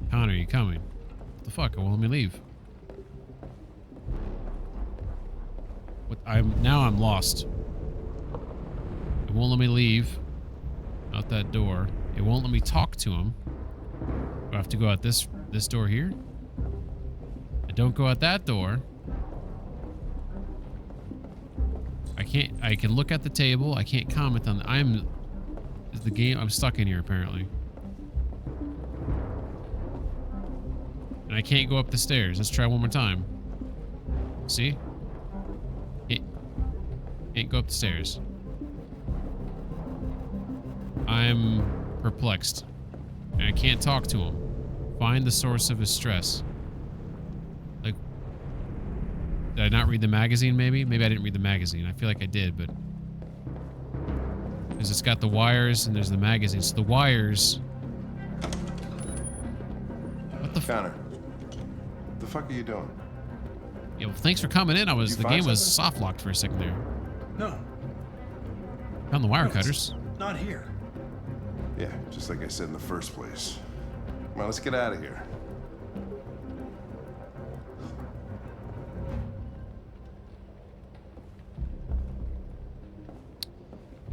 Speaker 1: Connor, you coming? What the fuck? It won't let me leave. What? Now I'm lost. It won't let me leave out that door. It won't let me talk to him. Do I have to go out this door here? I don't go out that door. I can look at the table. I can't comment on the game. I'm stuck in here apparently. And I can't go up the stairs. Let's try one more time. See? Can't go up the stairs. I'm perplexed. And I can't talk to him. Find the source of his stress. Like, did I not read the magazine maybe? Maybe I didn't read the magazine. I feel like I did, but... Because it's got the wires and there's the magazine. So the wires... What the
Speaker 13: Connor, what the fuck are you doing?
Speaker 1: Yeah, well, thanks for coming in. The game was soft locked for a second there.
Speaker 3: No.
Speaker 1: Found the wire
Speaker 3: No,
Speaker 1: cutters.
Speaker 3: Not here.
Speaker 13: Yeah, just like I said in the first place. Come on, let's get out of here.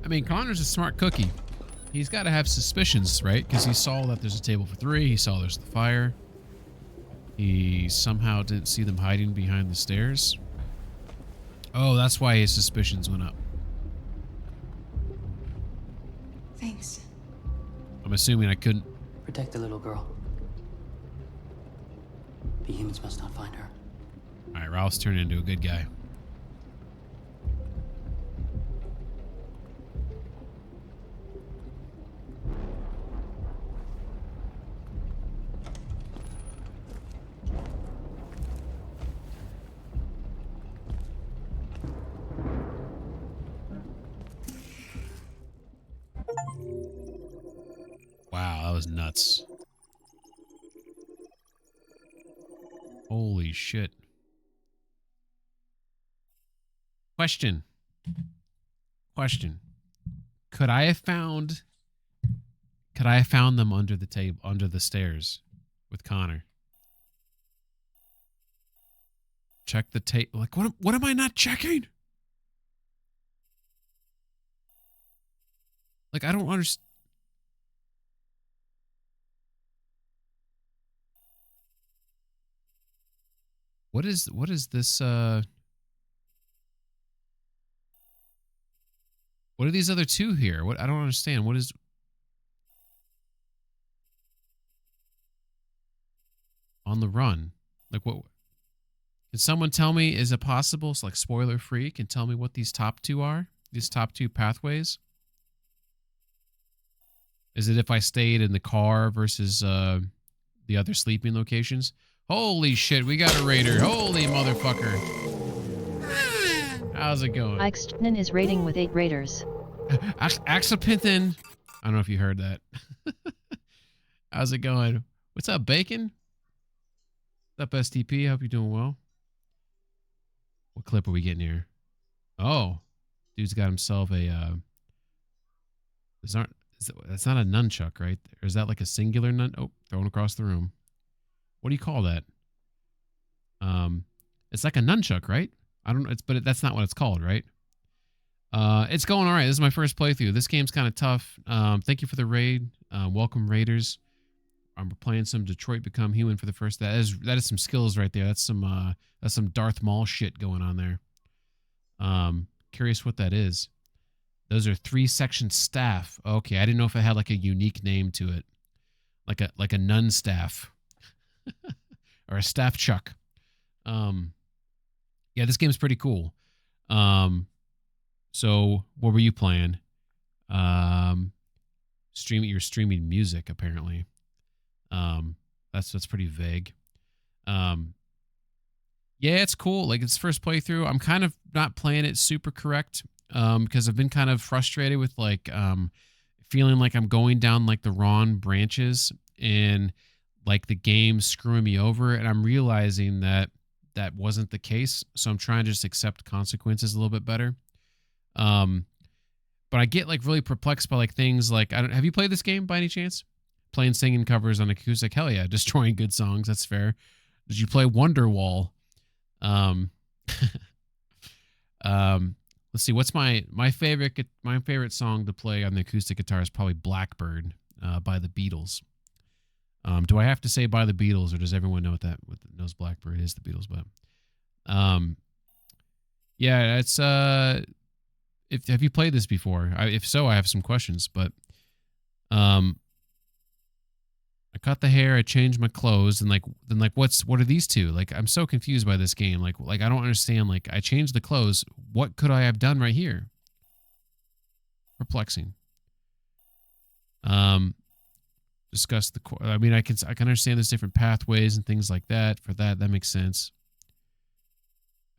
Speaker 1: I mean, Connor's a smart cookie. He's got to have suspicions, right? Because he saw that there's a table for three. He saw there's the fire. He somehow didn't see them hiding behind the stairs. Oh, that's why his suspicions went up.
Speaker 16: Thanks.
Speaker 1: I'm assuming I couldn't...
Speaker 16: Protect the little girl. The humans must not find her.
Speaker 1: Alright, Ralph's turned into a good guy. Wow, that was nuts. Holy shit. Question. Could I have found them under the table, under the stairs with Connor? Check the tape. Like, what am I not checking? Like, I don't understand. What is this, what are these other two here? I don't understand. What is... On the run. Like, what... Can someone tell me, is it possible, it's like spoiler free, can tell me what these top two are? These top two pathways? Is it if I stayed in the car versus the other sleeping locations? Holy shit, we got a raider. Holy motherfucker. How's it going?
Speaker 18: Axpinthin is raiding with 8 raiders.
Speaker 1: Axpinthin. I don't know if you heard that. How's it going? What's up, Bacon? What's up, STP? Hope you're doing well. What clip are we getting here? Oh, dude's got himself a... That's not a nunchuck, right? Or is that like a singular nun? Oh, thrown across the room. What do you call that? It's like a nunchuck, right? I don't know. But that's not what it's called, right? It's going all right. This is my first playthrough. This game's kind of tough. Thank you for the raid. Welcome, raiders. I'm playing some Detroit Become Human for the first. That is some skills right there. That's some Darth Maul shit going on there. Curious what that is. Those are 3-section staff. Okay, I didn't know if it had like a unique name to it, like a nun staff. Or a staff chuck. Yeah, this game's pretty cool. So what were you playing? You're streaming music apparently. That's pretty vague. Yeah, it's cool. Like, it's first playthrough. I'm kind of not playing it super correct because I've been kind of frustrated with like feeling like I'm going down like the wrong branches and like the game screwing me over, and I'm realizing that that wasn't the case. So I'm trying to just accept consequences a little bit better. But I get like really perplexed by like things like, have you played this game by any chance? Playing singing covers on acoustic? Hell yeah. Destroying good songs. That's fair. Did you play Wonderwall? Let's see. What's my favorite song to play on the acoustic guitar is probably Blackbird by the Beatles. Do I have to say by the Beatles, or does everyone know what knows Blackbird is the Beatles? But yeah, it's have you played this before? If so, I have some questions. But I cut the hair, I changed my clothes, and what are these two? Like, I'm so confused by this game. Like I don't understand. Like, I changed the clothes. What could I have done right here? Perplexing. Discuss the. I mean, I can understand there's different pathways and things like that. For that makes sense.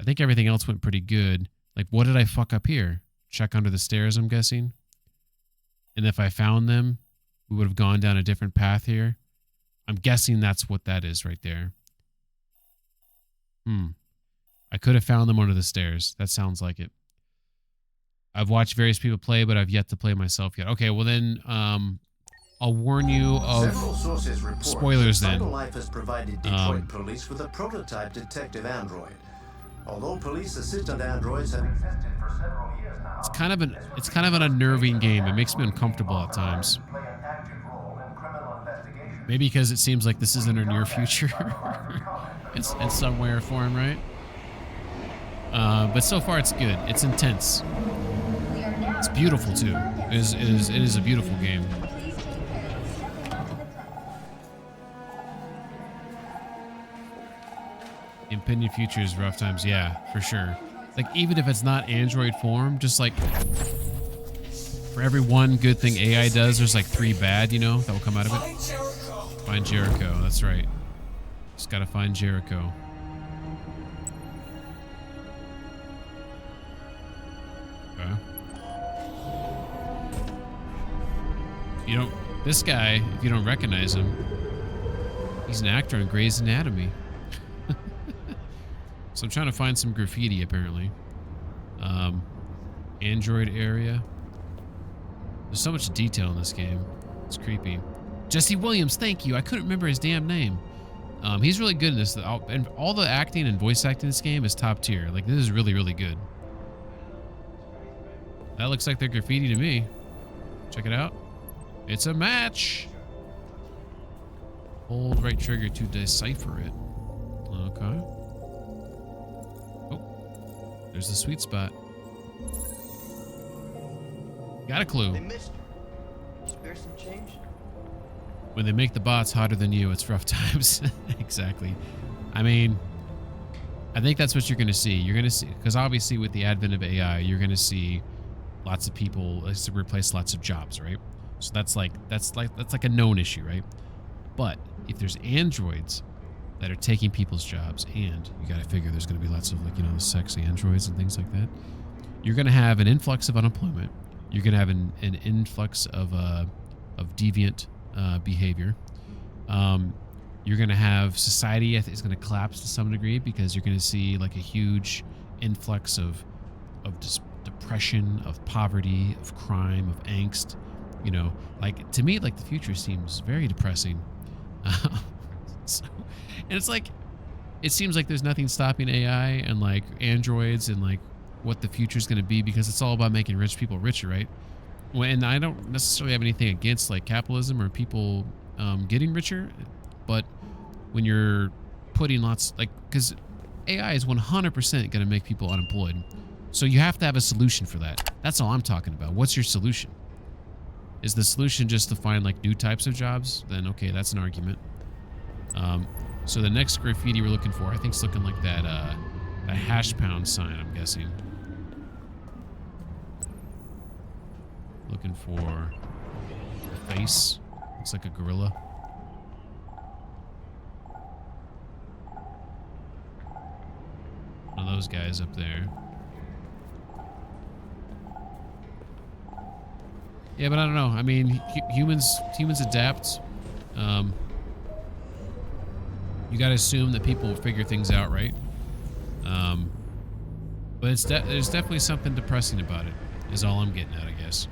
Speaker 1: I think everything else went pretty good. Like, what did I fuck up here? Check under the stairs, I'm guessing. And if I found them, we would have gone down a different path here. I'm guessing that's what that is right there. I could have found them under the stairs. That sounds like it. I've watched various people play, but I've yet to play myself yet. Okay, well then, I'll warn you of spoilers then.
Speaker 7: Cyberlife has provided Detroit police with a prototype detective android. Although police assistant androids have existed for several years now,
Speaker 1: it's kind of an unnerving game. It makes me uncomfortable at times. Maybe because it seems like this is in our near future in some way or form, right? But so far it's good. It's intense. It's beautiful too. It is a beautiful game. Impending future is rough times, yeah, for sure. Like, even if it's not Android form, just like for every one good thing AI does, there's like 3 bad, that will come out of it. Find Jericho, that's right. Just gotta find Jericho. Okay. This guy, if you don't recognize him, he's an actor in Grey's Anatomy. So I'm trying to find some graffiti, apparently. Android area. There's so much detail in this game. It's creepy. Jesse Williams, thank you. I couldn't remember his damn name. He's really good in this. And all the acting and voice acting in this game is top tier. Like, this is really, really good. That looks like they're graffiti to me. Check it out. It's a match. Hold right trigger to decipher it. Okay. There's the sweet spot. Got a clue.
Speaker 20: They missed her. Spare some change?
Speaker 1: When they make the bots hotter than you, it's rough times. Exactly. I mean, I think that's what you're going to see. You're going to see, because obviously with the advent of AI, you're going to see lots of people replace lots of jobs, right? So that's like a known issue, right? But if there's androids that are taking people's jobs, and you got to figure there's going to be lots of sexy androids and things like that, you're going to have an influx of unemployment. You're going to have an influx of deviant behavior. You're going to have society is going to collapse to some degree, because you're going to see like a huge influx of depression, of poverty, of crime, of angst. Like, to me, like, the future seems very depressing. And it's like, it seems like there's nothing stopping AI and like androids and like what the future is going to be, because it's all about making rich people richer, right? And I don't necessarily have anything against like capitalism or people getting richer, but when you're putting because AI is 100% going to make people unemployed. So you have to have a solution for that. That's all I'm talking about. What's your solution? Is the solution just to find like new types of jobs? Then okay, that's an argument. So the next graffiti we're looking for, I think, is looking like that hash pound sign, I'm guessing. Looking for a face. Looks like a gorilla. One of those guys up there. Yeah, but I don't know. I mean, humans adapt. You got to assume that people will figure things out, right? But there's definitely something depressing about it, is all I'm getting at, I guess.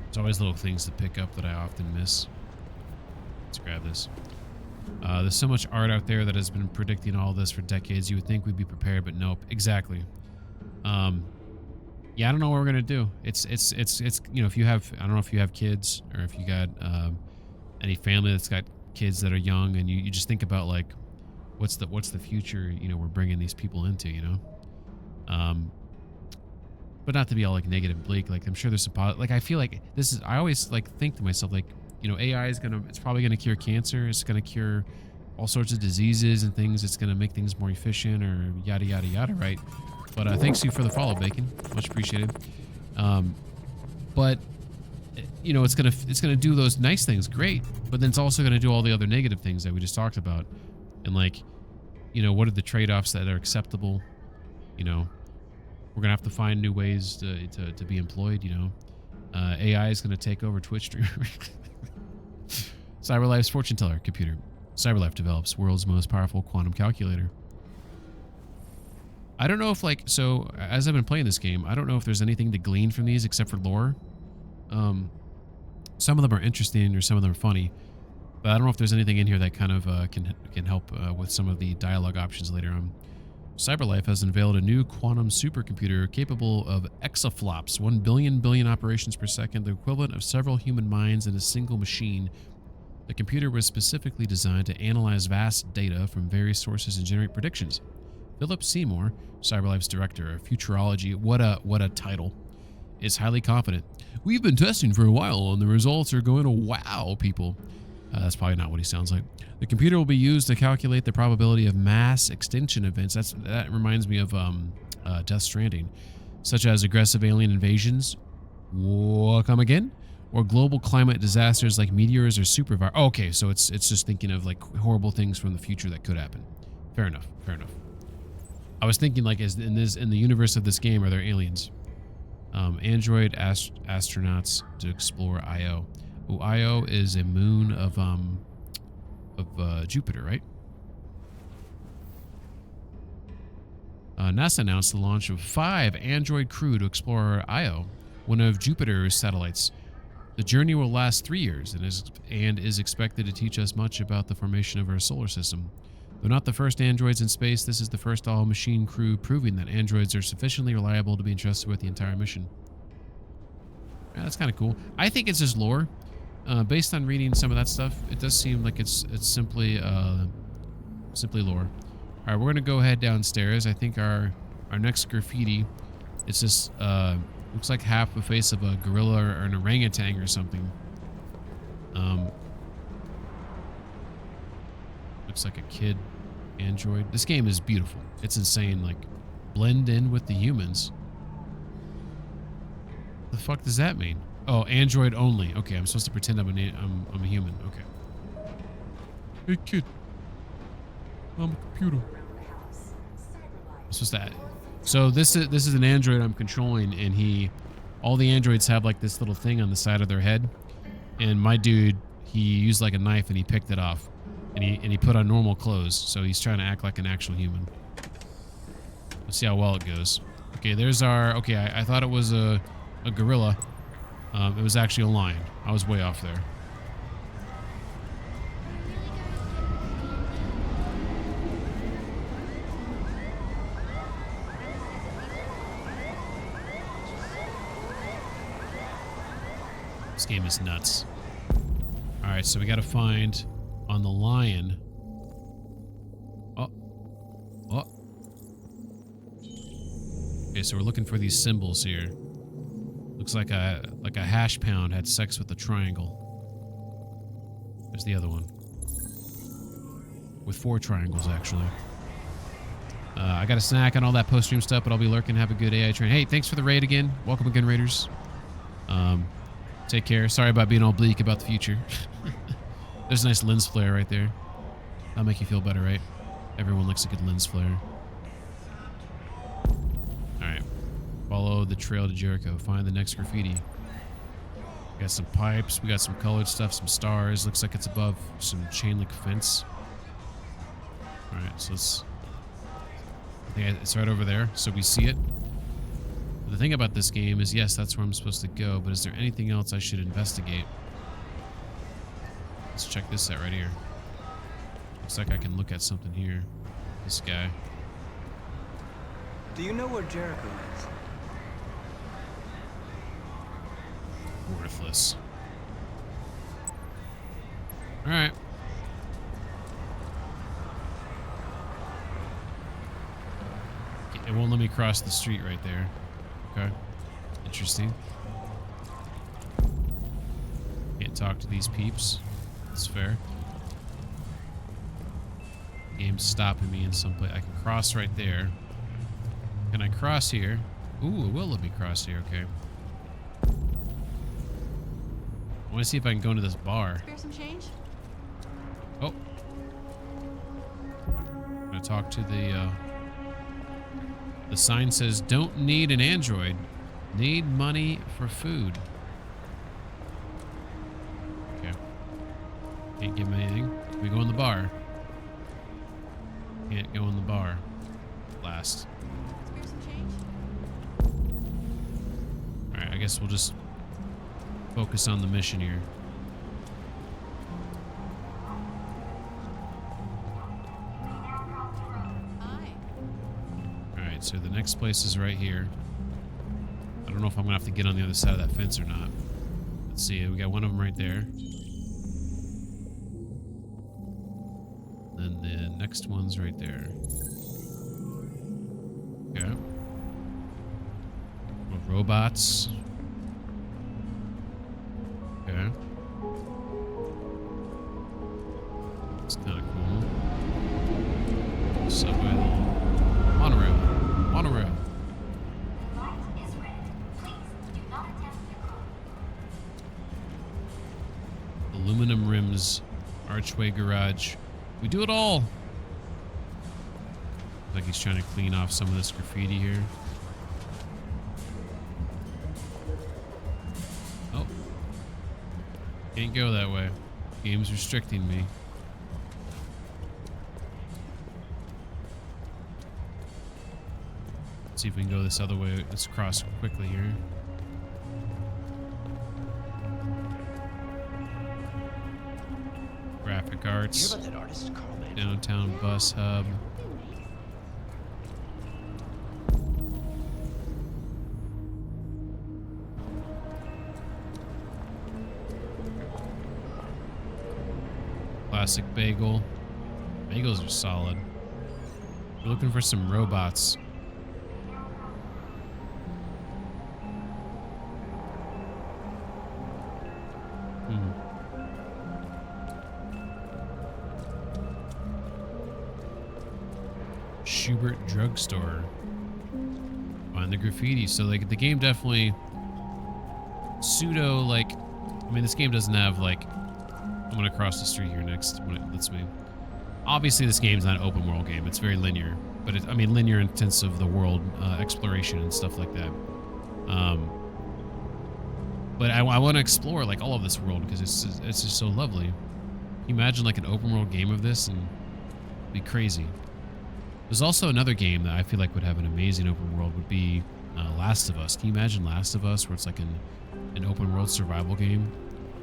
Speaker 1: There's always little things to pick up that I often miss. Let's grab this. There's so much art out there that has been predicting all this for decades. You would think we'd be prepared, but nope. Exactly. Yeah, I don't know what we're gonna do. It's you know, if you have, I don't know if you have kids or if you got any family that's got kids that are young, and you just think about like, what's the future, you know, we're bringing these people into, you know. But not to be all like negative and bleak. Like I'm sure there's some like I feel like this is, I always like think to myself like, you know, AI is it's probably gonna cure cancer. It's gonna cure all sorts of diseases and things. It's gonna make things more efficient or yada yada yada, right? But thanks you for the follow, Bacon. Much appreciated. But you know, it's gonna do those nice things, great. But then it's also gonna do all the other negative things that we just talked about. And like, you know, what are the trade-offs that are acceptable? You know, we're gonna have to find new ways to be employed. You know, AI is gonna take over Twitch streamers. CyberLife's fortune teller computer. CyberLife develops world's most powerful quantum calculator. I don't know if like, so as I've been playing this game, I don't know if there's anything to glean from these except for lore. Some of them are interesting or some of them are funny, but I don't know if there's anything in here that kind of can help with some of the dialogue options later on. CyberLife has unveiled a new quantum supercomputer capable of exaflops, 1 billion operations per second, the equivalent of several human minds in a single machine. The computer was specifically designed to analyze vast data from various sources and generate predictions. Philip Seymour, CyberLife's director of futurology, what a title, is highly confident. We've been testing for a while and the results are going to wow people. That's probably not what he sounds like. The computer will be used to calculate the probability of mass extinction events. That reminds me of Death Stranding, such as aggressive alien invasions. Come again? Or global climate disasters like meteors or supervirus. Oh, okay, so it's just thinking of like horrible things from the future that could happen. Fair enough. Fair enough. I was thinking like, in the universe of this game, are there aliens? Android astronauts to explore Io. Oh, Io is a moon of Jupiter, right? NASA announced the launch of 5 Android crew to explore Io, one of Jupiter's satellites. The journey will last 3 years and is expected to teach us much about the formation of our solar system. Though not the first androids in space, this is the first all-machine crew proving that androids are sufficiently reliable to be entrusted with the entire mission. Yeah, that's kind of cool. I think it's just lore. Based on reading some of that stuff, it does seem like it's simply lore. All right, we're gonna go ahead downstairs. I think our next graffiti, it's just looks like half the face of a gorilla or an orangutan or something. Looks like a kid android. This game is beautiful. It's insane. Like, blend in with the humans. The fuck does that mean? Oh, android only. Okay, I'm supposed to pretend I'm a human. Okay. Hey kid, I'm a computer. I'm supposed to. So this is an android I'm controlling, and all the androids have like this little thing on the side of their head, and my dude, he used like a knife and he picked it off. And he put on normal clothes, so he's trying to act like an actual human. Let's see how well it goes. Okay, there's our... Okay, I thought it was a gorilla. It was actually a lion. I was way off there. This game is nuts. Alright, so we gotta find... on the lion. Oh. Okay, so we're looking for these symbols here. Looks like a hash pound had sex with a triangle. There's the other one. With 4 triangles, actually. I got a snack on all that post-stream stuff, but I'll be lurking. Have a good AI train. Hey, thanks for the raid again. Welcome again, Raiders. Take care. Sorry about being all bleak about the future. There's a nice lens flare right there. That'll make you feel better, right? Everyone likes a good lens flare. Alright. Follow the trail to Jericho. Find the next graffiti. We got some pipes. We got some colored stuff, some stars. Looks like it's above some chain link fence. All right, so let's... I think it's right over there, so we see it. But the thing about this game is, yes, that's where I'm supposed to go, but is there anything else I should investigate? Let's check this out right here. Looks like I can look at something here. This guy.
Speaker 20: Do you know where Jericho is?
Speaker 1: Worthless. All right. It won't let me cross the street right there. Okay. Interesting. Can't talk to these peeps. That's fair. Game's stopping me in some place. I can cross right there. Can I cross here? Ooh, it will let me cross here. Okay. I want to see if I can go into this bar.
Speaker 17: Spare some change?
Speaker 1: Oh. I'm gonna talk to the sign says, don't need an android. Need money for food. Okay. Can't give him anything. Can we go in the bar? Can't go in the bar. Last.
Speaker 17: Spare some change?
Speaker 1: Alright, I guess we'll just focus on the mission here. Alright, so the next place is right here. I don't know if I'm gonna have to get on the other side of that fence or not. Let's see, we got one of them right there. Then the next one's right there. Okay. Robots. Okay. It's kind of cool. Subway. Monorail. Monorail. Aluminum rims. Archway garage. We do it all. Like he's trying to clean off some of this graffiti here. Oh. Can't go that way. Game's restricting me. Let's see if we can go this other way. Let's cross quickly here. Graphic arts.
Speaker 20: You hear about that artist, Carl Mann?
Speaker 1: Downtown bus hub. Classic bagel. Bagels are solid. We're looking for some robots. Schubert Drugstore. Find the graffiti. So like the game definitely pseudo like, I mean this game doesn't have like, I'm gonna cross the street here next when it lets me. Obviously this game's not an open world game. It's very linear, but I mean linear in sense of the world exploration and stuff like that. But I want to explore like all of this world because it's just so lovely. Can you imagine like an open world game of this and it'd be crazy. There's also another game that I feel like would have an amazing open world would be Last of Us. Can you imagine Last of Us where it's like an open world survival game?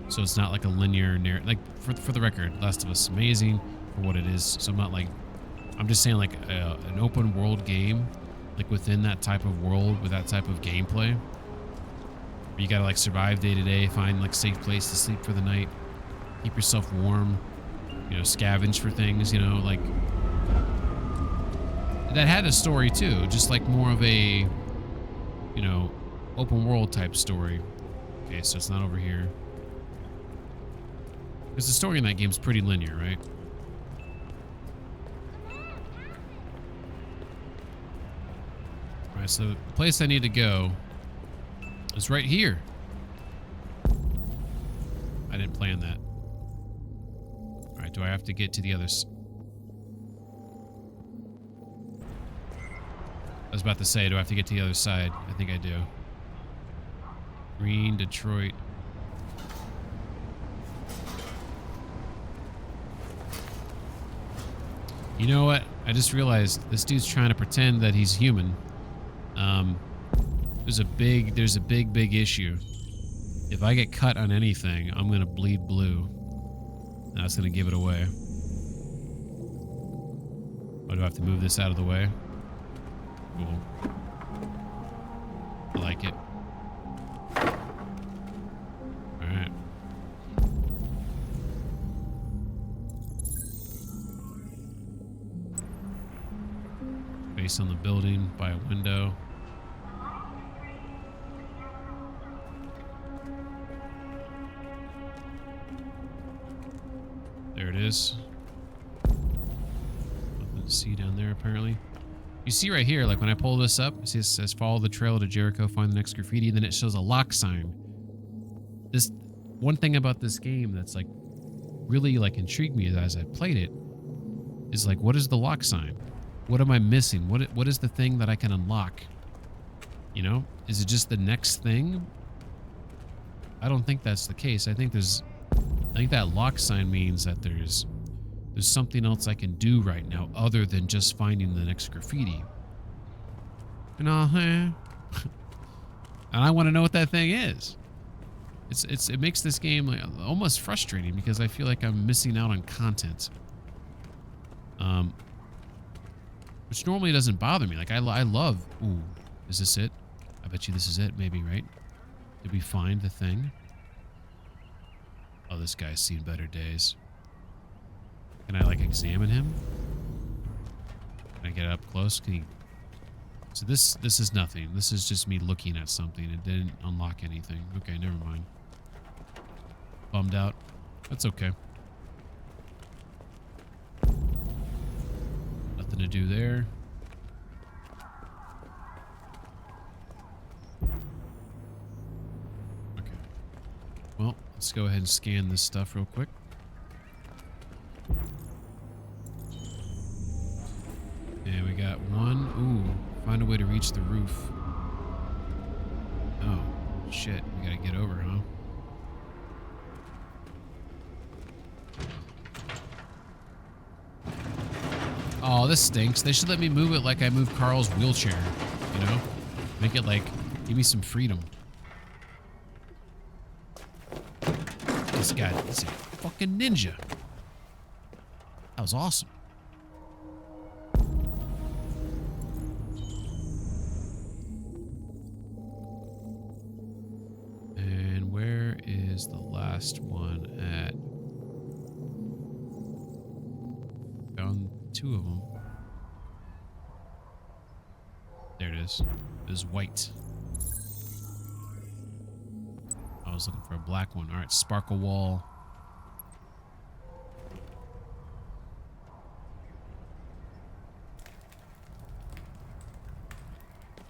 Speaker 1: So it's not like a linear narrative. Like for the record, Last of Us is amazing for what it is. So I'm not like, I'm just saying like an open world game, like within that type of world with that type of gameplay. Where you gotta like survive day to day, find like safe place to sleep for the night, keep yourself warm, you know, scavenge for things, you know, like. That had a story too, just like more of a, you know, open world type story. Okay, so it's not over here. Because the story in that game is pretty linear, right? Alright, so the place I need to go is right here. I didn't plan that. Alright, do I have to get to the other side? I was about to say, do I have to get to the other side? I think I do. Green, Detroit. You know what? I just realized this dude's trying to pretend that he's human. There's a big issue. If I get cut on anything, I'm gonna bleed blue. That's gonna give it away. Oh, do I have to move this out of the way? Cool. I like it. Alright. Based on the building by a window. There it is. Nothing to see down there, apparently. You see right here, like when I pull this up, it says follow the trail to Jericho, find the next graffiti, then it shows a lock sign. This one thing about this game that's like really like intrigued me as I played it is like, what is the lock sign? What am I missing? What is the thing that I can unlock? You know, is it just the next thing? I don't think that's the case. I think that lock sign means that there's something else I can do right now other than just finding the next graffiti. You know, and I want to know what that thing is. It makes this game like almost frustrating because I feel like I'm missing out on content. Which normally doesn't bother me. Like I love. Ooh, is this it? I bet you this is it. Maybe, right? Did we find the thing? Oh, this guy's seen better days. Can I like examine him? Can I get up close? Can he? So this is nothing. This is just me looking at something. It didn't unlock anything. Okay, never mind. Bummed out. That's okay. Nothing to do there. Okay. Well, let's go ahead and scan this stuff real quick. And we got one. Ooh, find a way to reach the roof. Oh, shit. We gotta get over, huh? Oh, this stinks. They should let me move it like I moved Carl's wheelchair, you know? Make it like, give me some freedom. This guy is a fucking ninja. That was awesome. And where is the last one at? Found two of them. There it is. It is white. I was looking for a black one. All right, sparkle wall.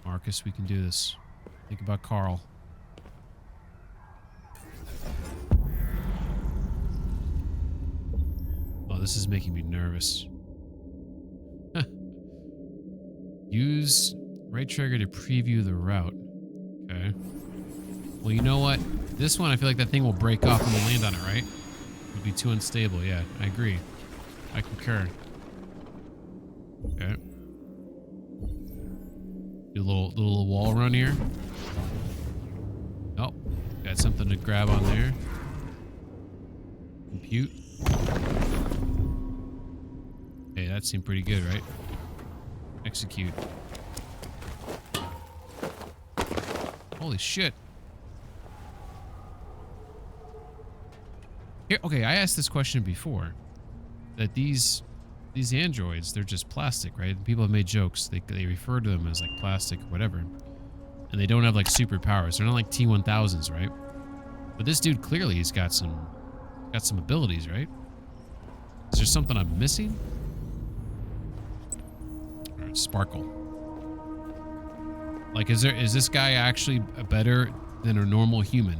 Speaker 1: Marcus, we can do this. Think about Carl. Oh, this is making me nervous. Use right trigger to preview the route. Okay. Well, you know what? This one, I feel like that thing will break off when we land on it, right? It would be too unstable. Yeah, I agree. I concur. Okay. Do a little wall run here. Oh, got something to grab on there. Compute. Hey, that seemed pretty good, right? Execute. Holy shit. Here, okay, I asked this question before. That these androids, they're just plastic, right? People have made jokes. They refer to them as like plastic or whatever. And they don't have like superpowers. They're not like T-1000s, right? But this dude clearly he's got some abilities, right? Is there something I'm missing? All right, sparkle. Like, is this guy actually better than a normal human?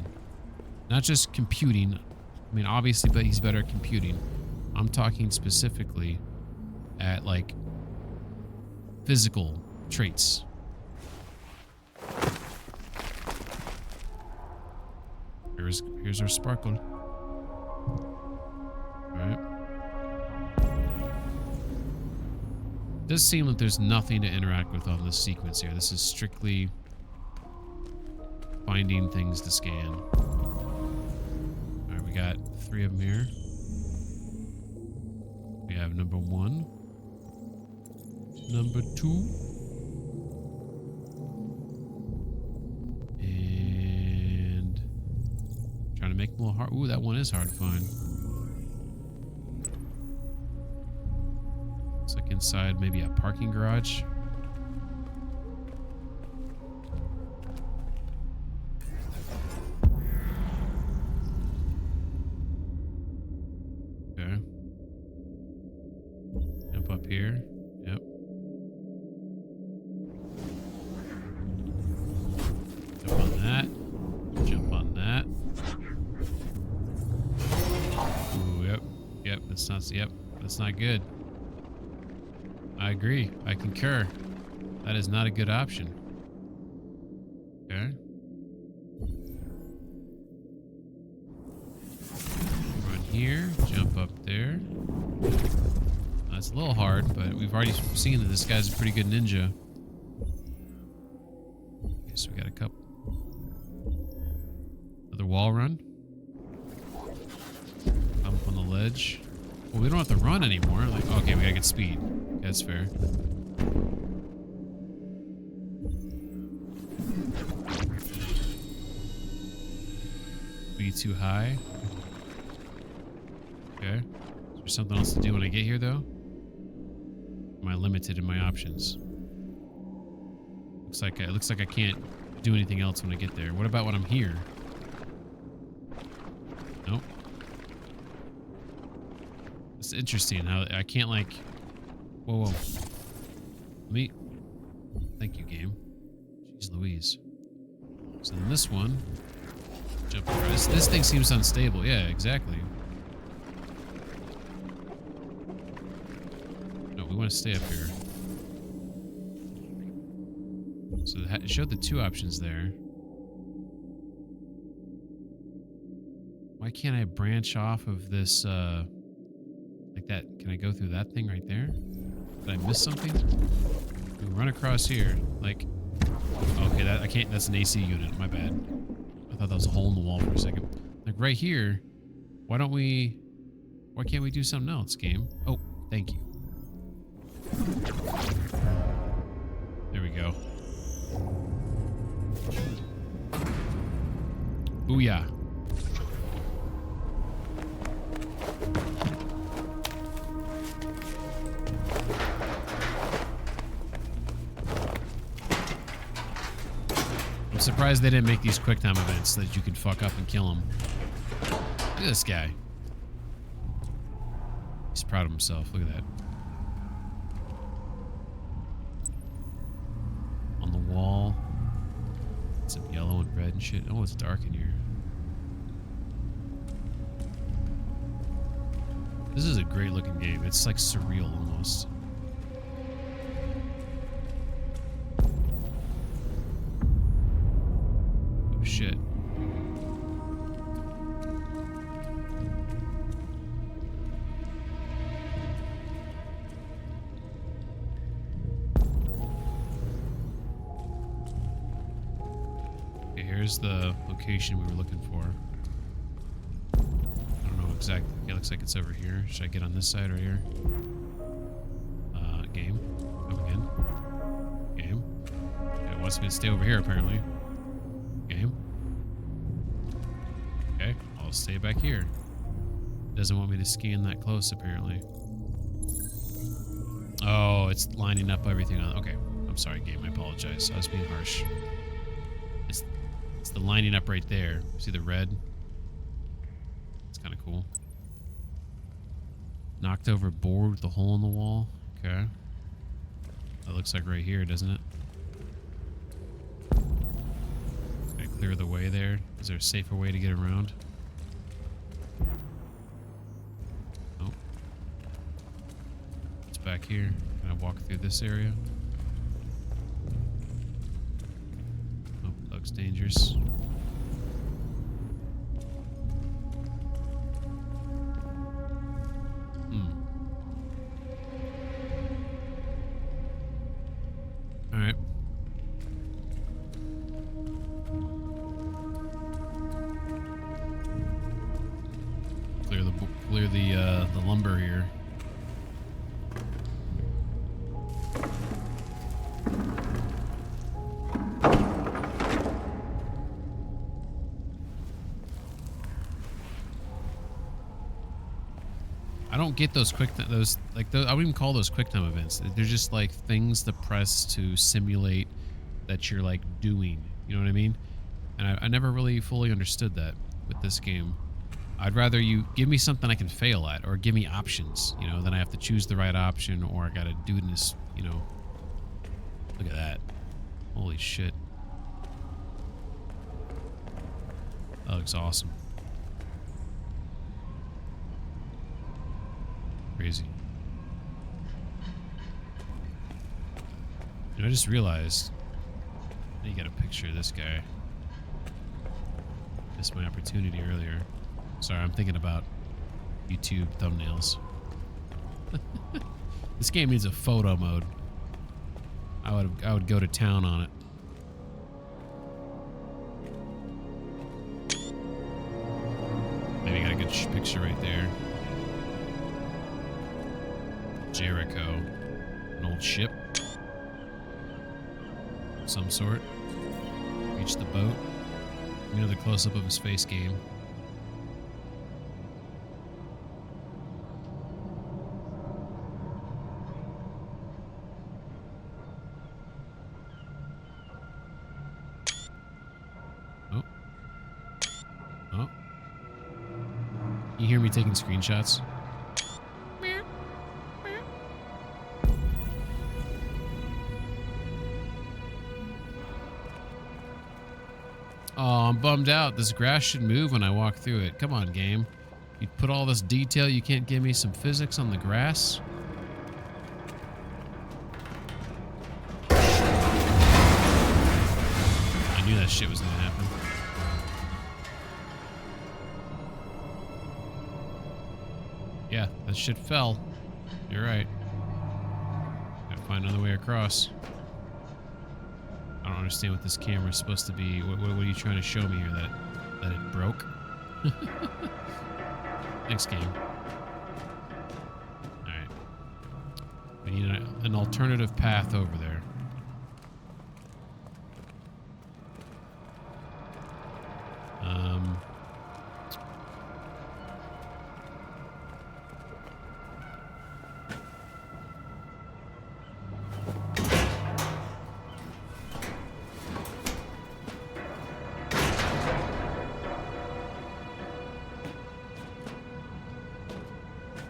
Speaker 1: Not just computing. I mean, obviously, but he's better at computing. I'm talking specifically at like physical traits. Here's our sparkle. All right. It does seem like there's nothing to interact with on this sequence here. This is strictly finding things to scan. Alright, we got 3 of them here. We have number 1. Number 2. And trying to make them a little hard. Ooh, that one is hard to find. Looks like inside maybe a parking garage. Okay. Jump up here. Yep. Jump on that. Jump on that. Ooh, yep. Yep, that's not, yep, that's not good. I agree. I concur. That is not a good option. Okay. Run here. Jump up there. That's a little hard, but we've already seen that this guy's a pretty good ninja. Okay, so we got a couple. Another wall run. Up on the ledge. Well, we don't have to run anymore. Like, okay, we gotta get speed. That's fair. Be too high. Okay. Is there something else to do when I get here, though? Am I limited in my options? It looks like I can't do anything else when I get there. What about when I'm here? Nope. It's interesting how I can't, like... Whoa, whoa. Thank you, game. Jeez Louise. So then this one... Jump across. This thing seems unstable. Yeah, exactly. No, we want to stay up here. So it showed the 2 options there. Why can't I branch off of this, like that? Can I go through that thing right there? Did I miss something? We run across here. Like, okay, I can't, that's an AC unit. My bad. I thought that was a hole in the wall for a second. Like right here, why can't we do something else, game? Oh, thank you. There we go. Booyah. I'm surprised they didn't make these QuickTime events so that you could fuck up and kill him. Look at this guy. He's proud of himself. Look at that. On the wall. Some yellow and red and shit. Oh, it's dark in here. This is a great looking game. It's like surreal almost. Oh shit. Okay, here's the location we were looking for. I don't know exactly. It looks like it's over here. Should I get on this side right here? Game. Come again. Game. It wants me to stay over here apparently. Game. Okay, I'll stay back here. Doesn't want me to scan that close apparently. Oh, it's lining up everything on. Okay, I'm sorry, game. I apologize. I was being harsh. It's the lining up right there. See the red? It's kind of cool. Knocked over board with the hole in the wall. Okay. That looks like right here, doesn't it? Gonna clear the way there. Is there a safer way to get around? Nope. It's back here. Can I walk through this area? Oh, looks dangerous. clear the lumber here. I don't get those I wouldn't even call those quick time events. They're just like things to press to simulate that you're like doing. You know what I mean? And I never really fully understood that with this game. I'd rather you give me something I can fail at, or give me options, you know, then I have to choose the right option, or I gotta do this, you know. Look at that. Holy shit. That looks awesome. Crazy. You know, I just realized I need to get a picture of this guy. Missed my opportunity earlier. Sorry, I'm thinking about YouTube thumbnails. This game needs a photo mode. I would go to town on it. Maybe got a good picture right there. Jericho, an old ship, of some sort. Reach the boat. Another close-up of his face game. Oh. Oh. You hear me taking screenshots? Oh, I'm bummed out. This grass should move when I walk through it. Come on, game. You put all this detail, you can't give me some physics on the grass? I knew that shit was gonna happen. Yeah, that shit fell. You're right. Gotta find another way across. I don't understand what this camera is supposed to be. What are you trying to show me here? That it broke? Thanks, game. Alright. We need an alternative path over there.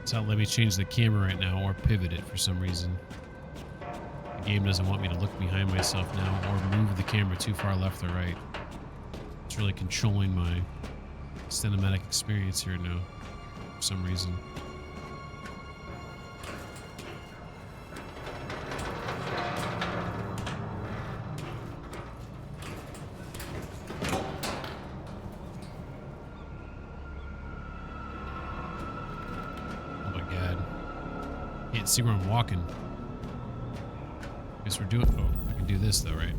Speaker 1: It's not letting me change the camera right now or pivot it for some reason. The game doesn't want me to look behind myself now or move the camera too far left or right. It's really controlling my cinematic experience here now for some reason. See where I'm walking. Guess we're doing. Oh, I can do this though, right?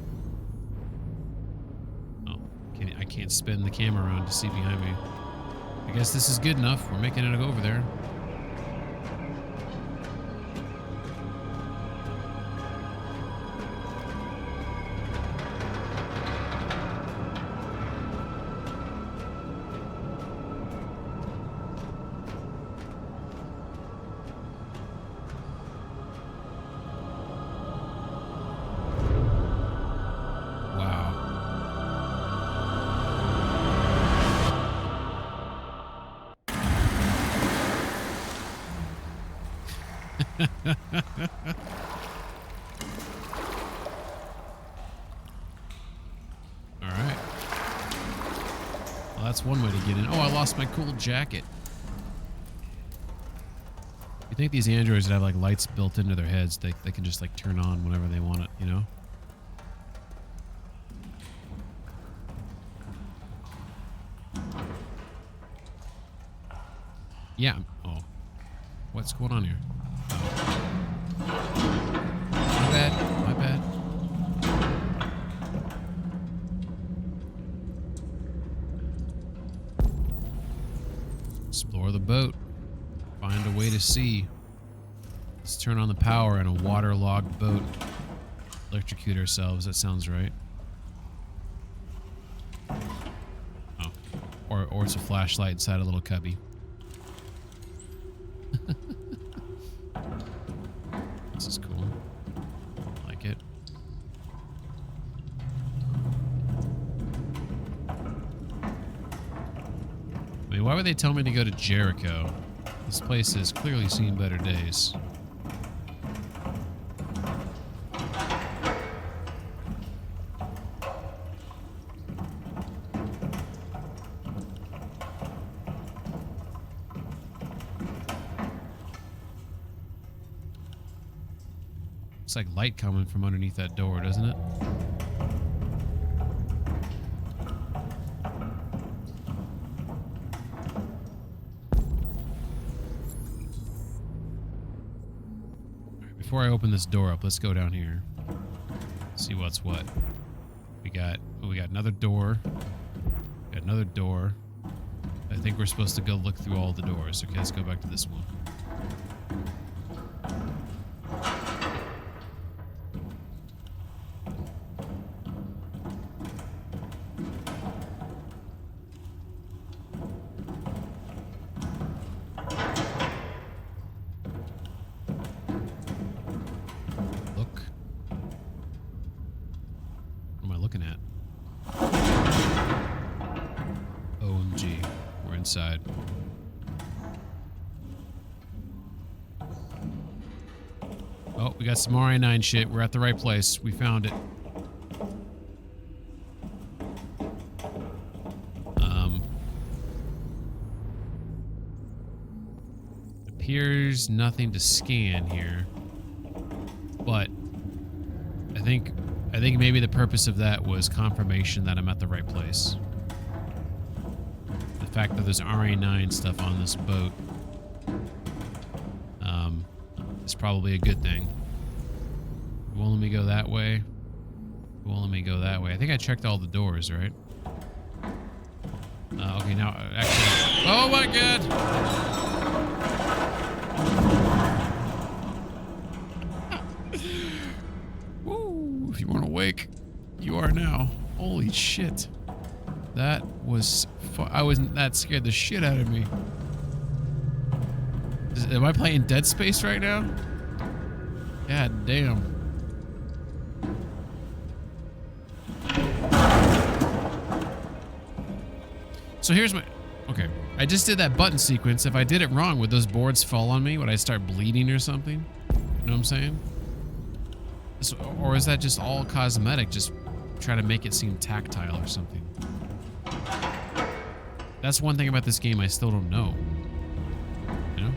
Speaker 1: Oh, I can't spin the camera around to see behind me. I guess this is good enough. We're making it over there. Alright. Well, that's one way to get in. Oh, I lost my cool jacket. You think these androids would have like lights built into their heads? They can just like turn on whenever they want it, you know? Yeah. Oh. What's going on here? My bad. My bad. Explore the boat. Find a way to sea. Let's turn on the power in a waterlogged boat. Electrocute ourselves. That sounds right. Oh. Or it's a flashlight inside a little cubby. This is cool. I like it. I mean, why would they tell me to go to Jericho? This place has clearly seen better days. It's like light coming from underneath that door, doesn't it? Before I open this door up, let's go down here. See what's what. We got another door. We got another door. I think we're supposed to go look through all the doors. Okay, let's go back to this one. Inside. Oh, we got some RA9 shit. We're at the right place. We found it. Appears nothing to scan here, but I think maybe the purpose of that was confirmation that I'm at the right place. The fact that there's RA9 stuff on this boat is probably a good thing. It won't let me go that way. It won't let me go that way. I think I checked all the doors, right? Okay, now actually. Oh my god! Woo! If you weren't awake, you are now. Holy shit! That was. That scared the shit out of me. Am I playing Dead Space right now? God damn. So here's my... Okay. I just did that button sequence. If I did it wrong, would those boards fall on me? Would I start bleeding or something? You know what I'm saying? Or is that just all cosmetic? Just try to make it seem tactile or something? That's one thing about this game I still don't know. You know?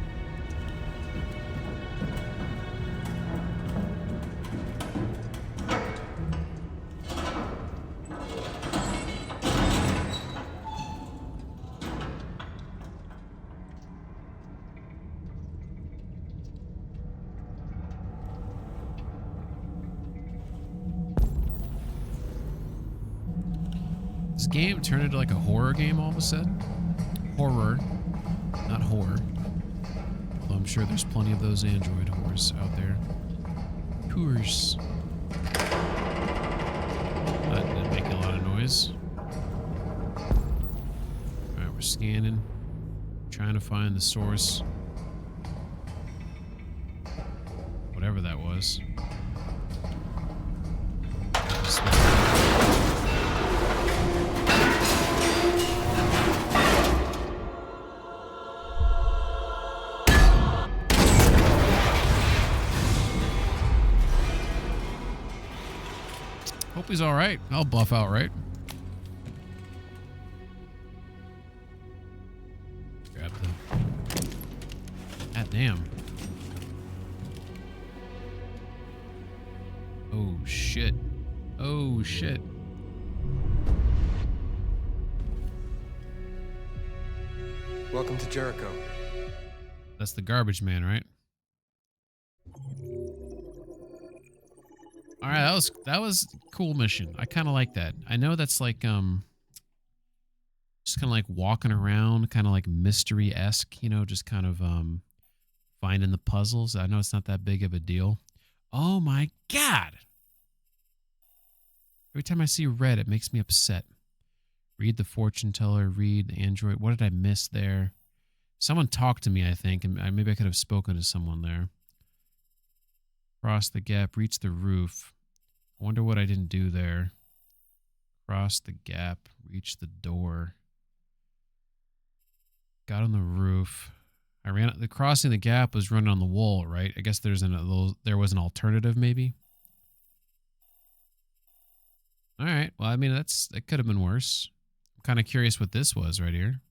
Speaker 1: This game turned into like a horror game all of a sudden. Horror, not horror. Although I'm sure there's plenty of those Android horrors out there. Tours. That didn't make a lot of noise. Alright, we're scanning. Trying to find the source. Whatever that was. Hope he's all right. I'll buff out, right? Grab the... God damn. Oh, shit. Oh, shit.
Speaker 11: Welcome to Jericho.
Speaker 1: That's the garbage man, right? All right, that was a cool mission. I kind of like that. I know that's like Just kind of like walking around, kind of like mystery-esque, you know, just kind of finding the puzzles. I know it's not that big of a deal. Oh my God. Every time I see red, it makes me upset. Read the fortune teller, read the android. What did I miss there? Someone talked to me, I think, and maybe I could have spoken to someone there. Cross the gap, reach the roof. I wonder what I didn't do there. Cross the gap, reach the door. Got on the roof. I ran. The crossing the gap was running on the wall, right? I guess there was an alternative, maybe. All right. Well, I mean, that could have been worse. I'm kind of curious what this was right here.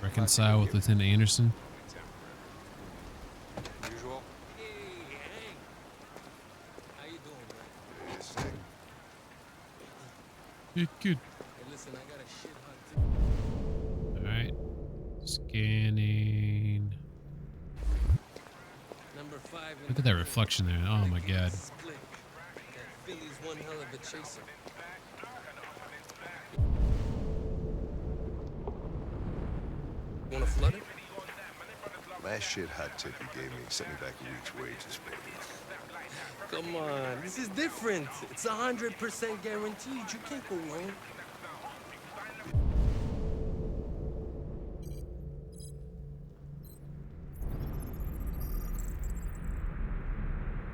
Speaker 1: Reconcile with Lieutenant Anderson.
Speaker 8: Usual.
Speaker 15: How you doing, man?
Speaker 1: Good.
Speaker 15: Hey, listen, I got a shit hot tip.
Speaker 1: All right. Scanning.
Speaker 15: Number 5.
Speaker 1: Look at that reflection there. Oh my God.
Speaker 15: Split. That Philly's one hell of a chaser. Want to flood it?
Speaker 13: Last shit hot tip you gave me sent me back a week's wages, baby.
Speaker 15: Come on, this is different. It's 100% guaranteed. You can't go wrong.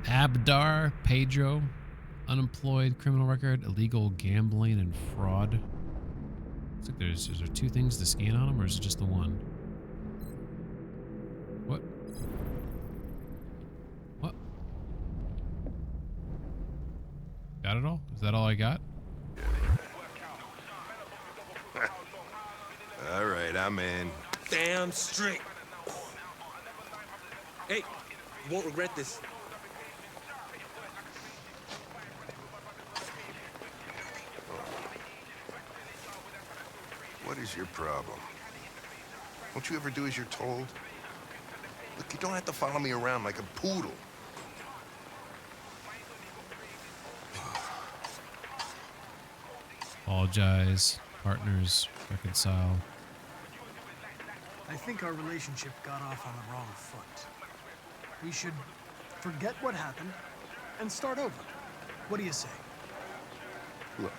Speaker 1: Abdar Pedro, unemployed, criminal record, illegal gambling, and fraud. Looks like is there 2 things to scan on him, or is it just the one? What? What? Got it all? Is that all I got?
Speaker 13: All right, I'm in.
Speaker 15: Damn straight. Hey, you won't regret this.
Speaker 13: What is your problem? Won't you ever do as you're told? Look, you don't have to follow me around like a poodle.
Speaker 1: Apologize, partners, reconcile.
Speaker 3: I think our relationship got off on the wrong foot. We should forget what happened and start over. What do you say?
Speaker 13: Look,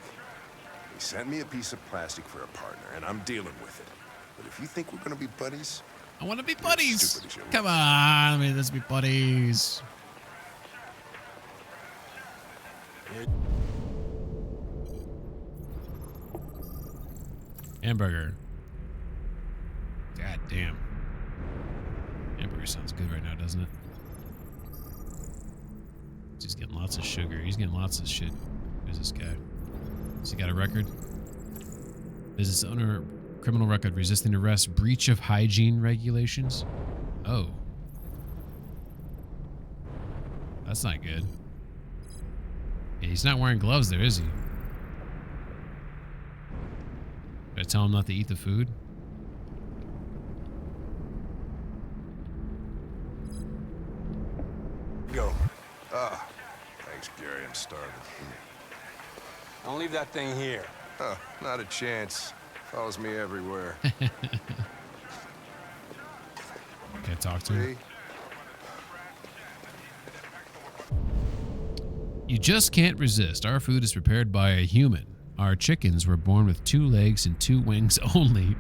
Speaker 13: they sent me a piece of plastic for a partner, and I'm dealing with it. But if you think we're gonna be buddies,
Speaker 1: I want to be buddies.
Speaker 13: stupid as you
Speaker 1: Come on, let's be buddies. Hamburger. God damn. Hamburger sounds good right now, doesn't it? He's getting lots of sugar. He's getting lots of shit. Who's this guy? Has he got a record? Business owner, criminal record, resisting arrest, breach of hygiene regulations. Oh. That's not good. Yeah, he's not wearing gloves there, is he? Did I tell him not to eat the food?
Speaker 13: go. Ah, thanks, Gary. I'm starving.
Speaker 8: Don't leave that thing here.
Speaker 13: Oh, not a chance. Follows me everywhere.
Speaker 1: Can't talk to him. You just can't resist. Our food is prepared by a human. Our chickens were born with 2 legs and 2 wings only.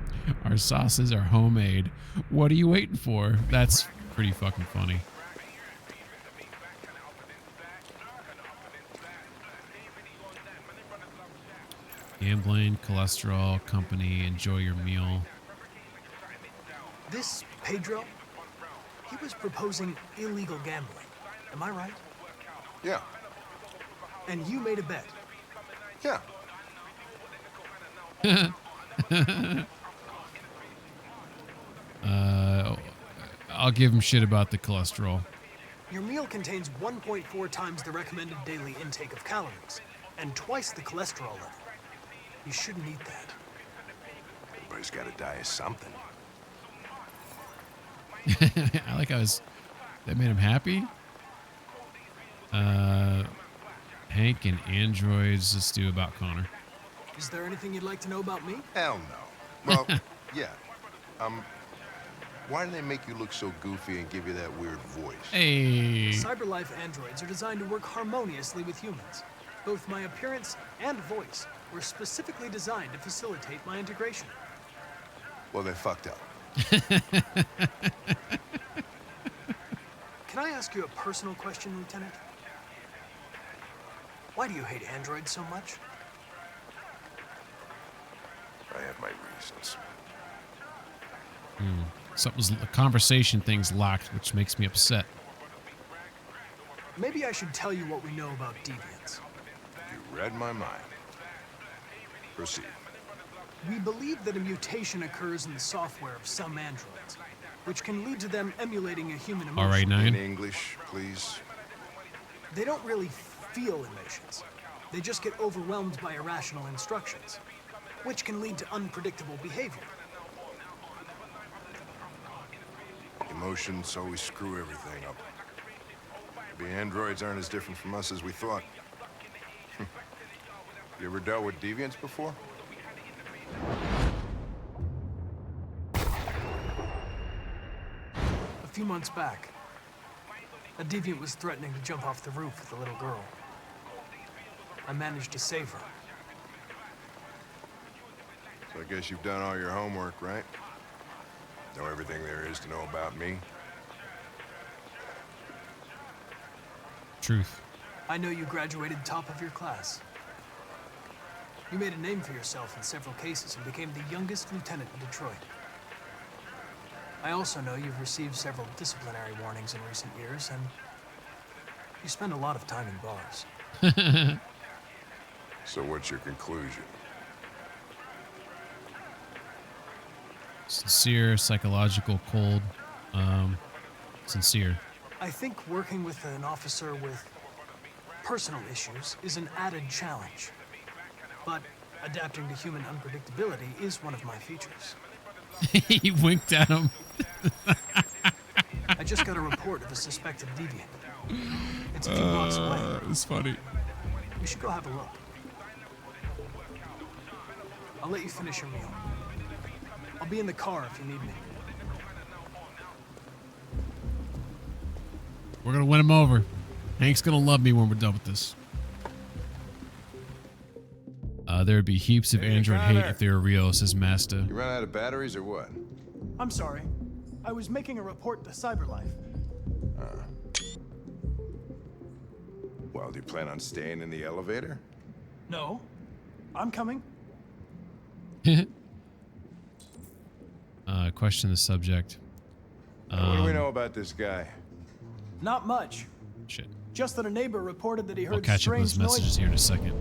Speaker 1: Our sauces are homemade. What are you waiting for? That's pretty fucking funny. Gambling, cholesterol, company, enjoy your meal.
Speaker 3: This Pedro, he was proposing illegal gambling. Am I right?
Speaker 13: Yeah.
Speaker 3: And you made a bet.
Speaker 13: Yeah.
Speaker 1: I'll give him shit about the cholesterol.
Speaker 3: Your meal contains 1.4 times the recommended daily intake of calories, and twice the cholesterol level. You shouldn't eat that.
Speaker 13: Everybody's got to die of something.
Speaker 1: I like how that made him happy. Hank and androids. Let's do about Connor.
Speaker 3: Is there anything you'd like to know about me?
Speaker 13: Hell no. Well, yeah. Why do they make you look so goofy and give you that weird voice?
Speaker 1: Hey.
Speaker 3: CyberLife androids are designed to work harmoniously with humans. Both my appearance and voice were specifically designed to facilitate my integration.
Speaker 13: Well, they fucked up.
Speaker 3: Can I ask you a personal question, Lieutenant? Why do you hate androids so much?
Speaker 13: I have my reasons.
Speaker 1: A conversation thing's locked, which makes me upset.
Speaker 3: Maybe I should tell you what we know about deviants.
Speaker 13: You read my mind. Proceed.
Speaker 3: We believe that a mutation occurs in the software of some androids, which can lead to them emulating a human emotion.
Speaker 1: All right, 9.
Speaker 13: In English, please.
Speaker 3: They don't really feel emotions. They just get overwhelmed by irrational instructions, which can lead to unpredictable behavior.
Speaker 13: Emotions always screw everything up. The androids aren't as different from us as we thought. You ever dealt with deviants before?
Speaker 3: A few months back, a deviant was threatening to jump off the roof with a little girl. I managed to save her.
Speaker 13: So I guess you've done all your homework, right? Know everything there is to know about me?
Speaker 1: Truth.
Speaker 3: I know you graduated top of your class. You made a name for yourself in several cases and became the youngest lieutenant in Detroit. I also know you've received several disciplinary warnings in recent years, and you spend a lot of time in bars.
Speaker 13: So what's your conclusion?
Speaker 1: Sincere, psychological, cold, sincere.
Speaker 3: I think working with an officer with personal issues is an added challenge. But adapting to human unpredictability is one of my features.
Speaker 1: He winked at him.
Speaker 3: I just got a report of a suspected deviant. It's a few blocks away.
Speaker 1: It's funny.
Speaker 3: We should go have a look. I'll let you finish your meal. I'll be in the car if you need me.
Speaker 1: We're gonna win him over. Hank's gonna love me when we're done with this. There'd be heaps of android hate if they were real, says Master.
Speaker 13: You run out of batteries or what?
Speaker 3: I'm sorry. I was making a report to CyberLife.
Speaker 13: Well, do you plan on staying in the elevator?
Speaker 3: No. I'm coming.
Speaker 1: Question the subject.
Speaker 13: What do we know about this guy?
Speaker 3: Not much.
Speaker 1: Shit.
Speaker 3: Just that a neighbor reported that he heard
Speaker 1: I'll catch up with his
Speaker 3: strange
Speaker 1: messages here in a second.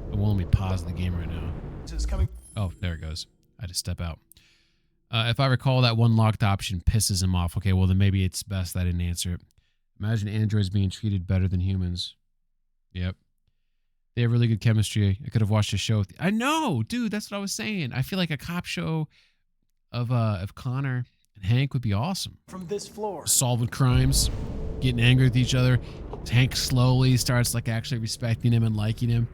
Speaker 1: It won't let me pause the game right now.
Speaker 3: noises coming.
Speaker 1: Oh, there it goes. I had to step out. If I recall, that one locked option pisses him off. Okay, well, then maybe it's best I didn't answer it. Imagine androids being treated better than humans. Yep. They have really good chemistry. I could have watched a show. I know, dude. That's what I was saying. I feel like a cop show of Connor and Hank would be awesome.
Speaker 3: From this floor.
Speaker 1: Solving crimes, getting angry with each other. Hank slowly starts like actually respecting him and liking him.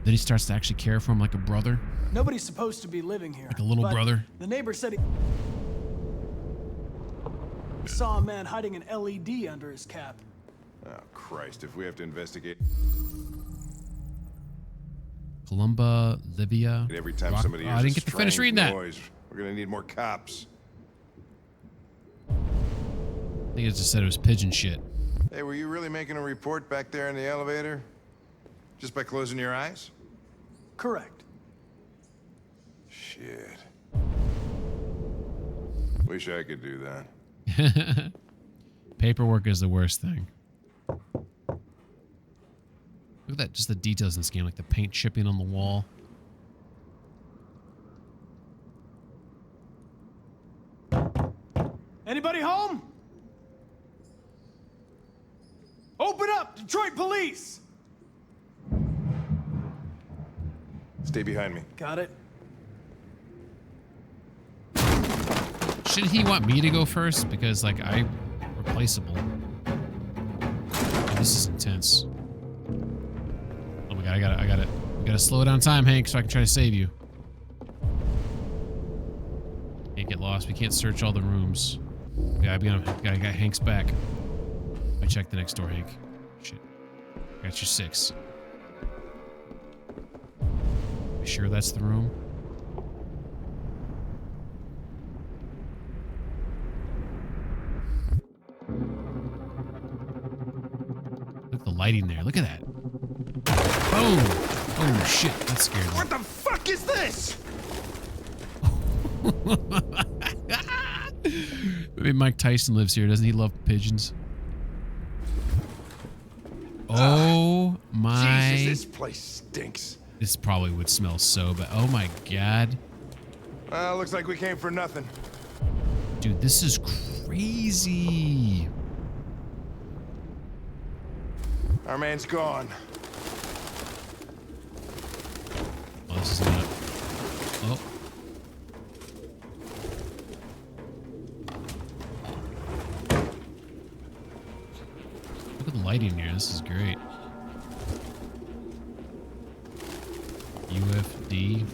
Speaker 1: Then he starts to actually care for him like a brother.
Speaker 3: Nobody's supposed to be living here.
Speaker 1: Like a little
Speaker 3: but
Speaker 1: brother.
Speaker 3: The neighbor said he saw a man hiding an LED under his cap.
Speaker 13: Oh, Christ, if we have to investigate...
Speaker 1: Columba, Livia.
Speaker 13: Every time
Speaker 1: Rock...
Speaker 13: somebody hears
Speaker 1: I didn't get to finish
Speaker 13: strange
Speaker 1: reading that.
Speaker 13: noise, we're gonna need more cops.
Speaker 1: I think it just said it was pigeon shit.
Speaker 13: Hey, were you really making a report back there in the elevator? Just by closing your eyes?
Speaker 3: Correct.
Speaker 13: Shit. Wish I could do that.
Speaker 1: Paperwork is the worst thing. Look at that, just the details in this game, like the paint chipping on the wall.
Speaker 3: Anybody home?
Speaker 10: Detroit police!
Speaker 9: Stay behind me.
Speaker 10: Got it.
Speaker 1: Should he want me to go first? Because, like, I'm replaceable. Oh, this is intense. Oh my god, I got it. We gotta slow down time, Hank, so I can try to save you. Can't get lost. We can't search all the rooms. We gotta get Hank's back. Let me check the next door, Hank. Shit. Got your 6. You sure that's the room? Look at the lighting there. Look at that. Boom! Oh shit, that scared me.
Speaker 9: What the fuck is this?
Speaker 1: Maybe Mike Tyson lives here. Doesn't he love pigeons? Oh my.
Speaker 9: Jesus, this place stinks.
Speaker 1: This probably would smell so bad. Oh my god.
Speaker 9: Looks like we came for nothing.
Speaker 1: Dude, this is crazy.
Speaker 9: Our man's gone.
Speaker 1: Oh, this is not. Oh. Look at the lighting here. This is great. UFD.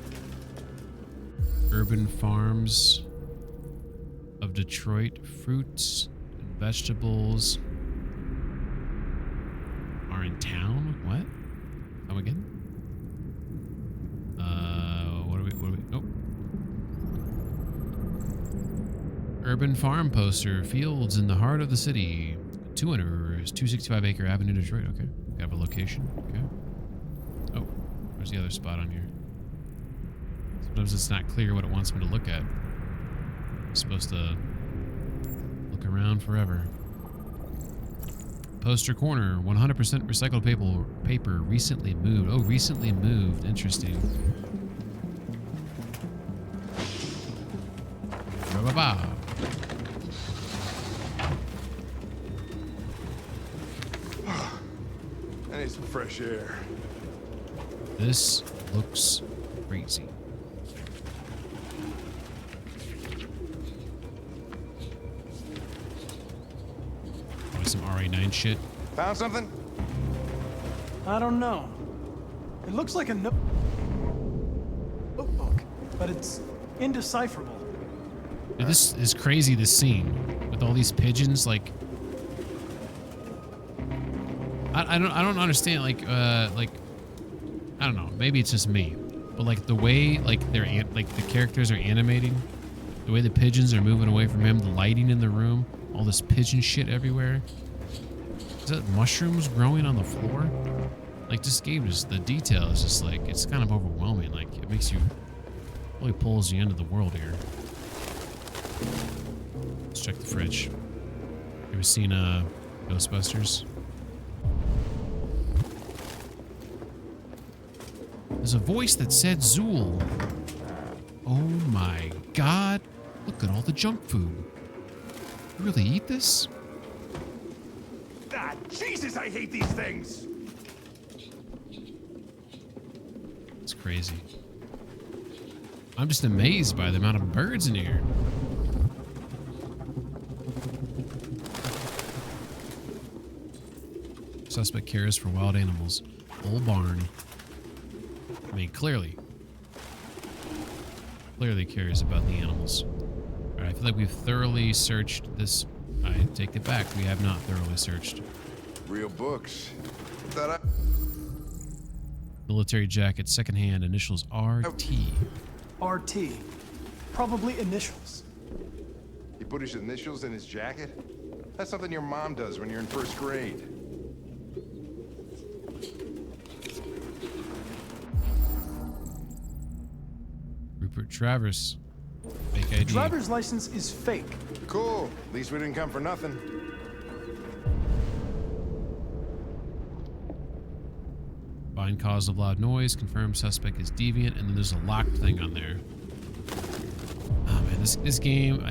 Speaker 1: Urban Farms of Detroit. Fruits and vegetables are in town? What? Come again? What are we, oh. Urban farm poster, fields in the heart of the city. 265 acre avenue, Detroit. Okay. We have a location. Okay. Oh, where's the other spot on here? Sometimes it's not clear what it wants me to look at. I'm supposed to look around forever. Poster corner, 100% recycled paper recently moved. Oh, recently moved. Interesting. Ba-ba-ba.
Speaker 9: I need some fresh air.
Speaker 1: This looks crazy. Some RA9 shit.
Speaker 9: Found something?
Speaker 3: I don't know. It looks like a notebook, but it's indecipherable.
Speaker 1: Dude, this is crazy, this scene. With all these pigeons, like... I don't understand, like, I don't know, maybe it's just me. But, like, the way, like, the characters are animating, the way the pigeons are moving away from him, the lighting in the room, all this pigeon shit everywhere. Is that mushrooms growing on the floor? Like, this game just, the detail is just like, it's kind of overwhelming. Like, it makes you, really pulls you into the world here. Let's check the fridge. You ever seen, Ghostbusters? There's a voice that said Zool. Oh my god. Look at all the junk food. You really eat this?
Speaker 9: Ah, Jesus, I hate these things!
Speaker 1: It's crazy. I'm just amazed by the amount of birds in here. Suspect cares for wild animals. Old barn. I mean, clearly cares about the animals. All right, I feel like we've thoroughly searched this. I take it back. We have not thoroughly searched.
Speaker 13: Real books. Thought
Speaker 1: Military jacket, secondhand, initials RT.
Speaker 3: RT. Probably initials.
Speaker 13: He put his initials in his jacket? That's something your mom does when you're in first grade.
Speaker 1: Rupert Travers. Fake ID.
Speaker 3: Driver's license is fake.
Speaker 13: Cool. At least we didn't come for nothing.
Speaker 1: Find cause of loud noise. Confirm suspect is deviant. And then there's a locked thing on there. Oh man, this game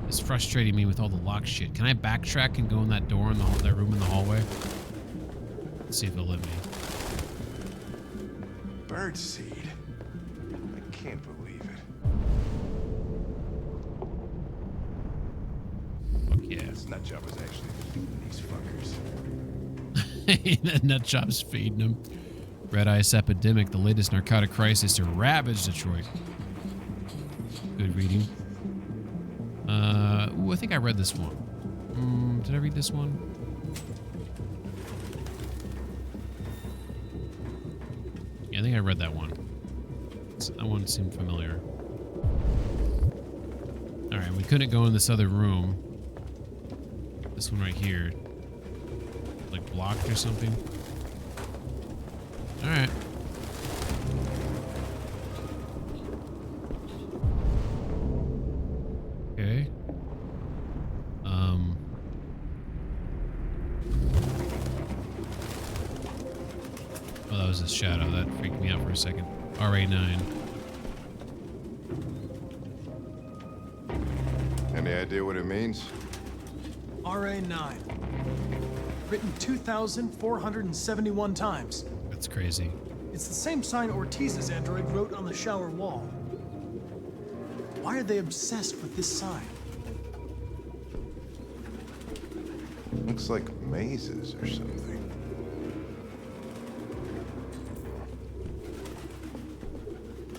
Speaker 1: is frustrating me with all the lock shit. Can I backtrack and go in that door in that room in the hallway? Let's see if it'll let me.
Speaker 9: Birdseed. I can't believe it.
Speaker 1: Fuck yeah.
Speaker 9: This nut job was actually feeding these fuckers.
Speaker 1: That nut job's feeding them. Red Ice Epidemic, the latest narcotic crisis to ravage Detroit. Good reading. Ooh, I think I read this one. Did I read this one? Yeah, I think I read that one. That one seemed familiar. Alright, we couldn't go in this other room. This one right here. Like blocked or something. Alright. Okay. Oh, that was a shadow. That freaked me out for a second. RA9.
Speaker 13: Any idea what it means?
Speaker 3: RA9. Written 2,471 times.
Speaker 1: That's crazy.
Speaker 3: It's the same sign Ortiz's android wrote on the shower wall. Why are they obsessed with this sign?
Speaker 13: Looks like mazes or something.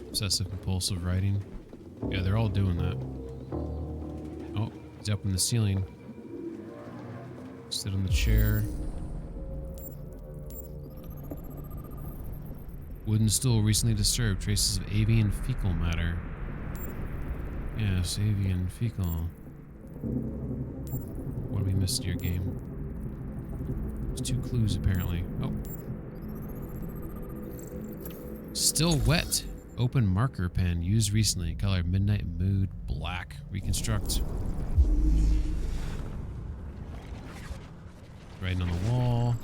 Speaker 1: Obsessive compulsive writing. Yeah, they're all doing that. Oh, he's up in the ceiling. Sit on the chair. Wooden stool recently disturbed. Traces of avian fecal matter. Yes, avian fecal. What do we miss in your game? There's 2 clues apparently. Oh. Still wet. Open marker pen used recently. Color midnight mood black. Reconstruct. Writing on the wall.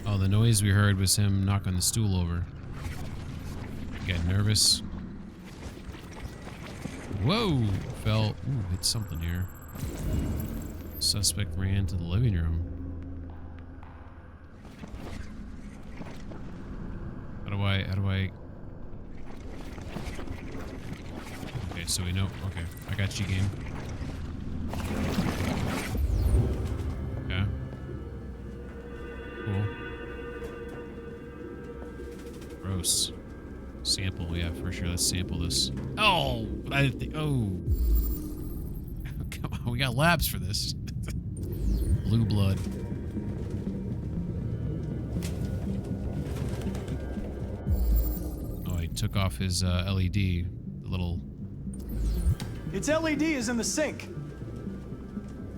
Speaker 1: Oh, the noise we heard was him knocking the stool over. He got nervous. Whoa! Fell. Ooh, hit something here. Suspect ran to the living room. How do I... Okay, so we know. Okay, I got you, game. Okay. Cool. Gross. Sample, yeah, for sure. Let's sample this. Oh, but I didn't think. Oh, come on, we got labs for this. Blue blood. Oh, he took off his LED. The little.
Speaker 3: Its LED is in the sink.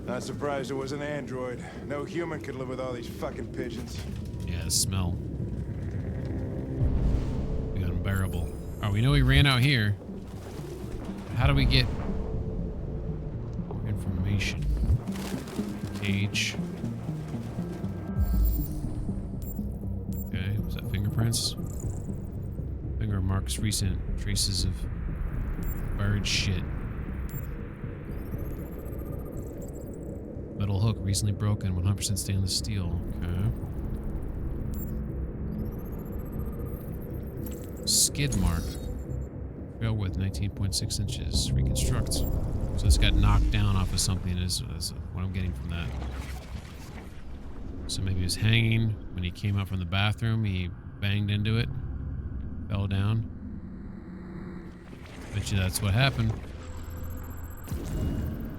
Speaker 9: Not surprised it was an android. No human could live with all these fucking pigeons.
Speaker 1: Yeah, the smell. Unbearable. Oh, we know he ran out here. How do we get more information? Cage. Okay, was that fingerprints? Finger marks recent traces of bird shit. Metal hook recently broken, 100% stainless steel. Okay. Skid mark. Go with 19.6 inches. Reconstruct. So this got knocked down off of something is what I'm getting from that. So maybe he was hanging. When he came out from the bathroom, he banged into it. Fell down. Bet you that's what happened.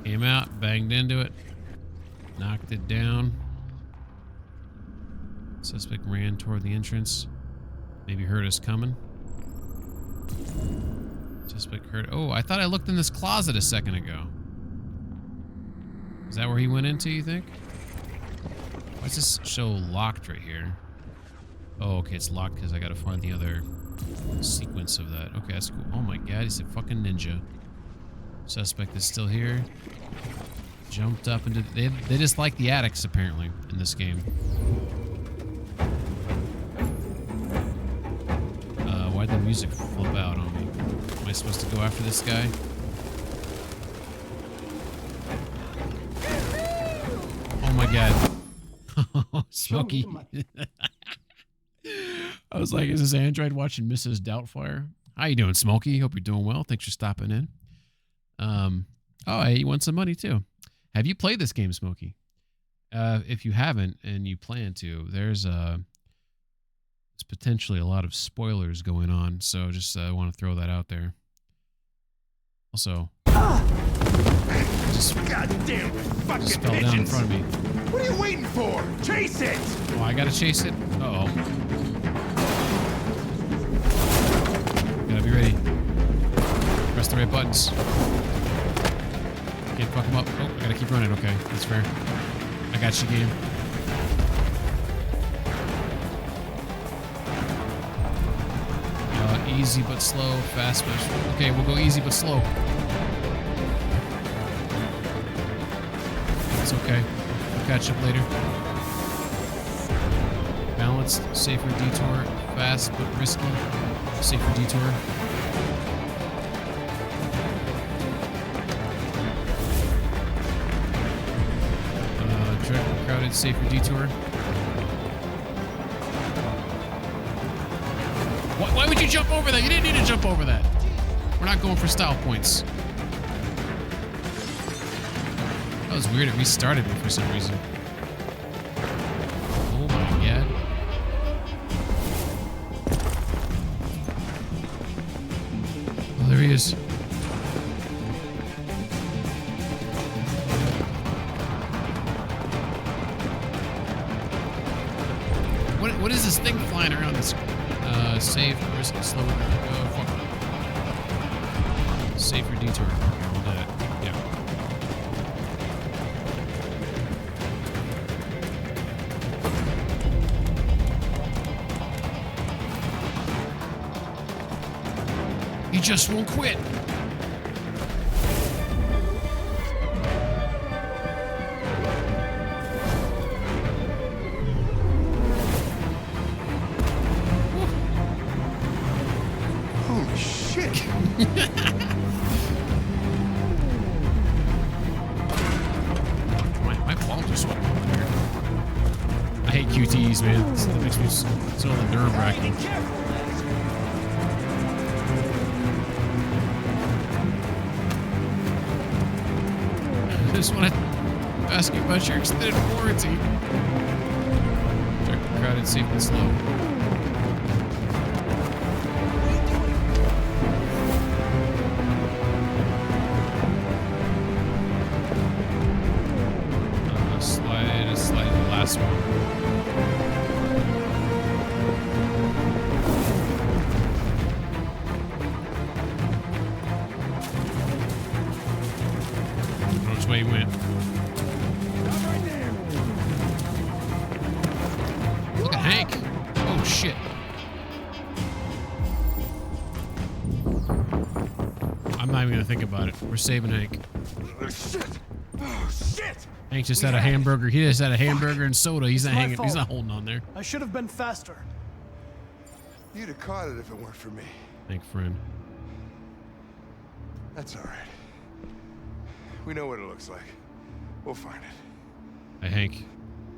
Speaker 1: Came out, banged into it. Knocked it down. Suspect ran toward the entrance. Maybe heard us coming. Suspect heard. Oh, I thought I looked in this closet a second ago. Is that where he went into, you think? Why does this show locked right here? Oh, okay, it's locked because I gotta find the other sequence of that. Okay, that's cool. Oh my god, he's a fucking ninja. Suspect is still here. Jumped up into... They just like the attics, apparently, in this game. Why'd the music flip out on me? Am I supposed to go after this guy? Oh my god. Smokey. I was like, is this Android watching Mrs. Doubtfire? How you doing, Smokey? Hope you're doing well. Thanks for stopping in. Oh, hey, you want some money too? Have you played this game, Smokey? If you haven't and you plan to, there's potentially a lot of spoilers going on, so just want to throw that out there. Also, just
Speaker 9: goddamn fucking
Speaker 1: fell down in front of me.
Speaker 9: What are you waiting for? Chase it!
Speaker 1: Oh, I gotta chase it? Uh-oh. Gotta be ready. Press the right buttons. Can't fuck him up. Oh, I gotta keep running. Okay, that's fair. I got you, game. Easy but slow, fast but... Okay, we'll go easy but slow. It's okay. We'll catch up later. Balanced, safer detour. Fast but risky. Safer detour. Crowded, safer detour. Why would you jump over that? You didn't need to jump over that. We're not going for style points. That was weird. It restarted me for some reason. Oh my god. Oh, there he is. What is this thing flying around this? Save, risk, slow. Fuck. Safer detour. Okay, we'll do it. Yeah. He just won't quit. my balls are sweating over here. I hate QTEs, man. That makes me so nerve-wracking. I just want to ask you about your extended warranty. Crowded, safe, and slow. Slide the last one. Which way he went? Look at Hank. Oh shit. I'm not even gonna think about it. We're saving Hank.
Speaker 9: Shit! Oh shit!
Speaker 1: Hank just had a hamburger. He just had a hamburger and soda. He's not hanging. He's not holding on there.
Speaker 3: I should have been faster.
Speaker 13: You'd have caught it if it weren't for me.
Speaker 1: Hank, friend.
Speaker 13: That's all right. We know what it looks like. We'll find it.
Speaker 1: Hey, Hank.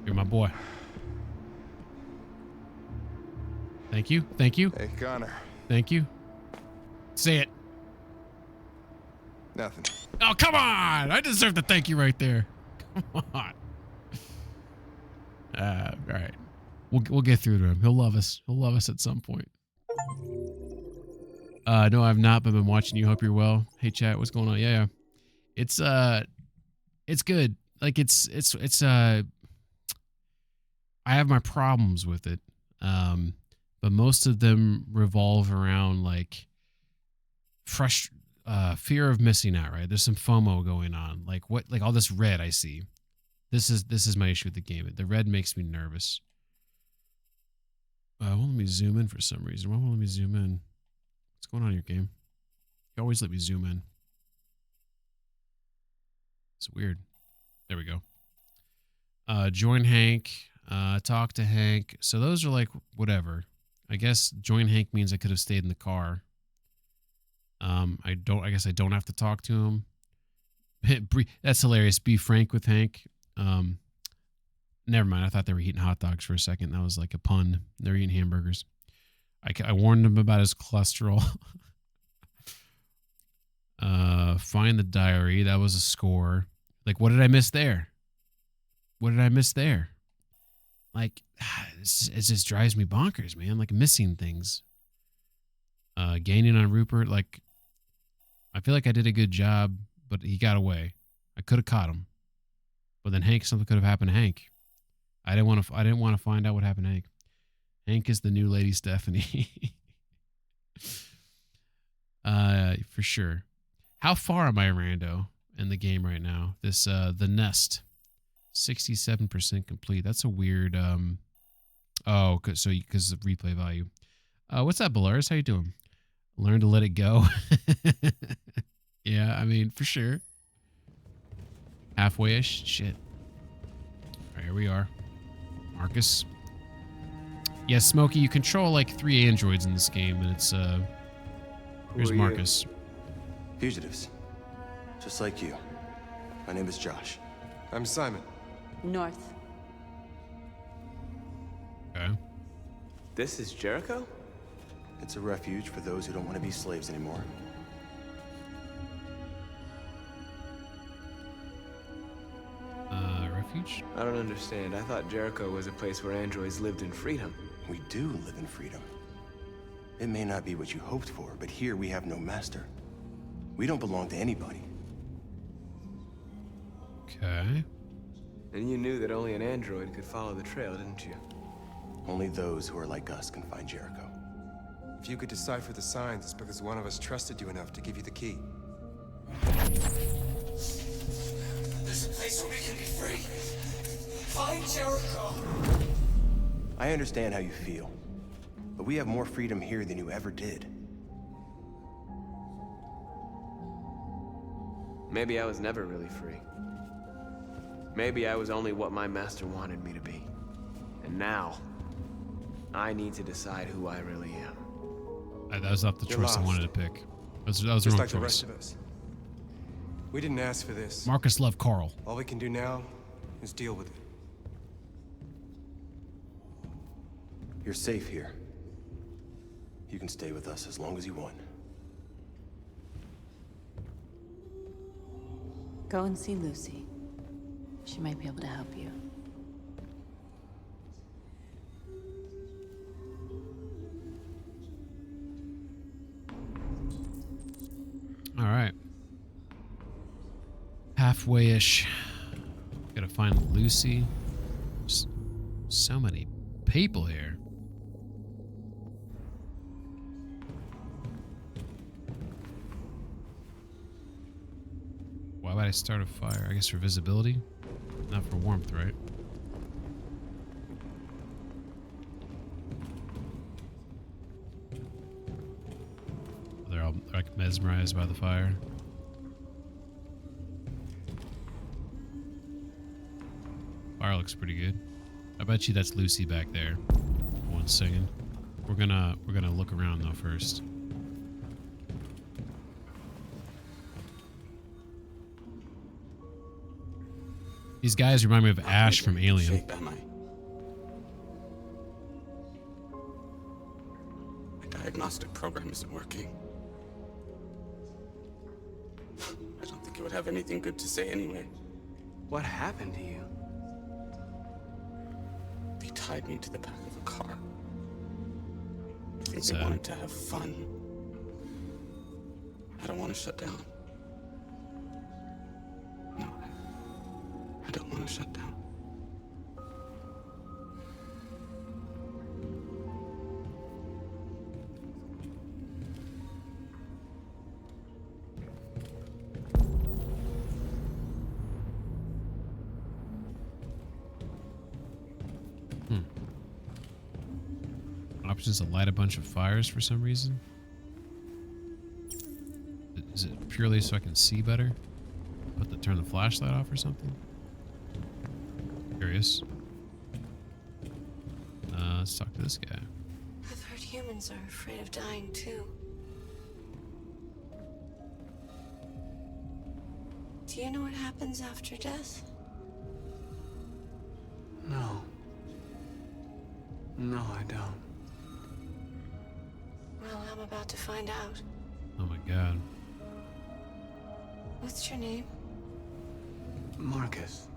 Speaker 1: You're my boy. Thank you. Thank you.
Speaker 13: Hey, Connor.
Speaker 1: Thank you. Say it.
Speaker 13: Nothing.
Speaker 1: Oh, come on! I deserve the thank you right there. Come on. All right. We'll get through to him. He'll love us. He'll love us at some point. No, I've not, but I've been watching you. Hope you're well. Hey, chat. What's going on? Yeah. It's good. Like it's I have my problems with it. But most of them revolve around like fear of missing out, right? There's some FOMO going on. Like all this red I see. This is my issue with the game. The red makes me nervous. Won't let me zoom in for some reason. Why won't let me zoom in? What's going on in your game? You always let me zoom in. It's weird. There we go. Join Hank. Talk to Hank. So those are like whatever. I guess join Hank means I could have stayed in the car. I guess I don't have to talk to him. That's hilarious. Be frank with Hank. Never mind. I thought they were eating hot dogs for a second. That was like a pun. They're eating hamburgers. I warned him about his cholesterol. Find the diary. That was a score. Like, what did I miss there? What did I miss there? Like, it just drives me bonkers, man. Like, missing things. Gaining on Rupert. Like, I feel like I did a good job, but he got away. I could have caught him. But then Hank, something could have happened to Hank. I didn't want to find out what happened to Hank. Hank is the new Lady Stephanie. For sure. How far am I, Rando, in the game right now? This The Nest, 67% complete. That's a weird. Because of replay value. What's up, Belarus? How you doing? Learn to let it go. Yeah, I mean, for sure. Halfway-ish. Shit. All right, here we are. Marcus. Yeah, Smokey, you control like 3 androids in this game, and it's here's Marcus.
Speaker 11: Fugitives. Just like you. My name is Josh.
Speaker 8: I'm Simon.
Speaker 21: North.
Speaker 1: Okay.
Speaker 8: This is Jericho?
Speaker 11: It's a refuge for those who don't want to be slaves anymore.
Speaker 1: Refuge?
Speaker 8: I don't understand. I thought Jericho was a place where androids lived in freedom.
Speaker 11: We do live in freedom. It may not be what you hoped for, but here we have no master. We don't belong to anybody.
Speaker 1: Okay.
Speaker 8: And you knew that only an android could follow the trail, didn't you?
Speaker 11: Only those who are like us can find Jericho.
Speaker 14: If you could decipher the signs, it's because one of us trusted you enough to give you the key.
Speaker 22: There's a place where we can be free. Find Jericho.
Speaker 11: I understand how you feel, but we have more freedom here than you ever did.
Speaker 8: Maybe I was never really free. Maybe I was only what my master wanted me to be. And now, I need to decide who I really am.
Speaker 1: That was not the choice I wanted to pick. That was the wrong
Speaker 14: Just like
Speaker 1: choice.
Speaker 14: the rest of us. We didn't ask for this.
Speaker 1: Marcus loved Carl.
Speaker 14: All we can do now is deal with it.
Speaker 11: You're safe here. You can stay with us as long as you want.
Speaker 21: Go and see Lucy. She might be able to help you.
Speaker 1: All right. Halfway-ish. Gotta find Lucy. So many people here. Why would I start a fire? I guess for visibility? Not for warmth, right? They're all like mesmerized by the fire. Fire looks pretty good. I bet you that's Lucy back there. The one singing. We're gonna look around though first. These guys remind me of Ash from Alien.
Speaker 22: Shape, am I? My diagnostic program isn't working. I don't think it would have anything good to say anyway.
Speaker 8: What happened to you?
Speaker 22: They tied me to the back of a car. I think
Speaker 1: What's
Speaker 22: they
Speaker 1: that?
Speaker 22: wanted to have fun. I don't want to shut down. No, I don't want to shut down.
Speaker 1: Options to light a bunch of fires for some reason. Is it purely so I can see better? Turn the flashlight off or something? Curious. Let's talk to this guy.
Speaker 5: I've heard humans are afraid of dying too. Do you know what happens after death?
Speaker 8: No. I don't.
Speaker 5: Well, I'm about to find out.
Speaker 1: Oh my god.
Speaker 5: What's your name?
Speaker 8: Marcus.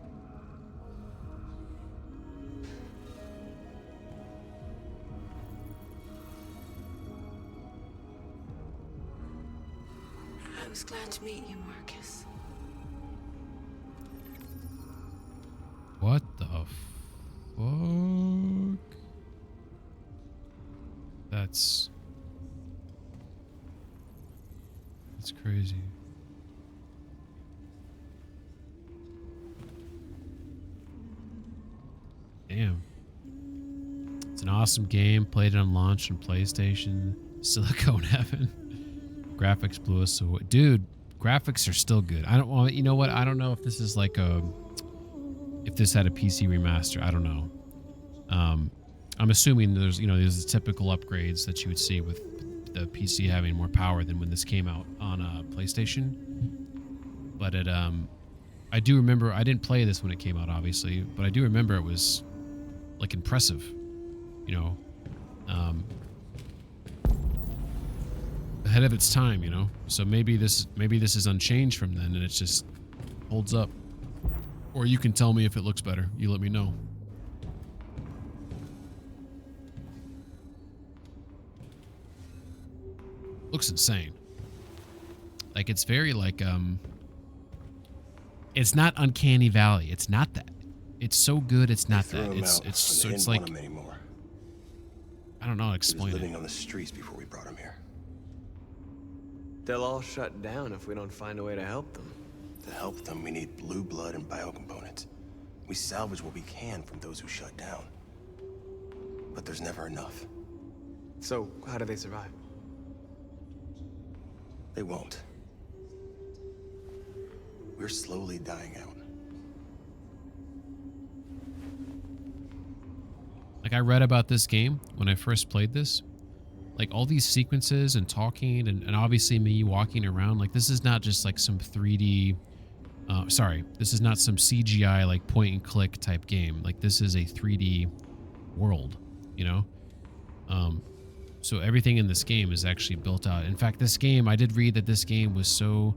Speaker 5: I was glad to meet you, Marcus.
Speaker 1: What the fuck? That's crazy. Damn. It's an awesome game. Played it on launch on PlayStation. Silicone Heaven. Graphics blew us away. Dude, graphics are still good. I don't want, you know what? I don't know if this is like if this had a PC remaster. I don't know. I'm assuming there's the typical upgrades that you would see with the PC having more power than when this came out on PlayStation. But I do remember, I didn't play this when it came out, obviously, but I do remember it was like impressive, ahead of its time, So maybe this is unchanged from then, and it just holds up. Or you can tell me if it looks better. You let me know. Looks insane. Like, it's very like it's not Uncanny Valley. It's not that. It's so good. It's not that. It's like
Speaker 11: anymore.
Speaker 1: I don't know how to explain
Speaker 11: living
Speaker 1: it.
Speaker 11: on the streets before we brought him here.
Speaker 8: They'll all shut down if we don't find a way to help them.
Speaker 11: To help them, we need blue blood and biocomponents. We salvage what we can from those who shut down. But there's never enough.
Speaker 8: So, how do they survive?
Speaker 11: They won't. We're slowly dying out.
Speaker 1: Like, I read about this game when I first played this. Like, all these sequences and talking and obviously me walking around, like, this is not just like some 3D this is not some CGI like point and click type game. Like, this is a 3D world, so everything in this game is actually built out. In fact, this game, I did read that this game was so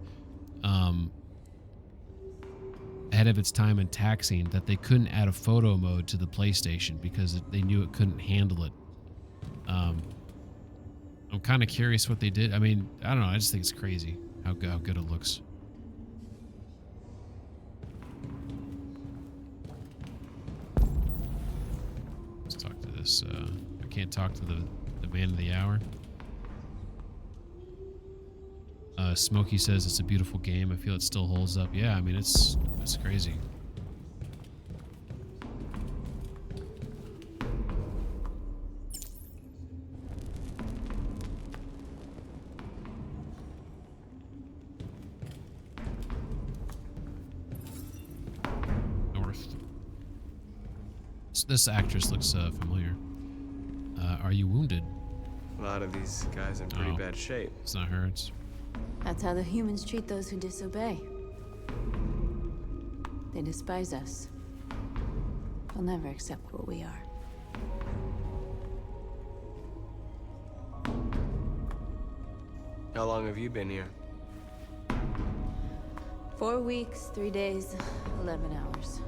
Speaker 1: ahead of its time and taxing that they couldn't add a photo mode to the PlayStation because they knew it couldn't handle it. I'm kind of curious what they did. I mean, I don't know. I just think it's crazy how good it looks. Let's talk to this. I can't talk to the man of the hour. Smokey says it's a beautiful game. I feel it still holds up. Yeah, I mean, it's crazy. North. This actress looks familiar. Are you wounded?
Speaker 8: A lot of these guys in pretty bad shape.
Speaker 1: It's not her. It's...
Speaker 21: That's how the humans treat those who disobey. They despise us. They'll never accept what we are.
Speaker 8: How long have you been here?
Speaker 21: 4 weeks, 3 days, 11 hours.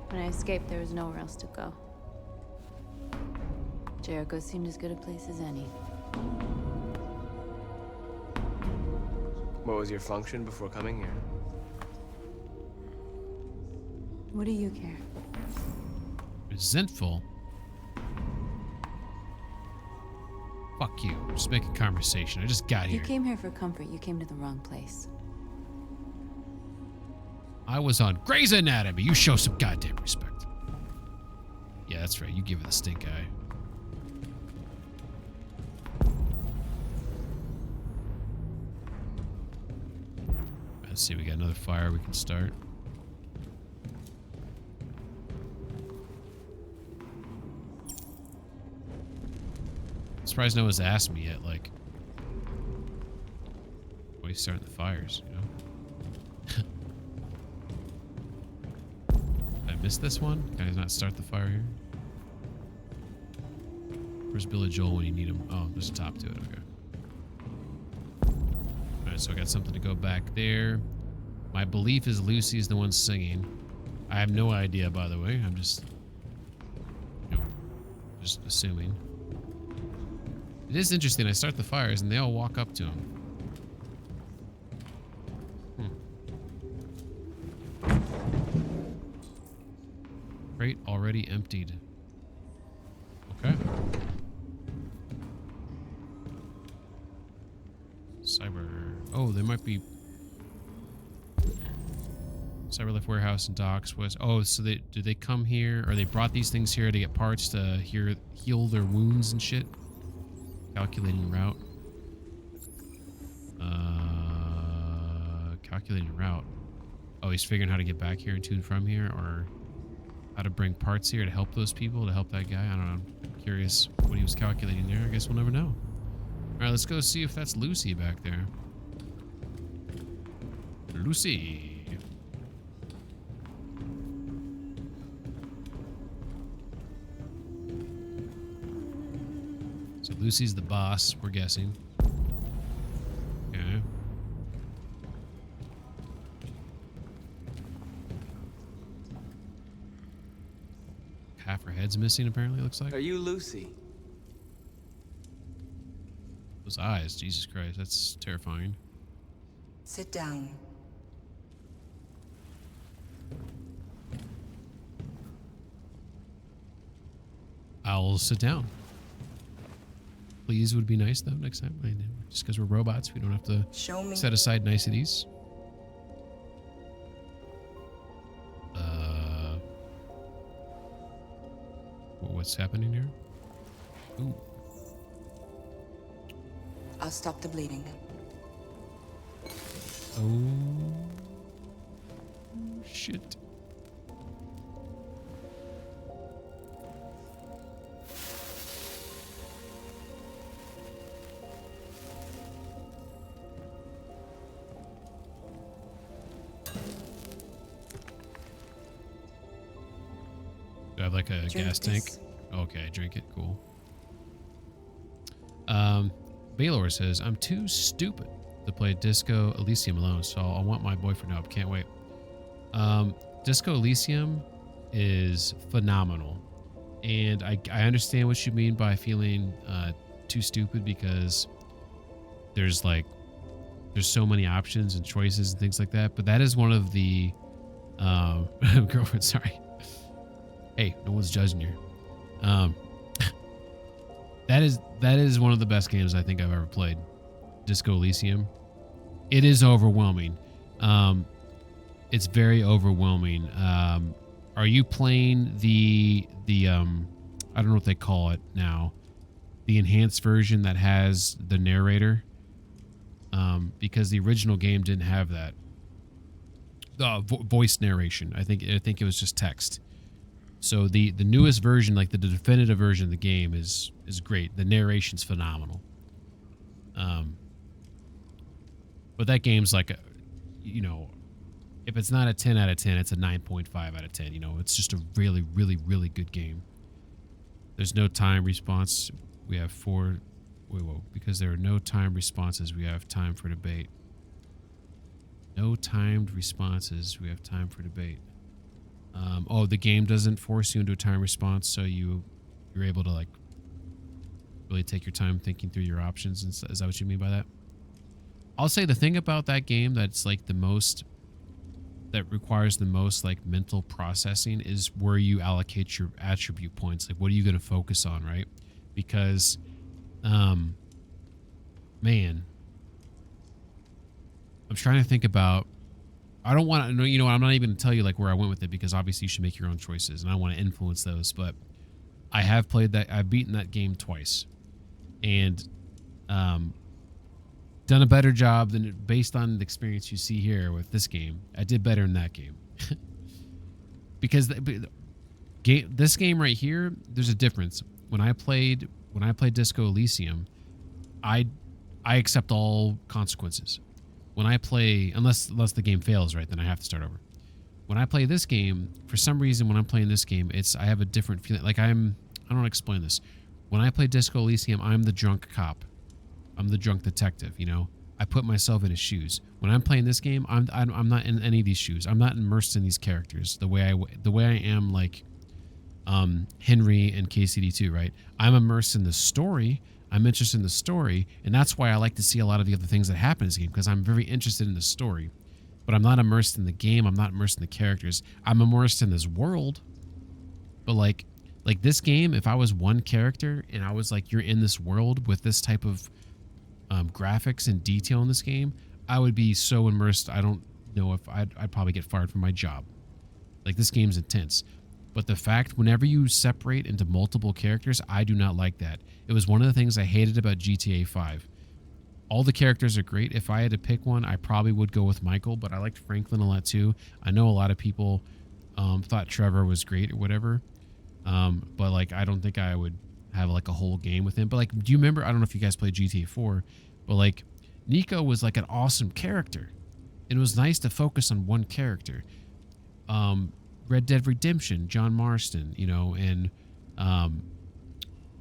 Speaker 21: When I escaped, there was nowhere else to go. Jericho seemed as good a place as any.
Speaker 8: What was your function before coming here?
Speaker 21: What do you care?
Speaker 1: Resentful? Fuck you. Just make a conversation. I just got
Speaker 21: You
Speaker 1: here.
Speaker 21: came here for comfort. You came to the wrong place.
Speaker 1: I was on Grey's Anatomy. You show some goddamn respect. Yeah, that's right. You give her the stink eye. Let's see. We got another fire we can start. I'm surprised no one's asked me yet, like, why are you starting the fires, you know? Did I miss this one? Can I not start the fire here? Where's Billy Joel when you need him? Oh, there's a top to it. Okay. All right, so I got something to go back there. My belief is Lucy is the one singing. I have no idea, by the way. I'm just, just assuming. It is interesting. I start the fires and they all walk up to him. Crate already emptied. Okay. Cyber. Oh, there might be Cyberlift warehouse and docks was. Oh, so do they come here, or they brought these things here to get parts to heal their wounds and shit? Calculating route. Calculating route. Oh, he's figuring how to get back here and to and from here, or how to bring parts here to help those people, to help that guy. I don't know. I'm curious what he was calculating there. I guess we'll never know. All right, let's go see if that's Lucy back there. Lucy. So Lucy's the boss, we're guessing. Okay. Half her head's missing, apparently, it looks like.
Speaker 8: Are you Lucy?
Speaker 1: Those eyes, Jesus Christ, that's terrifying.
Speaker 2: Sit down.
Speaker 1: I'll sit down. Please would be nice, though, next time. Just because we're robots, we don't have to set aside niceties. What's happening here? Ooh.
Speaker 2: I'll stop the bleeding.
Speaker 1: Oh. Shit. Do I have like a gas tank? Okay, drink it. Cool. Baylor says, I'm too stupid to play Disco Elysium alone, so I want my boyfriend up. Can't wait. Disco Elysium is phenomenal. And I understand what you mean by feeling too stupid, because there's so many options and choices and things like that. But that is one of the girlfriend, sorry. Hey, no one's judging you. That is one of the best games I think I've ever played. Disco Elysium. It is overwhelming. It's very overwhelming. Are you playing the I don't know what they call it now, the enhanced version that has the narrator? Because the original game didn't have that. Voice narration. I think it was just text. So the newest version, like the definitive version of the game, is great. The narration's phenomenal. But that game's like, if it's not a 10 out of 10, it's a 9.5 out of 10. It's just a really, really, really good game. There's no time response. We have because there are no time responses, we have time for debate. No timed responses, we have time for debate. The game doesn't force you into a time response, so you're able to really take your time thinking through your options. Is that what you mean by that? I'll say the thing about that game that's that requires the most mental processing is where you allocate your attribute points. Like, what are you going to focus on, right? Because, man, I'm trying to think about. I don't want to know, I'm not even going to tell you where I went with it, because obviously you should make your own choices and I don't want to influence those. But I have played that. I've beaten that game twice and done a better job than based on the experience you see here with this game. I did better in that game because this game right here, there's a difference. When I played Disco Elysium, I accept all consequences. When I play, unless the game fails, right, then I have to start over. When I play this game, for some reason, when I'm playing this game, I have a different feeling. I don't want to explain this. When I play Disco Elysium, I'm the drunk cop. I'm the drunk detective, you know? I put myself in his shoes. When I'm playing this game, I'm not in any of these shoes. I'm not immersed in these characters the way I am like Henry and KCD2, right? I'm immersed in the story. I'm interested in the story, and that's why I like to see a lot of the other things that happen in this game, because I'm very interested in the story. But I'm not immersed in the game. I'm not immersed in the characters. I'm immersed in this world. But like this game, if I was one character and I was like, you're in this world with this type of graphics and detail in this game, I would be so immersed. I don't know if I'd probably get fired from my job. Like, this game's intense. But the fact, whenever you separate into multiple characters, I do not like that. It was one of the things I hated about GTA 5. All the characters are great. If I had to pick one, I probably would go with Michael, but I liked Franklin a lot too. I know a lot of people thought Trevor was great or whatever. But like, I don't think I would have like a whole game with him. But like, do you remember, I don't know if you guys played GTA 4, but like Nico was like an awesome character. And it was nice to focus on one character. Red Dead Redemption, John Marston, you know, and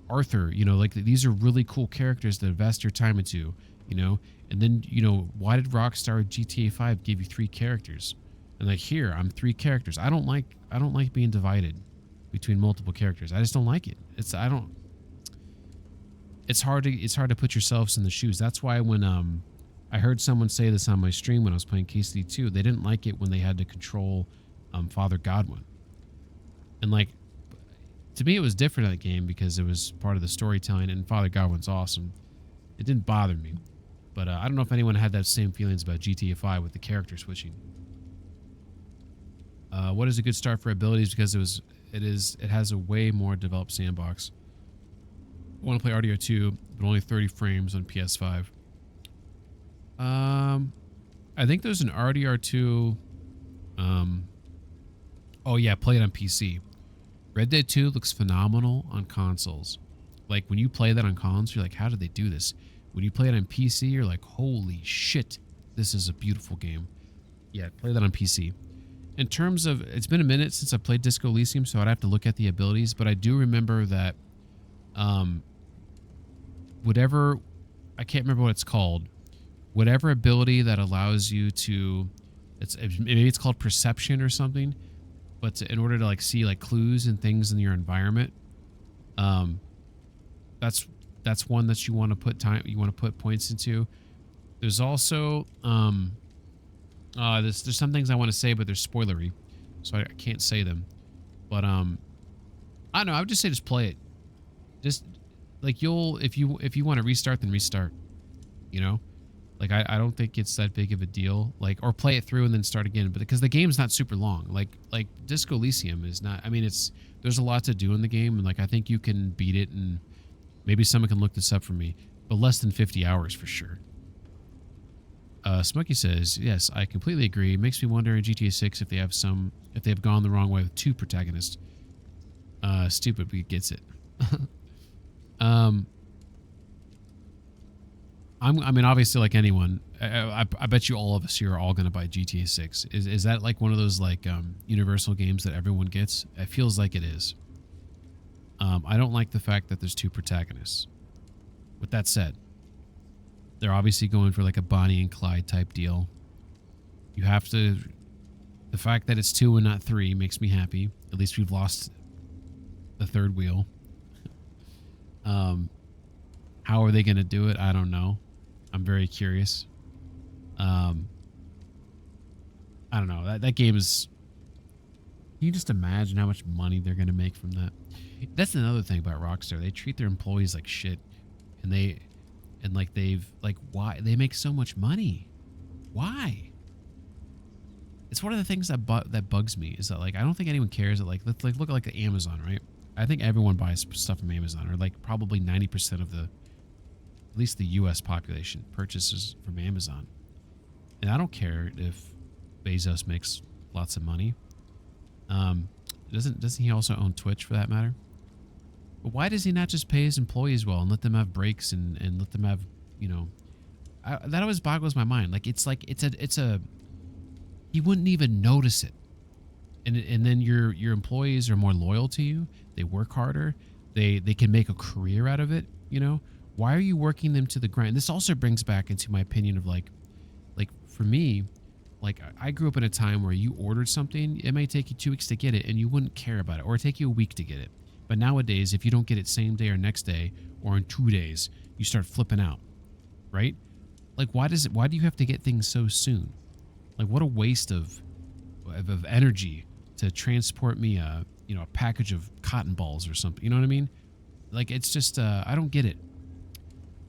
Speaker 1: Arthur, you know, like these are really cool characters to invest your time into, you know. And then, you know, why did Rockstar GTA 5 give you 3 characters? And like, here, I'm 3 characters. I don't like being divided between multiple characters. I just don't like it. It's hard to put yourselves in the shoes. That's why when I heard someone say this on my stream when I was playing KCD2, they didn't like it when they had to control Father Godwin. And like, to me, it was different in that game because it was part of the storytelling, and Father Godwin's awesome. It didn't bother me. But I don't know if anyone had that same feelings about GTA 5 with the character switching. What is a good start for abilities? Because it has a way more developed sandbox. I want to play RDR2, but only 30 frames on PS5. I think there's an RDR2. Oh yeah, play it on PC. Red Dead 2 looks phenomenal on consoles. Like, when you play that on consoles, you're like, how did they do this? When you play it on PC, you're like, holy shit, this is a beautiful game. Yeah, play that on PC. In terms of, it's been a minute since I played Disco Elysium, so I'd have to look at the abilities, but I do remember that whatever, I can't remember what it's called, whatever ability that allows you to, maybe it's called perception or something, but in order to like see like clues and things in your environment, that's one that you want to put points into. There's also there's some things I want to say, but they're spoilery, so I can't say them. But I don't know, I would just say just play it. Just like, if you want to restart, then restart, you know. Like, I don't think it's that big of a deal. Like, or play it through and then start again. But because the game's not super long. Like Disco Elysium is not. I mean, there's a lot to do in the game, and like, I think you can beat it, and maybe someone can look this up for me. But less than 50 hours for sure. Smokey says, yes, I completely agree. It makes me wonder in GTA 6 if they have gone the wrong way with 2 protagonists. Stupid, but he gets it. I mean, obviously, like anyone, I bet you all of us here are all going to buy GTA 6. Is that like one of those like universal games that everyone gets? It feels like it is. I don't like the fact that there's 2 protagonists. With that said, they're obviously going for like a Bonnie and Clyde type deal. You have to. The fact that it's 2 and not 3 makes me happy. At least we've lost the third wheel. How are they going to do it? I don't know. I'm very curious. I don't know. That game is... Can you just imagine how much money they're going to make from that? That's another thing about Rockstar. They treat their employees like shit. Why? They make so much money. Why? It's one of the things that bugs me, is that like, I don't think anyone cares that like, let's like look at like the Amazon, right? I think everyone buys stuff from Amazon, or like probably 90% of at least the U.S. population purchases from Amazon. And I don't care if Bezos makes lots of money. Doesn't he also own Twitch, for that matter? But why does he not just pay his employees well and let them have breaks and let them have, you know, that always boggles my mind. Like, it's a he wouldn't even notice it. And then your employees are more loyal to you. They work harder. they can make a career out of it, you know? Why are you working them to the grind? This also brings back into my opinion of like for me, like I grew up in a time where you ordered something, it might take you 2 weeks to get it and you wouldn't care about it, or take you a week to get it. But nowadays, if you don't get it same day or next day or in 2 days, you start flipping out, right? Like why do you have to get things so soon? Like what a waste of energy to transport me a package of cotton balls or something. You know what I mean? Like it's just I don't get it.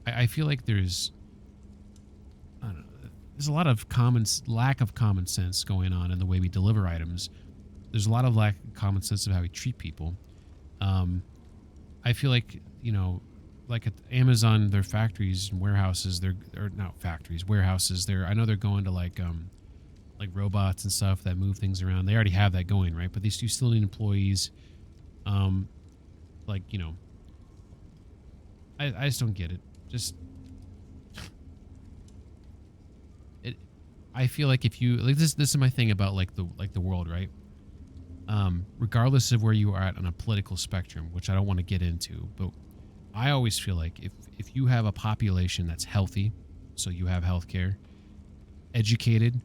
Speaker 1: I feel like there's a lot of lack of common sense going on in the way we deliver items. There's a lot of lack of common sense of how we treat people. I feel like, like at Amazon, their factories and warehouses, warehouses. I know they're going to like robots and stuff that move things around. They already have that going, right? But you still need employees. I just don't get it. I feel like if you like this is my thing about the world, right? Regardless of where you are at on a political spectrum, which I don't want to get into, but I always feel like if you have a population that's healthy, so you have healthcare, educated,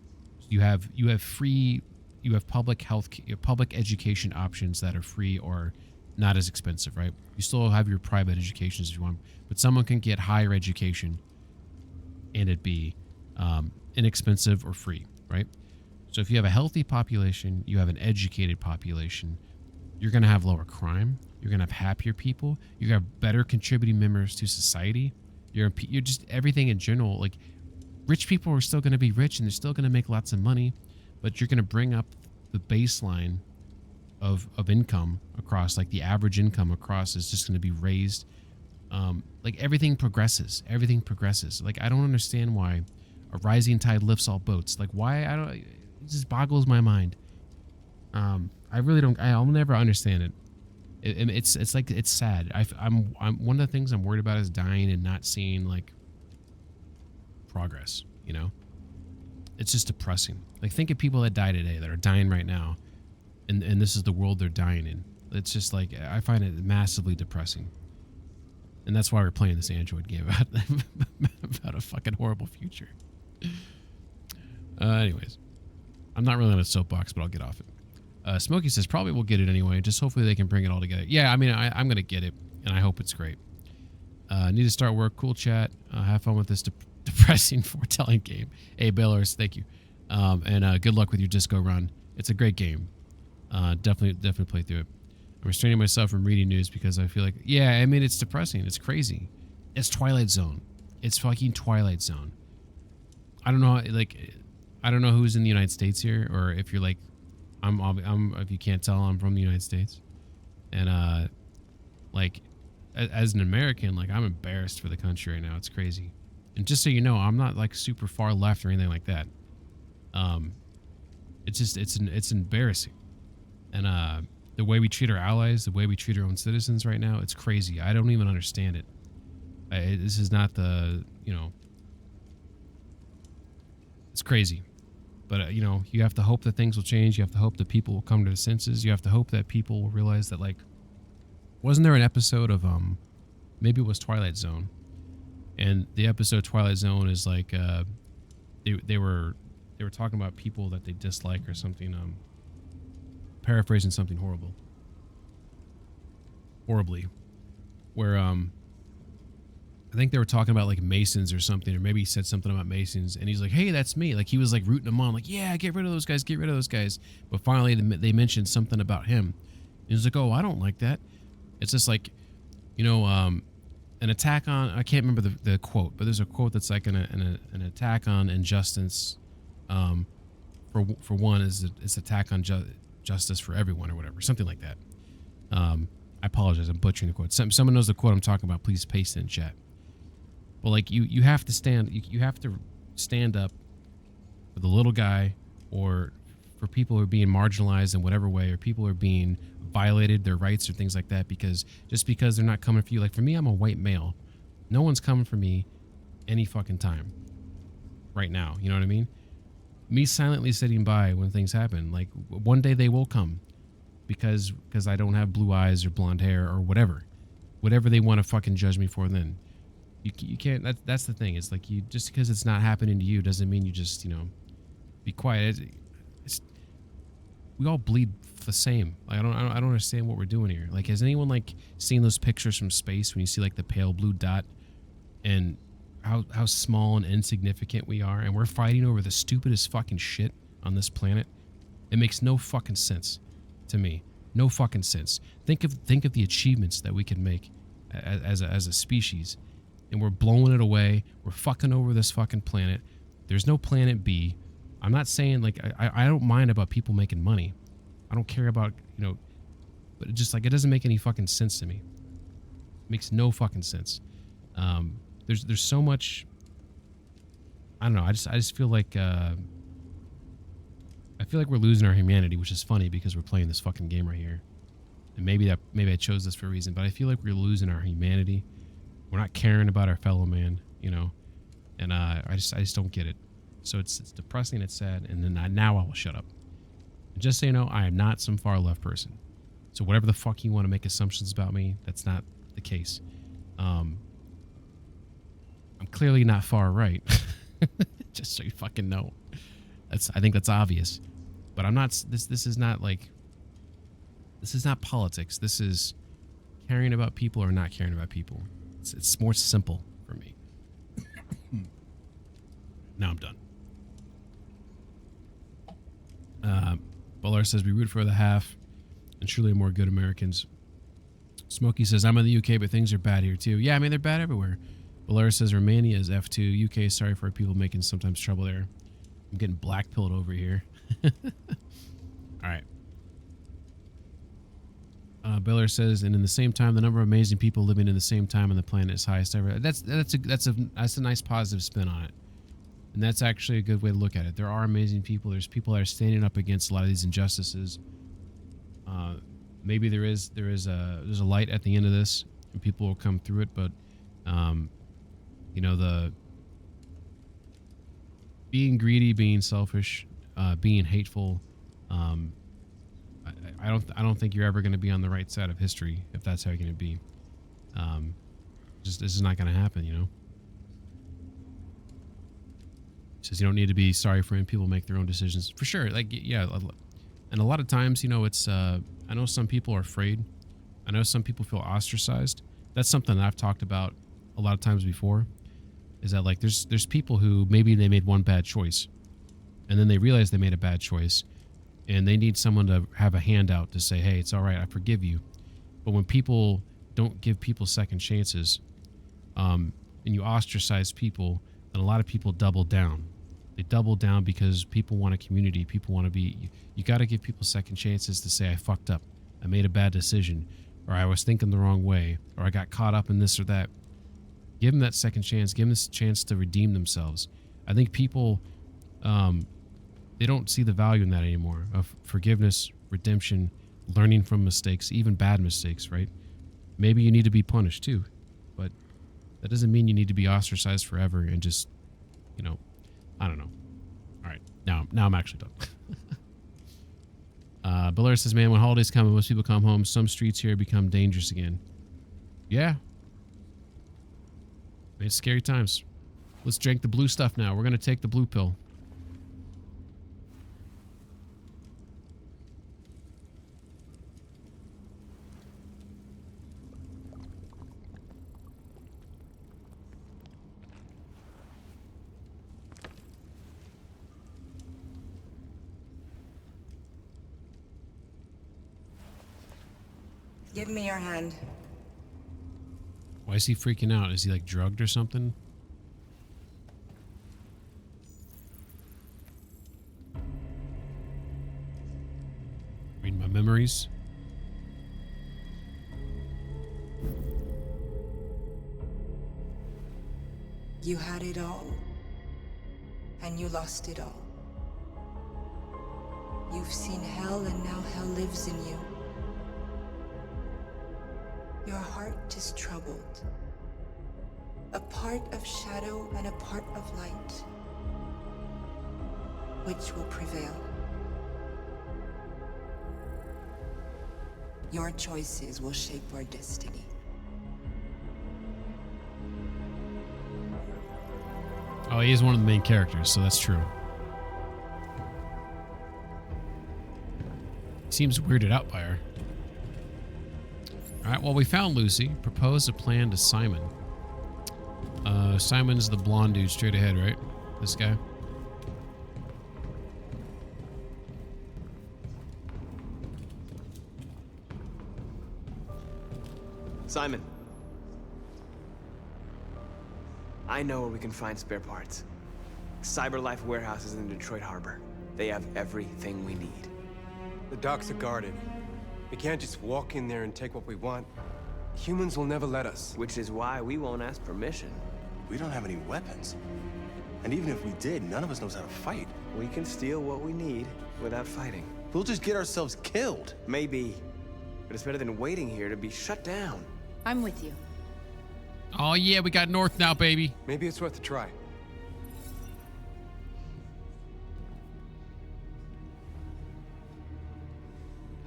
Speaker 1: you have public health, public education options that are free or not as expensive, right? You still have your private educations if you want, but someone can get higher education and it be inexpensive or free, right? So if you have a healthy population, you have an educated population, you're going to have lower crime, you're going to have happier people, you're going to have better contributing members to society, you're just everything in general. Like rich people are still going to be rich and they're still going to make lots of money, but you're going to bring up the baseline of income across, like the average income across is just going to be raised. Like everything progresses. Like I don't understand why a rising tide lifts all boats. Like why it just boggles my mind. I really don't. I'll never understand it. It's like it's sad. I'm one of the things I'm worried about is dying and not seeing like progress. It's just depressing. Like think of people that die today that are dying right now, and this is the world they're dying in. It's just like I find it massively depressing. And that's why we're playing this Android game about a fucking horrible future. Anyways, I'm not really on a soapbox, but I'll get off it. Smokey says probably we'll get it anyway. Just hopefully they can bring it all together. Yeah, I mean, I'm gonna get it, and I hope it's great. Need to start work. Cool chat. Have fun with this depressing foretelling game. Hey, Baylors, thank you. And good luck with your disco run. It's a great game. Definitely play through it. I'm restraining myself from reading news because I feel like, yeah, I mean, it's depressing. It's crazy. It's Twilight Zone. It's fucking Twilight Zone. I don't know, I don't know who's in the United States here, or if you're like, I'm if you can't tell, I'm from the United States, and as an American, like I'm embarrassed for the country right now. It's crazy, and just so you know, I'm not like super far left or anything like that. It's embarrassing, and the way we treat our allies, the way we treat our own citizens right now, it's crazy. I don't even understand it. This is not it's crazy. But, you have to hope that things will change. You have to hope that people will come to their senses. You have to hope that people will realize that, wasn't there an episode of, maybe it was Twilight Zone. And the episode Twilight Zone is they were talking about people that they dislike or something, paraphrasing something horribly, where I think they were talking about like Masons or something, or maybe he said something about Masons, and he's like, "Hey, that's me." Like he was like rooting them on, like, "Yeah, get rid of those guys." But finally, they mentioned something about him. And he's like, "Oh, I don't like that." It's just like, an attack on. I can't remember the quote, but there's a quote that's like an attack on injustice. For one, is attack on justice for everyone, or whatever, something like that. I apologize, I'm butchering the quote. Someone knows the quote I'm talking about. Please paste it in chat. But like you have to stand. You have to stand up for the little guy, or for people who are being marginalized in whatever way, or people who are being violated their rights or things like that. Because just because they're not coming for you, like for me, I'm a white male. No one's coming for me any fucking time right now. You know what I mean? Me silently sitting by when things happen. Like one day they will come, because I don't have blue eyes or blonde hair or whatever. whatever they want to fucking judge me for, then you can't. That's the thing. It's like, you just because it's not happening to you doesn't mean you just, you know, be quiet. We all bleed the same. Like, I don't understand what we're doing here. Like, has anyone like seen those pictures from space when you see like the pale blue dot and how small and insignificant we are, and we're fighting over the stupidest fucking shit on this planet? It makes no fucking sense to me. No fucking sense. Think of the achievements that we can make as a species, and we're blowing it away. We're fucking over this fucking planet. There's no planet B. I'm not saying, like, I don't mind about people making money. I don't care about, you know, but it just, like, it doesn't make any fucking sense to me. It makes no fucking sense. There's so much. I don't know. I just feel like we're losing our humanity, which is funny because we're playing this fucking game right here. And maybe I chose this for a reason, but I feel like we're losing our humanity. We're not caring about our fellow man, you know. And I just don't get it. So it's depressing, it's sad, and then now I will shut up. And just so you know, I am not some far left person. So whatever the fuck you want to make assumptions about me, that's not the case. I'm clearly not far right. Just so you fucking know. I think that's obvious. But I'm not. This is not like. This is not politics. This is caring about people or not caring about people. It's more simple for me. Now I'm done. Ballard says we root for the half, and surely more good Americans. Smokey says I'm in the UK, but things are bad here too. Yeah, I mean they're bad everywhere. Ballard says Romania is F2. UK, sorry for people making sometimes trouble there. I'm getting black-pilled over here. All right. Biller says, and in the same time, the number of amazing people living in the same time on the planet is highest ever. That's a nice positive spin on it, and that's actually a good way to look at it. There are amazing people. There's people that are standing up against a lot of these injustices. Maybe there's a light at the end of this, and people will come through it. But you know, the being greedy, being selfish, being hateful. I don't think you're ever going to be on the right side of history if that's how you're going to be. This is not going to happen, you know. He says you don't need to be sorry for when people make their own decisions. For sure, like, yeah. And a lot of times, you know, it's I know some people are afraid. I know some people feel ostracized. That's something that I've talked about a lot of times before. Is that, like, there's people who maybe they made one bad choice, and then they realize they made a bad choice, and they need someone to have a handout to say, hey, it's all right, I forgive you. But when people don't give people second chances, and you ostracize people, then a lot of people double down. They double down because people want a community. People want to be. You got to give people second chances to say, I fucked up, I made a bad decision, or I was thinking the wrong way, or I got caught up in this or that. Give them that second chance. Give them this chance to redeem themselves. I think people, they don't see the value in that anymore, of forgiveness, redemption, learning from mistakes, even bad mistakes, right? Maybe you need to be punished too, but that doesn't mean you need to be ostracized forever and just, you know, I don't know. All right, now I'm actually done. Belair says, man, when holidays come and most people come home, some streets here become dangerous again. Yeah. It's scary times. Let's drink the blue stuff now. We're going to take the blue pill.
Speaker 2: Give me your hand.
Speaker 1: Why is he freaking out? Is he like drugged or something? Read my memories.
Speaker 2: You had it all, and you lost it all. You've seen hell, and now hell lives in you. Your heart is troubled. A part of shadow and a part of light. Which will prevail? Your choices will shape our destiny.
Speaker 1: Oh, he is one of the main characters, so that's true. Seems weirded out by her. All right, well, we found Lucy. Propose a plan to Simon. Simon's the blonde dude straight ahead, right? This guy.
Speaker 8: Simon. I know where we can find spare parts. CyberLife warehouses in Detroit Harbor. They have everything we need.
Speaker 14: The docks are guarded. We can't just walk in there and take what we want. Humans will never let us.
Speaker 8: Which is why we won't ask permission.
Speaker 13: We don't have any weapons. And even if we did, none of us knows how to fight.
Speaker 8: We can steal what we need without fighting.
Speaker 13: We'll just get ourselves killed.
Speaker 8: Maybe. But it's better than waiting here to be shut down.
Speaker 21: I'm with you.
Speaker 1: Oh, yeah, we got North now, baby.
Speaker 14: Maybe it's worth a try.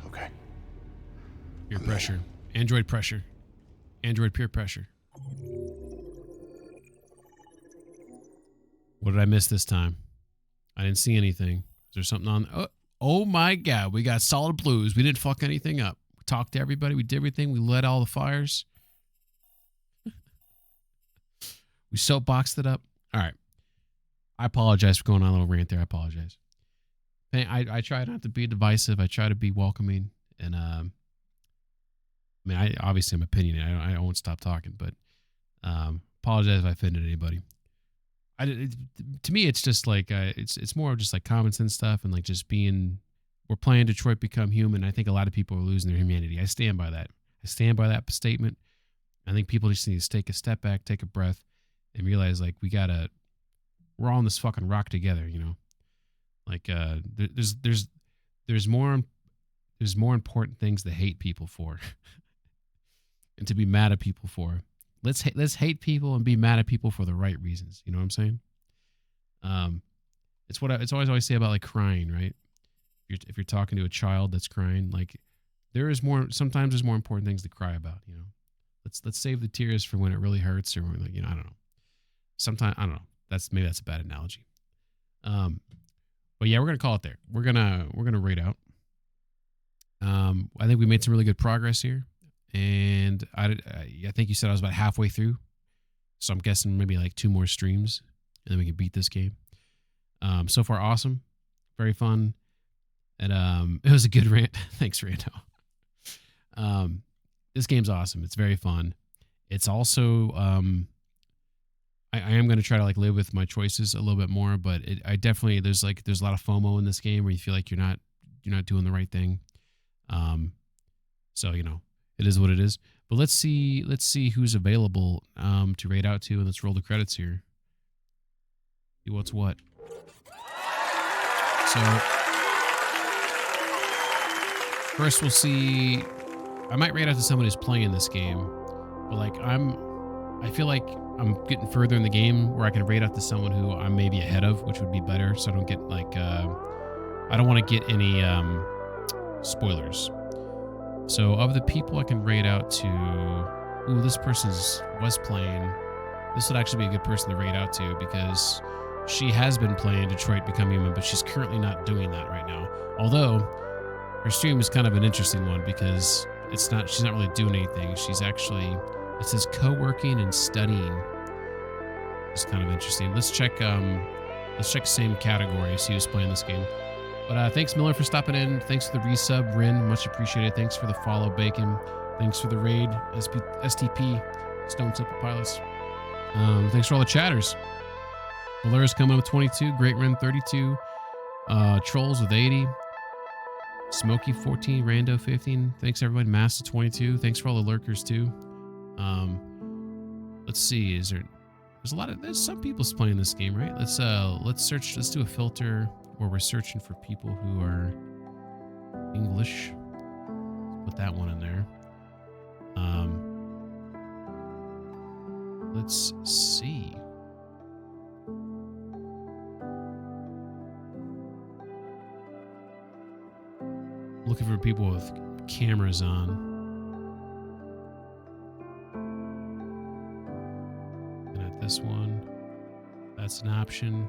Speaker 13: Okay.
Speaker 1: Peer pressure. Android pressure. Android peer pressure. What did I miss this time? I didn't see anything. Is there something on? Oh my God. We got solid blues. We didn't fuck anything up. We talked to everybody. We did everything. We lit all the fires. We soapboxed it up. All right. I apologize for going on a little rant there. I apologize. I try not to be divisive. I try to be welcoming. And, I mean, I obviously I'm opinionated. I won't stop talking, but apologize if I offended anybody. To me, it's just like it's more of just like common sense stuff and like just being. We're playing Detroit Become Human. I think a lot of people are losing their humanity. I stand by that. I stand by that statement. I think people just need to take a step back, take a breath, and realize like we're all on this fucking rock together. You know, like there's more important things to hate people for, and to be mad at people for. Let's hate people and be mad at people for the right reasons. You know what I'm saying? It's always say about like crying, right? If you're talking to a child that's crying, like sometimes there's more important things to cry about. You know, let's save the tears for when it really hurts or when, like, you know, I don't know. Sometimes I don't know. Maybe that's a bad analogy. But yeah, we're gonna call it there. We're gonna rate out. I think we made some really good progress here. And I think you said I was about halfway through. So I'm guessing maybe like 2 more streams and then we can beat this game. So far, awesome. Very fun. And it was a good rant. Thanks, Rando. This game's awesome. It's very fun. It's also, I am going to try to like live with my choices a little bit more, but I definitely, there's a lot of FOMO in this game where you feel like you're not doing the right thing. So, you know, it is what it is. But let's see who's available to rate out to, and let's roll the credits here. See what's what. So first we'll see. I might rate out to someone who's playing this game, but like I feel like I'm getting further in the game where I can rate out to someone who I'm maybe ahead of, which would be better. So I don't get like I don't want to get any spoilers. So of the people I can rate out to, this person was playing. This would actually be a good person to rate out to because she has been playing Detroit Become Human, but she's currently not doing that right now. Although her stream is kind of an interesting one because she's not really doing anything. She's actually, it says co-working and studying. It's kind of interesting. Let's check same category, see who's playing this game. But thanks, Miller, for stopping in. Thanks for the resub, Rin. Much appreciated. Thanks for the follow, Bacon. Thanks for the raid, STP, Stone Temple Pilots. Thanks for all the chatters. Valera's coming with 22. Great Rin, 32. Trolls with 80. Smokey, 14. Rando, 15. Thanks, everybody. Master, 22. Thanks for all the lurkers, too. Let's see. There's some people playing this game, right? Let's search. Let's do a filter where we're searching for people who are English. Put that one in there. Let's see. Looking for people with cameras on. And at this one. That's an option.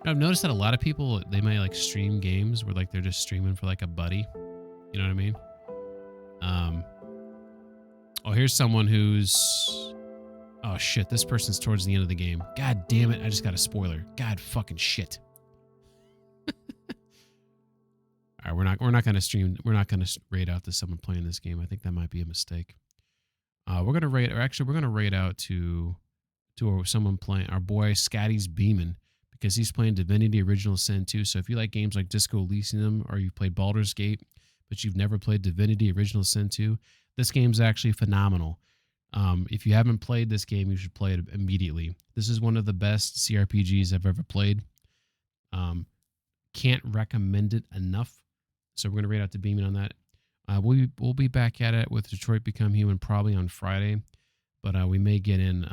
Speaker 1: I've noticed that a lot of people, they might like stream games where like they're just streaming for like a buddy. You know what I mean? Oh, here's someone who's... Oh shit, this person's towards the end of the game. God damn it, I just got a spoiler. God fucking shit. All right, we're not gonna stream. We're not gonna raid out to someone playing this game. I think that might be a mistake. We're gonna raid, or actually, we're gonna raid out to someone playing our boy Scatty's Beeman, because he's playing Divinity Original Sin 2. So if you like games like Disco Elysium, or you played Baldur's Gate, but you've never played Divinity Original Sin 2, this game's actually phenomenal. If you haven't played this game, you should play it immediately. This is one of the best CRPGs I've ever played. Can't recommend it enough. So we're going to rate out to Beeman on that. We'll be back at it with Detroit Become Human probably on Friday, but we may get in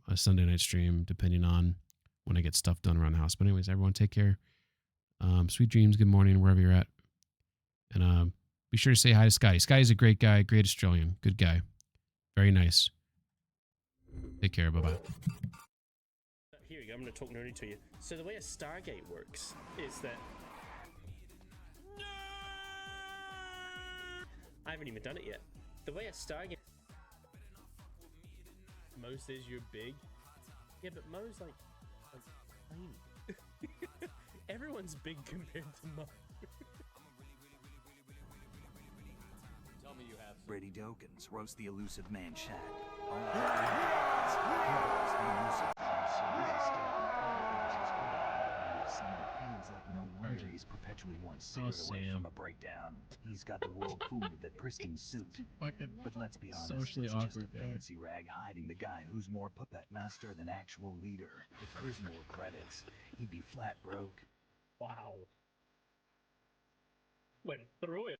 Speaker 1: a Sunday night stream depending on when I get stuff done around the house. But anyways, everyone take care. Sweet dreams, good morning, wherever you're at. And be sure to say hi to Scotty. Scotty's a great guy, great Australian, good guy. Very nice. Take care, bye-bye.
Speaker 4: Here you go, I'm going to talk nerdy to you. So the way a Stargate works is that... I haven't even done it yet. The way a Stargate... Mo says you're big. Yeah, but Mo's like tiny. Everyone's big compared to Mo.
Speaker 6: Tell me you have Brady Dokens, roast the elusive man Shad. No wonder he's perpetually one cigarette away from a breakdown. He's got the world fooled with that pristine suit. But let's be honest,
Speaker 1: socially
Speaker 6: it's
Speaker 1: awkward
Speaker 6: just a fancy rag hiding the guy who's more puppet master than actual leader. If there's more credits, he'd be flat broke.
Speaker 4: Wow. Went through it.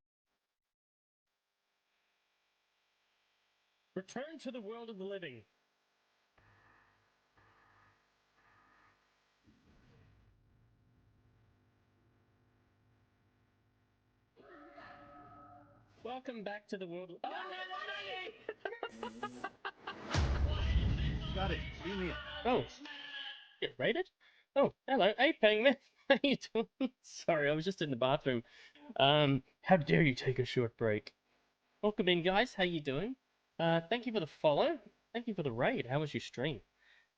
Speaker 4: Return to the world of the living. Welcome back to the world of...
Speaker 6: Got it. Leave me.
Speaker 4: Oh. Get raided? Oh, hello. Hey, Penguin. How you doing? Sorry, I was just in the bathroom. How dare you take a short break? Welcome in, guys. How you doing? Thank you for the follow. Thank you for the raid. How was your stream?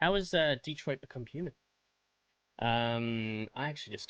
Speaker 4: How was Detroit Become Human? I actually just started